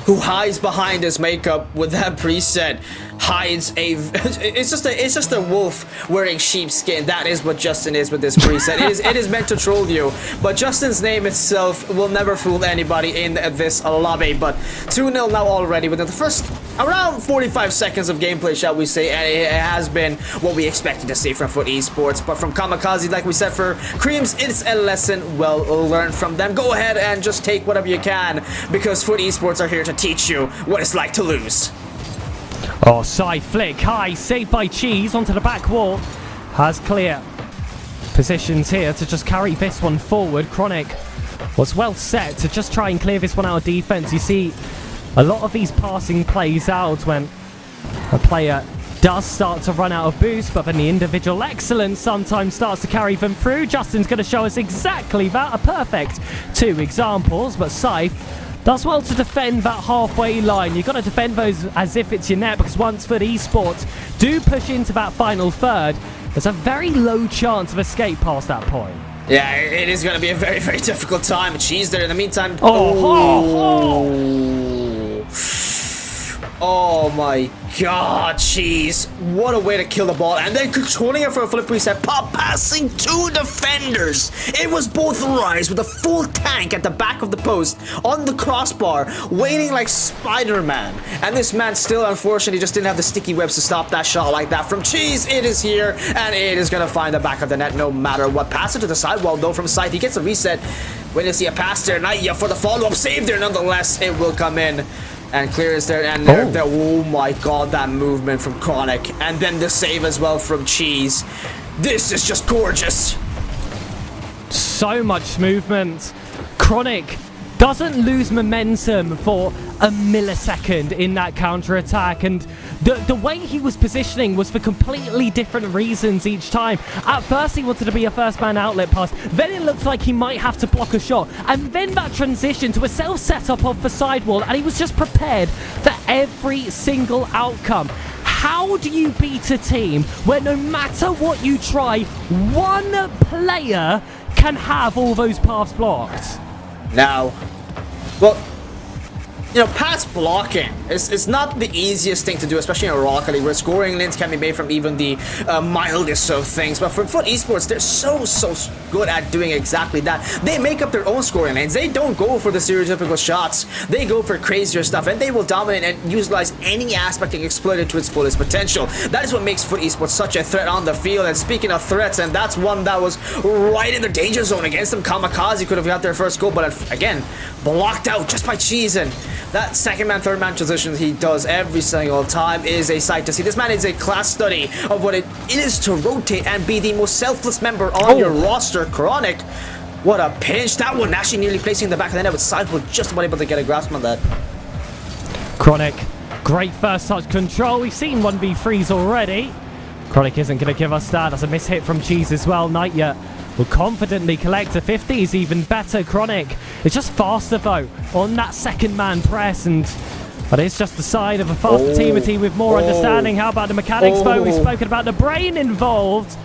who hides behind his makeup with that preset hides a it's just a wolf wearing sheepskin. That is what Justin is with this preset. It is meant to troll you, but Justin's name itself will never fool anybody in this lobby. But 2-0 now already within the first around 45 seconds of gameplay, shall we say, and it has been what we expected to see from Fut Esports. But from Kamikaze, like we said, for Creams, it's a lesson well learned from them. Go ahead and just take whatever you can, because Fut Esports are here to teach you what it's like to lose. Oh, side flick high, saved by Cheese onto the back wall. Has clear positions here to just carry this one forward. Chronic was well set to just try and clear this one out of defense. You see a lot of these passing plays out when a player does start to run out of boost, but then the individual excellence sometimes starts to carry them through. Justin's going to show us exactly that. A perfect 2 examples, but Scythe does well to defend that halfway line. You've got to defend those as if it's your net, because once Fut Esports do push into that final third, there's a very low chance of escape past that point. Yeah, it is going to be a very, very difficult time. Cheese there in the meantime. Oh my god, Cheese. What a way to kill the ball. And then controlling it for a flip reset, pop passing 2 defenders. It was both Rise with a full tank at the back of the post on the crossbar, waiting like Spider-Man. And this man still, unfortunately, just didn't have the sticky webs to stop that shot like that. From Cheese, it is here, and it is going to find the back of the net no matter what. Pass it to the sidewall, though, from Scythe. He gets a reset. When you see a pass there, Naya for the follow-up save there, nonetheless, it will come in. And clears there, and oh my god, that movement from Chronic. And then the save as well from Cheese. This is just gorgeous. So much movement. Chronic doesn't lose momentum for a millisecond in that counter-attack, and the way he was positioning was for completely different reasons each time. At first he wanted to be a first-man outlet pass, then it looked like he might have to block a shot, and then that transition to a self-setup off the sidewall, and he was just prepared for every single outcome. How do you beat a team where no matter what you try, one player can have all those paths blocked? Now, well, you know, pass blocking is not the easiest thing to do, especially in a Rocket League, where scoring lanes can be made from even the mildest of things. But for Fut Esports, they're so good at doing exactly that. They make up their own scoring lanes. They don't go for the stereotypical shots. They go for crazier stuff, and they will dominate and utilize any aspect and exploit it to its fullest potential. That is what makes Fut Esports such a threat on the field. And speaking of threats, and that's one that was right in the danger zone against them. Kamikaze could have got their first goal, but again, blocked out just by Cheese. And that second man, third man transition he does every single time is a sight to see. This man is a class study of what it is to rotate and be the most selfless member on your roster. Chronic, what a pinch. That one actually nearly placing the back of the net with Scythe, was just about able to get a grasp on that. Chronic, great first touch control. We've seen 1v3s already. Chronic isn't going to give us that. That's a miss hit from Cheese as well. Nightya will confidently collect a 50 is even better. Chronic is just faster though on that second man press, but it's just the side of a faster team with more understanding. How about the mechanics though? We've spoken about the brain involved,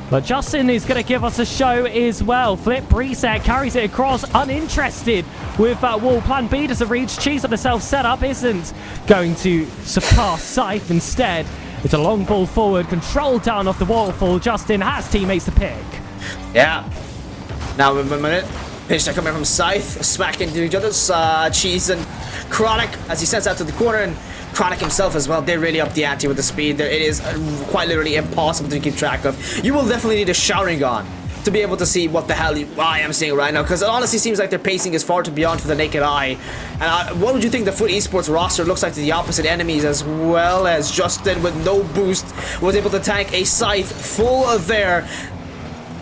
but Justin is going to give us a show as well. Flip reset, carries it across, uninterested with that wall. Plan B doesn't reach. Cheese on the self setup isn't going to surpass Scythe. Instead, it's a long ball forward, controlled down off the waterfall. Justin has teammates to pick. Yeah. Now, a minute. Pitch that coming from Scythe, smacking into each other's Cheese and Chronic as he sends out to the corner, and Chronic himself as well. They really up the ante with the speed there. It is quite literally impossible to keep track of. You will definitely need a Sharingan to be able to see what the hell I am seeing right now, because it honestly seems like their pacing is far too beyond for the naked eye. And what would you think the Fut Esports roster looks like to the opposite enemies, as well as Justin with no boost was able to tank a Scythe full of there.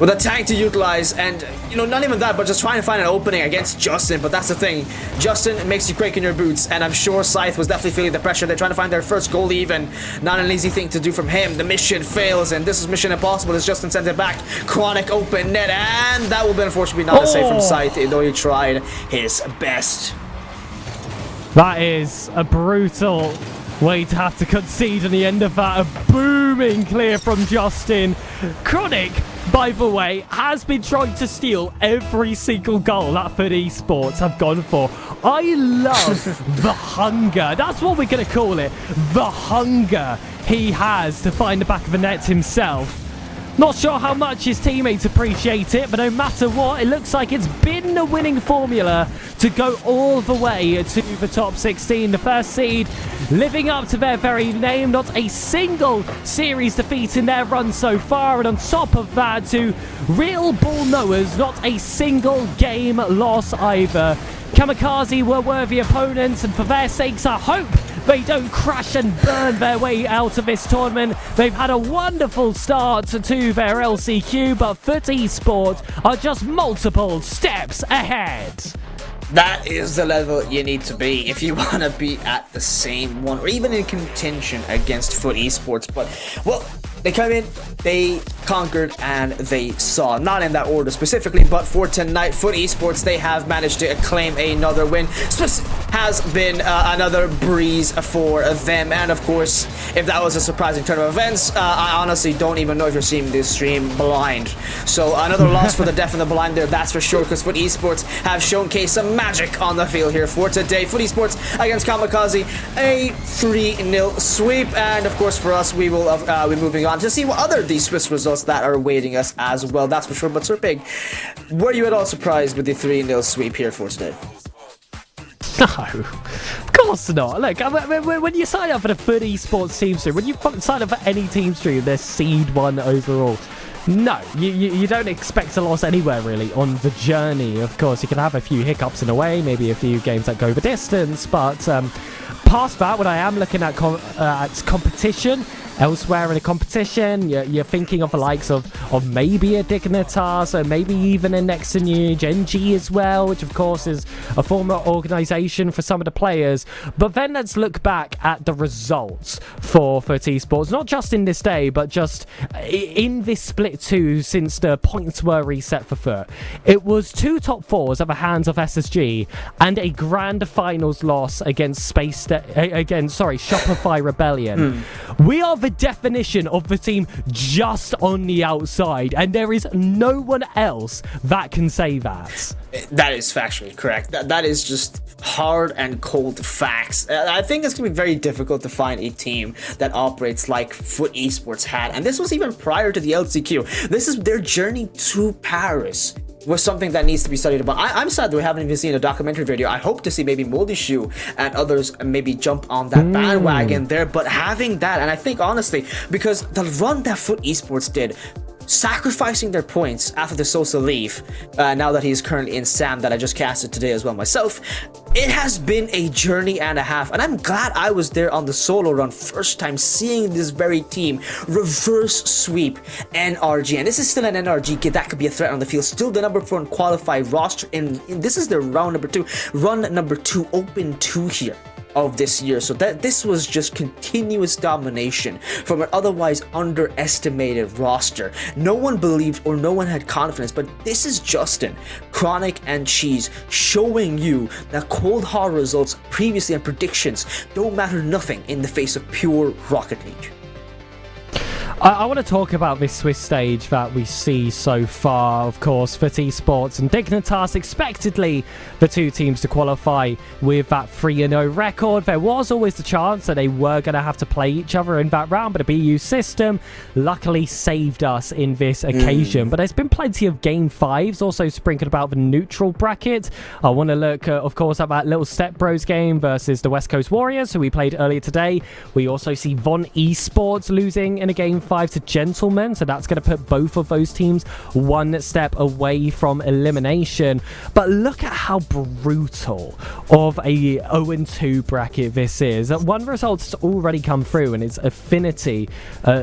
with a tank to utilize, and not even that, but just trying to find an opening against Justin. But that's the thing, Justin makes you quake in your boots, and I'm sure Scythe was definitely feeling the pressure. They're trying to find their first goal even. Not an easy thing to do from him. The mission fails, and this is mission impossible as Justin sends it back. Chronic open net, and that will be unfortunately not a save from Scythe, though he tried his best. That is a brutal way to have to concede in the end of that. A booming clear from Justin. Chronic, by the way, has been trying to steal every single goal that Fut Esports have gone for. I love the hunger. That's what we're going to call it. The hunger he has to find the back of the net himself. Not sure how much his teammates appreciate it, but no matter what, it looks like it's been the winning formula to go all the way to the top 16. The first seed living up to their very name, not a single series defeat in their run so far, and on top of that, to real ball knowers, not a single game loss either. Kamikaze were worthy opponents, and for their sakes, I hope they don't crash and burn their way out of this tournament. They've had a wonderful start to their LCQ, but Fut Esports are just multiple steps ahead. That is the level you need to be if you want to be at the same one, or even in contention against Fut Esports. But, well, they come in, they conquered, and they saw. Not in that order specifically, but for tonight, Fut Esports, they have managed to claim another win. This has been another breeze for them. And of course, if that was a surprising turn of events, I honestly don't even know if you're seeing this stream blind. So another loss for the deaf and the blind there, that's for sure, because Fut Esports have showcased some magic on the field here for today. Fut Esports against Kamikaze, a 3-0 sweep. And of course, for us, we will be moving on to see what other these Swiss results that are awaiting us as well, that's for sure. But Sir Pig, were you at all surprised with the 3-0 sweep here for today? No, of course not. Look, when you sign up for the Fut Esports team stream, when you sign up for any team stream, they're seed 1 overall. No, you don't expect a loss anywhere really on the journey. Of course, you can have a few hiccups in a way, maybe a few games that go the distance, but past that, when I am looking at competition elsewhere in the competition, you're thinking of the likes of maybe a Dignitas, or maybe even a Next to New, Gen G as well, which of course is a former organisation for some of the players. But then let's look back at the results for Fut Esports, not just in this day, but just in this split 2 since the points were reset for Fut. It was 2 top 4s at the hands of SSG and a grand finals loss against Shopify Rebellion. We are the definition of the team just on the outside, and there is no one else that can say that. That is factually correct. That is just hard and cold facts. I think it's going to be very difficult to find a team that operates like Fut Esports had, and this was even prior to the LCQ. This is their journey to Paris. Was something that needs to be studied about. I'm sad that we haven't even seen a documentary video. I hope to see maybe Moldy Shoe and others maybe jump on that bandwagon there. But having that, and I think honestly, because the run that Fut Esports did, sacrificing their points after the Sosa leave, now that he's currently in SAM that I just casted today as well myself, it has been a journey and a half, and I'm glad I was there on the solo run, first time seeing this very team reverse sweep NRG, and this is still an NRG kid that could be a threat on the field, still the number 4 qualified roster, and this is their run number 2, open 2 here of this year. So that this was just continuous domination from an otherwise underestimated roster. No one believed or no one had confidence, but this is Justin, Chronic, and Cheese showing you that cold hard results previously and predictions don't matter nothing in the face of pure Rocket League. I want to talk about this Swiss stage that we see so far. Of course, Fut Esports and Dignitas, expectedly the 2 teams to qualify with that 3-0 record. There was always the chance that they were going to have to play each other in that round, but the BU system luckily saved us in this occasion. But there's been plenty of Game 5s also sprinkled about the neutral bracket. I want to look, of course, at that little Step Bros game versus the West Coast Warriors, who we played earlier today. We also see Von Esports losing in a Game 5 to Gentlemen, so that's going to put both of those teams one step away from elimination. But look at how brutal of a 0-2 bracket this is. One result's already come through, and it's Affinity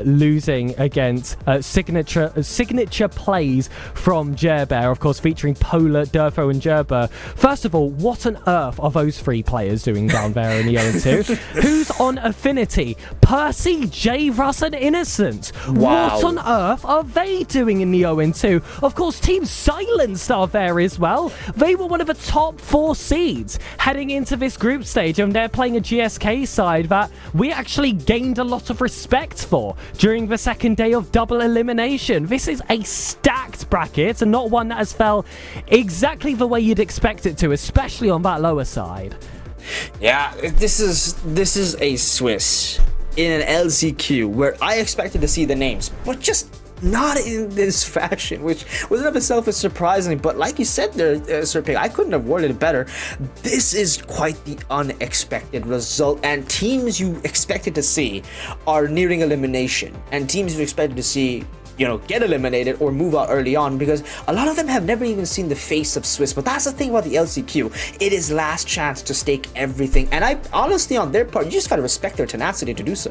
losing against signature plays from Jerbear, of course featuring Polar, Durfo and Gerber. First of all, what on earth are those three players doing down there in the 0-2? Who's on Affinity? Percy, J, Russ and Innocent. Wow. What on earth are they doing in the 0-2? Of course, Team Silence are there as well. They were one of the top 4 seeds heading into this group stage, and they're playing a GSK side that we actually gained a lot of respect for during the second day of double elimination. This is a stacked bracket and not one that has fell exactly the way you'd expect it to, especially on that lower side. Yeah, this is a Swiss in an LCQ where I expected to see the names, but just not in this fashion, which was in of itself is surprising. But like you said there, Sir Pig, I couldn't have worded it better. This is quite the unexpected result, and teams you expected to see are nearing elimination, and teams you expected to see, you know, get eliminated or move out early on, because a lot of them have never even seen the face of Swiss. But that's the thing about the LCQ, it is last chance to stake everything, and I honestly, on their part, you just gotta respect their tenacity to do so.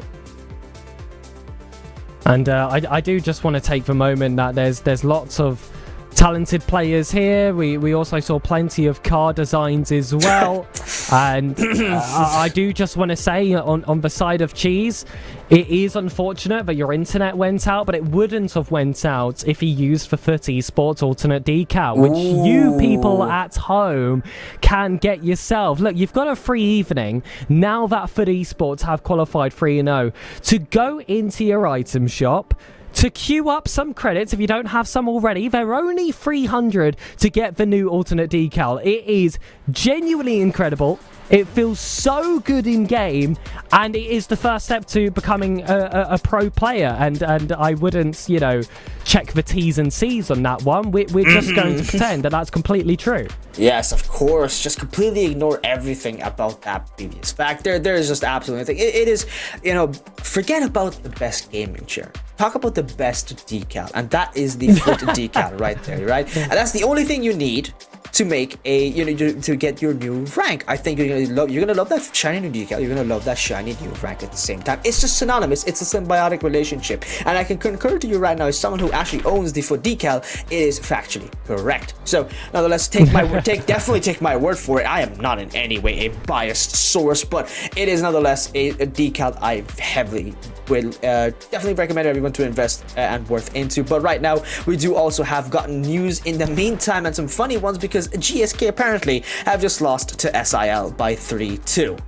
And I do just want to take the moment that there's lots of talented players here. We also saw plenty of car designs as well. And I do just want to say on the side of Cheese, it is unfortunate that your internet went out, but it wouldn't have went out if he used the Fut Esports alternate decal, which you people at home can get yourself. Look, you've got a free evening now that Fut Esports have qualified 3-0 to go into your item shop, to queue up some credits if you don't have some already. They're only 300 to get the new alternate decal. It is genuinely incredible. It feels so good in game, and it is the first step to becoming a pro player. And I wouldn't, you know, check the T's and C's on that one. We're just going to pretend that that's completely true. Yes, of course. Just completely ignore everything about that previous fact. There is just absolutely nothing. It is, you know, forget about the best gaming chair. Talk about the best decal, and that is the Fut decal right there, right? And that's the only thing you need to make a, you know, to get your new rank. I think you're gonna love that shiny new decal. You're gonna love that shiny new rank at the same time. It's just synonymous. It's a symbiotic relationship, and I can concur to you right now as someone who actually owns the Fut decal. It is factually correct. So nonetheless, definitely take my word for it. I am not in any way a biased source, but it is nonetheless a decal I heavily will definitely recommend everyone to invest and worth into. But right now, we do also have gotten news in the meantime, and some funny ones, because GSK apparently have just lost to SIL by 3-2.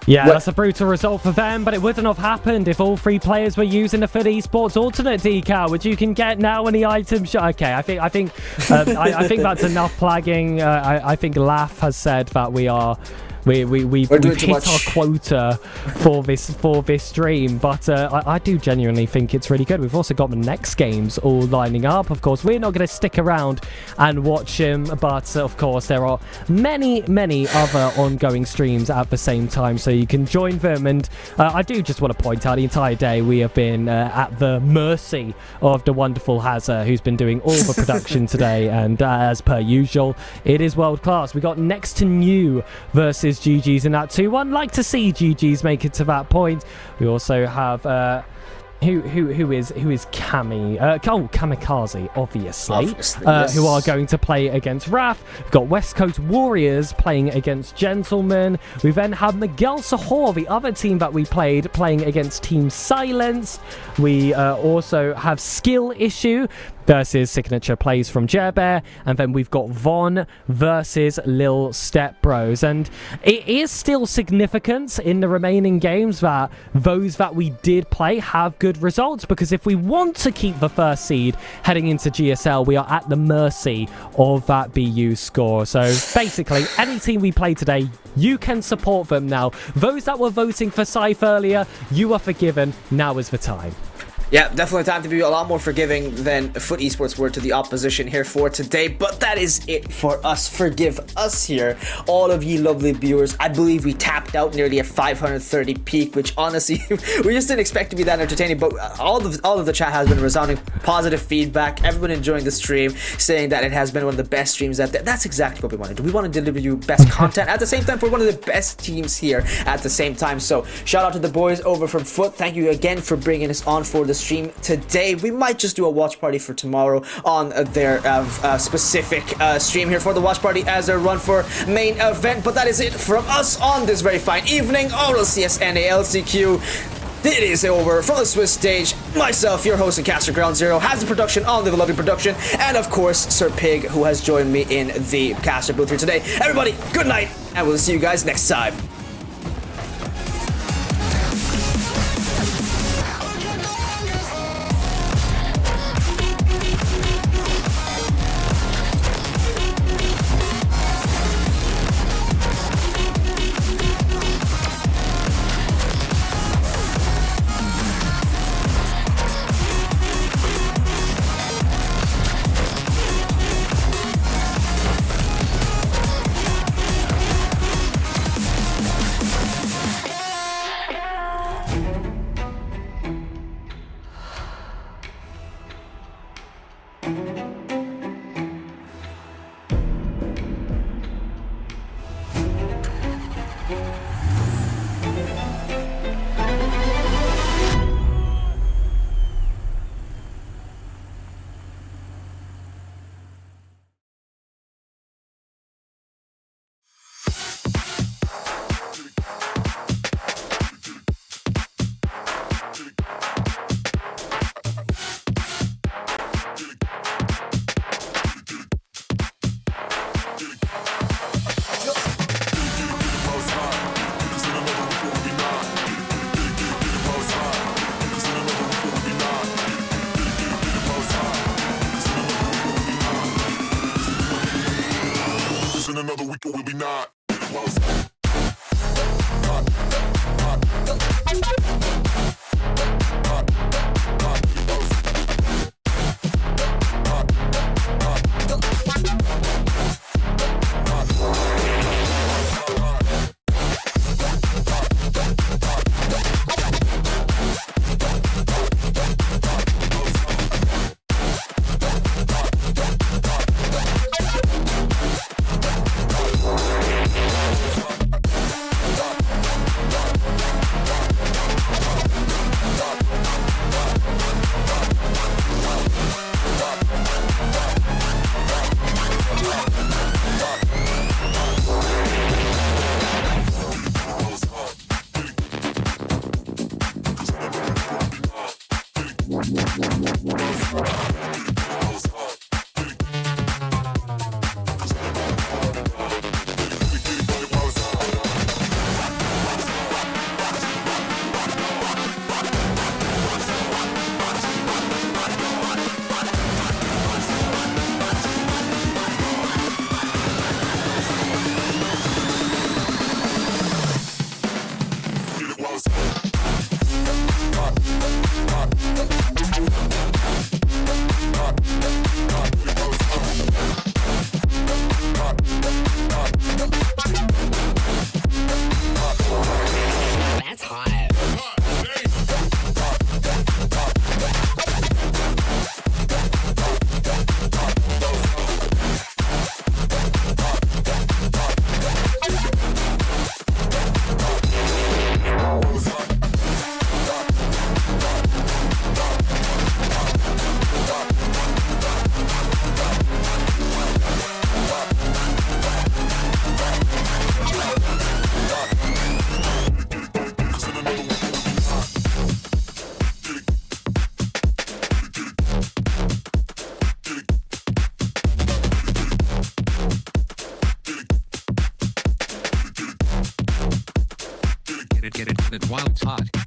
Yeah, that's a brutal result for them, but it wouldn't have happened if all 3 players were using the Fut Esports alternate decal, which you can get now in the item shop. Okay, I think that's enough plagging. I think Laf has said that we've hit our quota for this stream, but I do genuinely think it's really good. We've also got the next games all lining up. Of course, we're not going to stick around and watch them, but of course there are many other ongoing streams at the same time, so you can join them. And I do just want to point out, the entire day we have been at the mercy of the wonderful Hazza, who's been doing all the production today, and as per usual, it is world class. We got next to new versus GG's in that 2-1. Like to see GG's make it to that point. We also have who is Kami? Kamikaze, obviously, yes. Who are going to play against Raph. We've got West Coast Warriors playing against Gentlemen. We then have Miguel Sahor, the other team that we played, playing against Team Silence. We also have Skill Issue versus Signature Plays from Jerbear, and then we've got Von versus Lil Step Bros. And it is still significant in the remaining games that those that we did play have good results, because if we want to keep the first seed heading into GSL, we are at the mercy of that BU score. So basically, any team we play today, you can support them now. Those that were voting for Scythe earlier, you are forgiven. Now is the time. Yeah, definitely time to be a lot more forgiving than Fut Esports were to the opposition here for today. But that is it for us. Forgive us here, all of you lovely viewers. I believe we tapped out nearly a 530 peak, which honestly, we just didn't expect to be that entertaining. But all of the chat has been resounding positive feedback. Everyone enjoying the stream, saying that it has been one of the best streams out there. That's exactly what we want to do. We want to deliver you best content at the same time for one of the best teams here at the same time. So shout out to the boys over from Fut. Thank you again for bringing us on for the stream today. We might just do a watch party for tomorrow on their specific stream here for the watch party as a run for main event. But that is it from us on this very fine evening. RLCS NA LCQ. It is over from the Swiss stage. Myself, your host and caster Ground Zero, has the production on the lovely production, and of course Sir Pig, who has joined me in the caster booth here today. Everybody, good night, and we'll see you guys next time. In another week, it will be not. Get it while it's hot.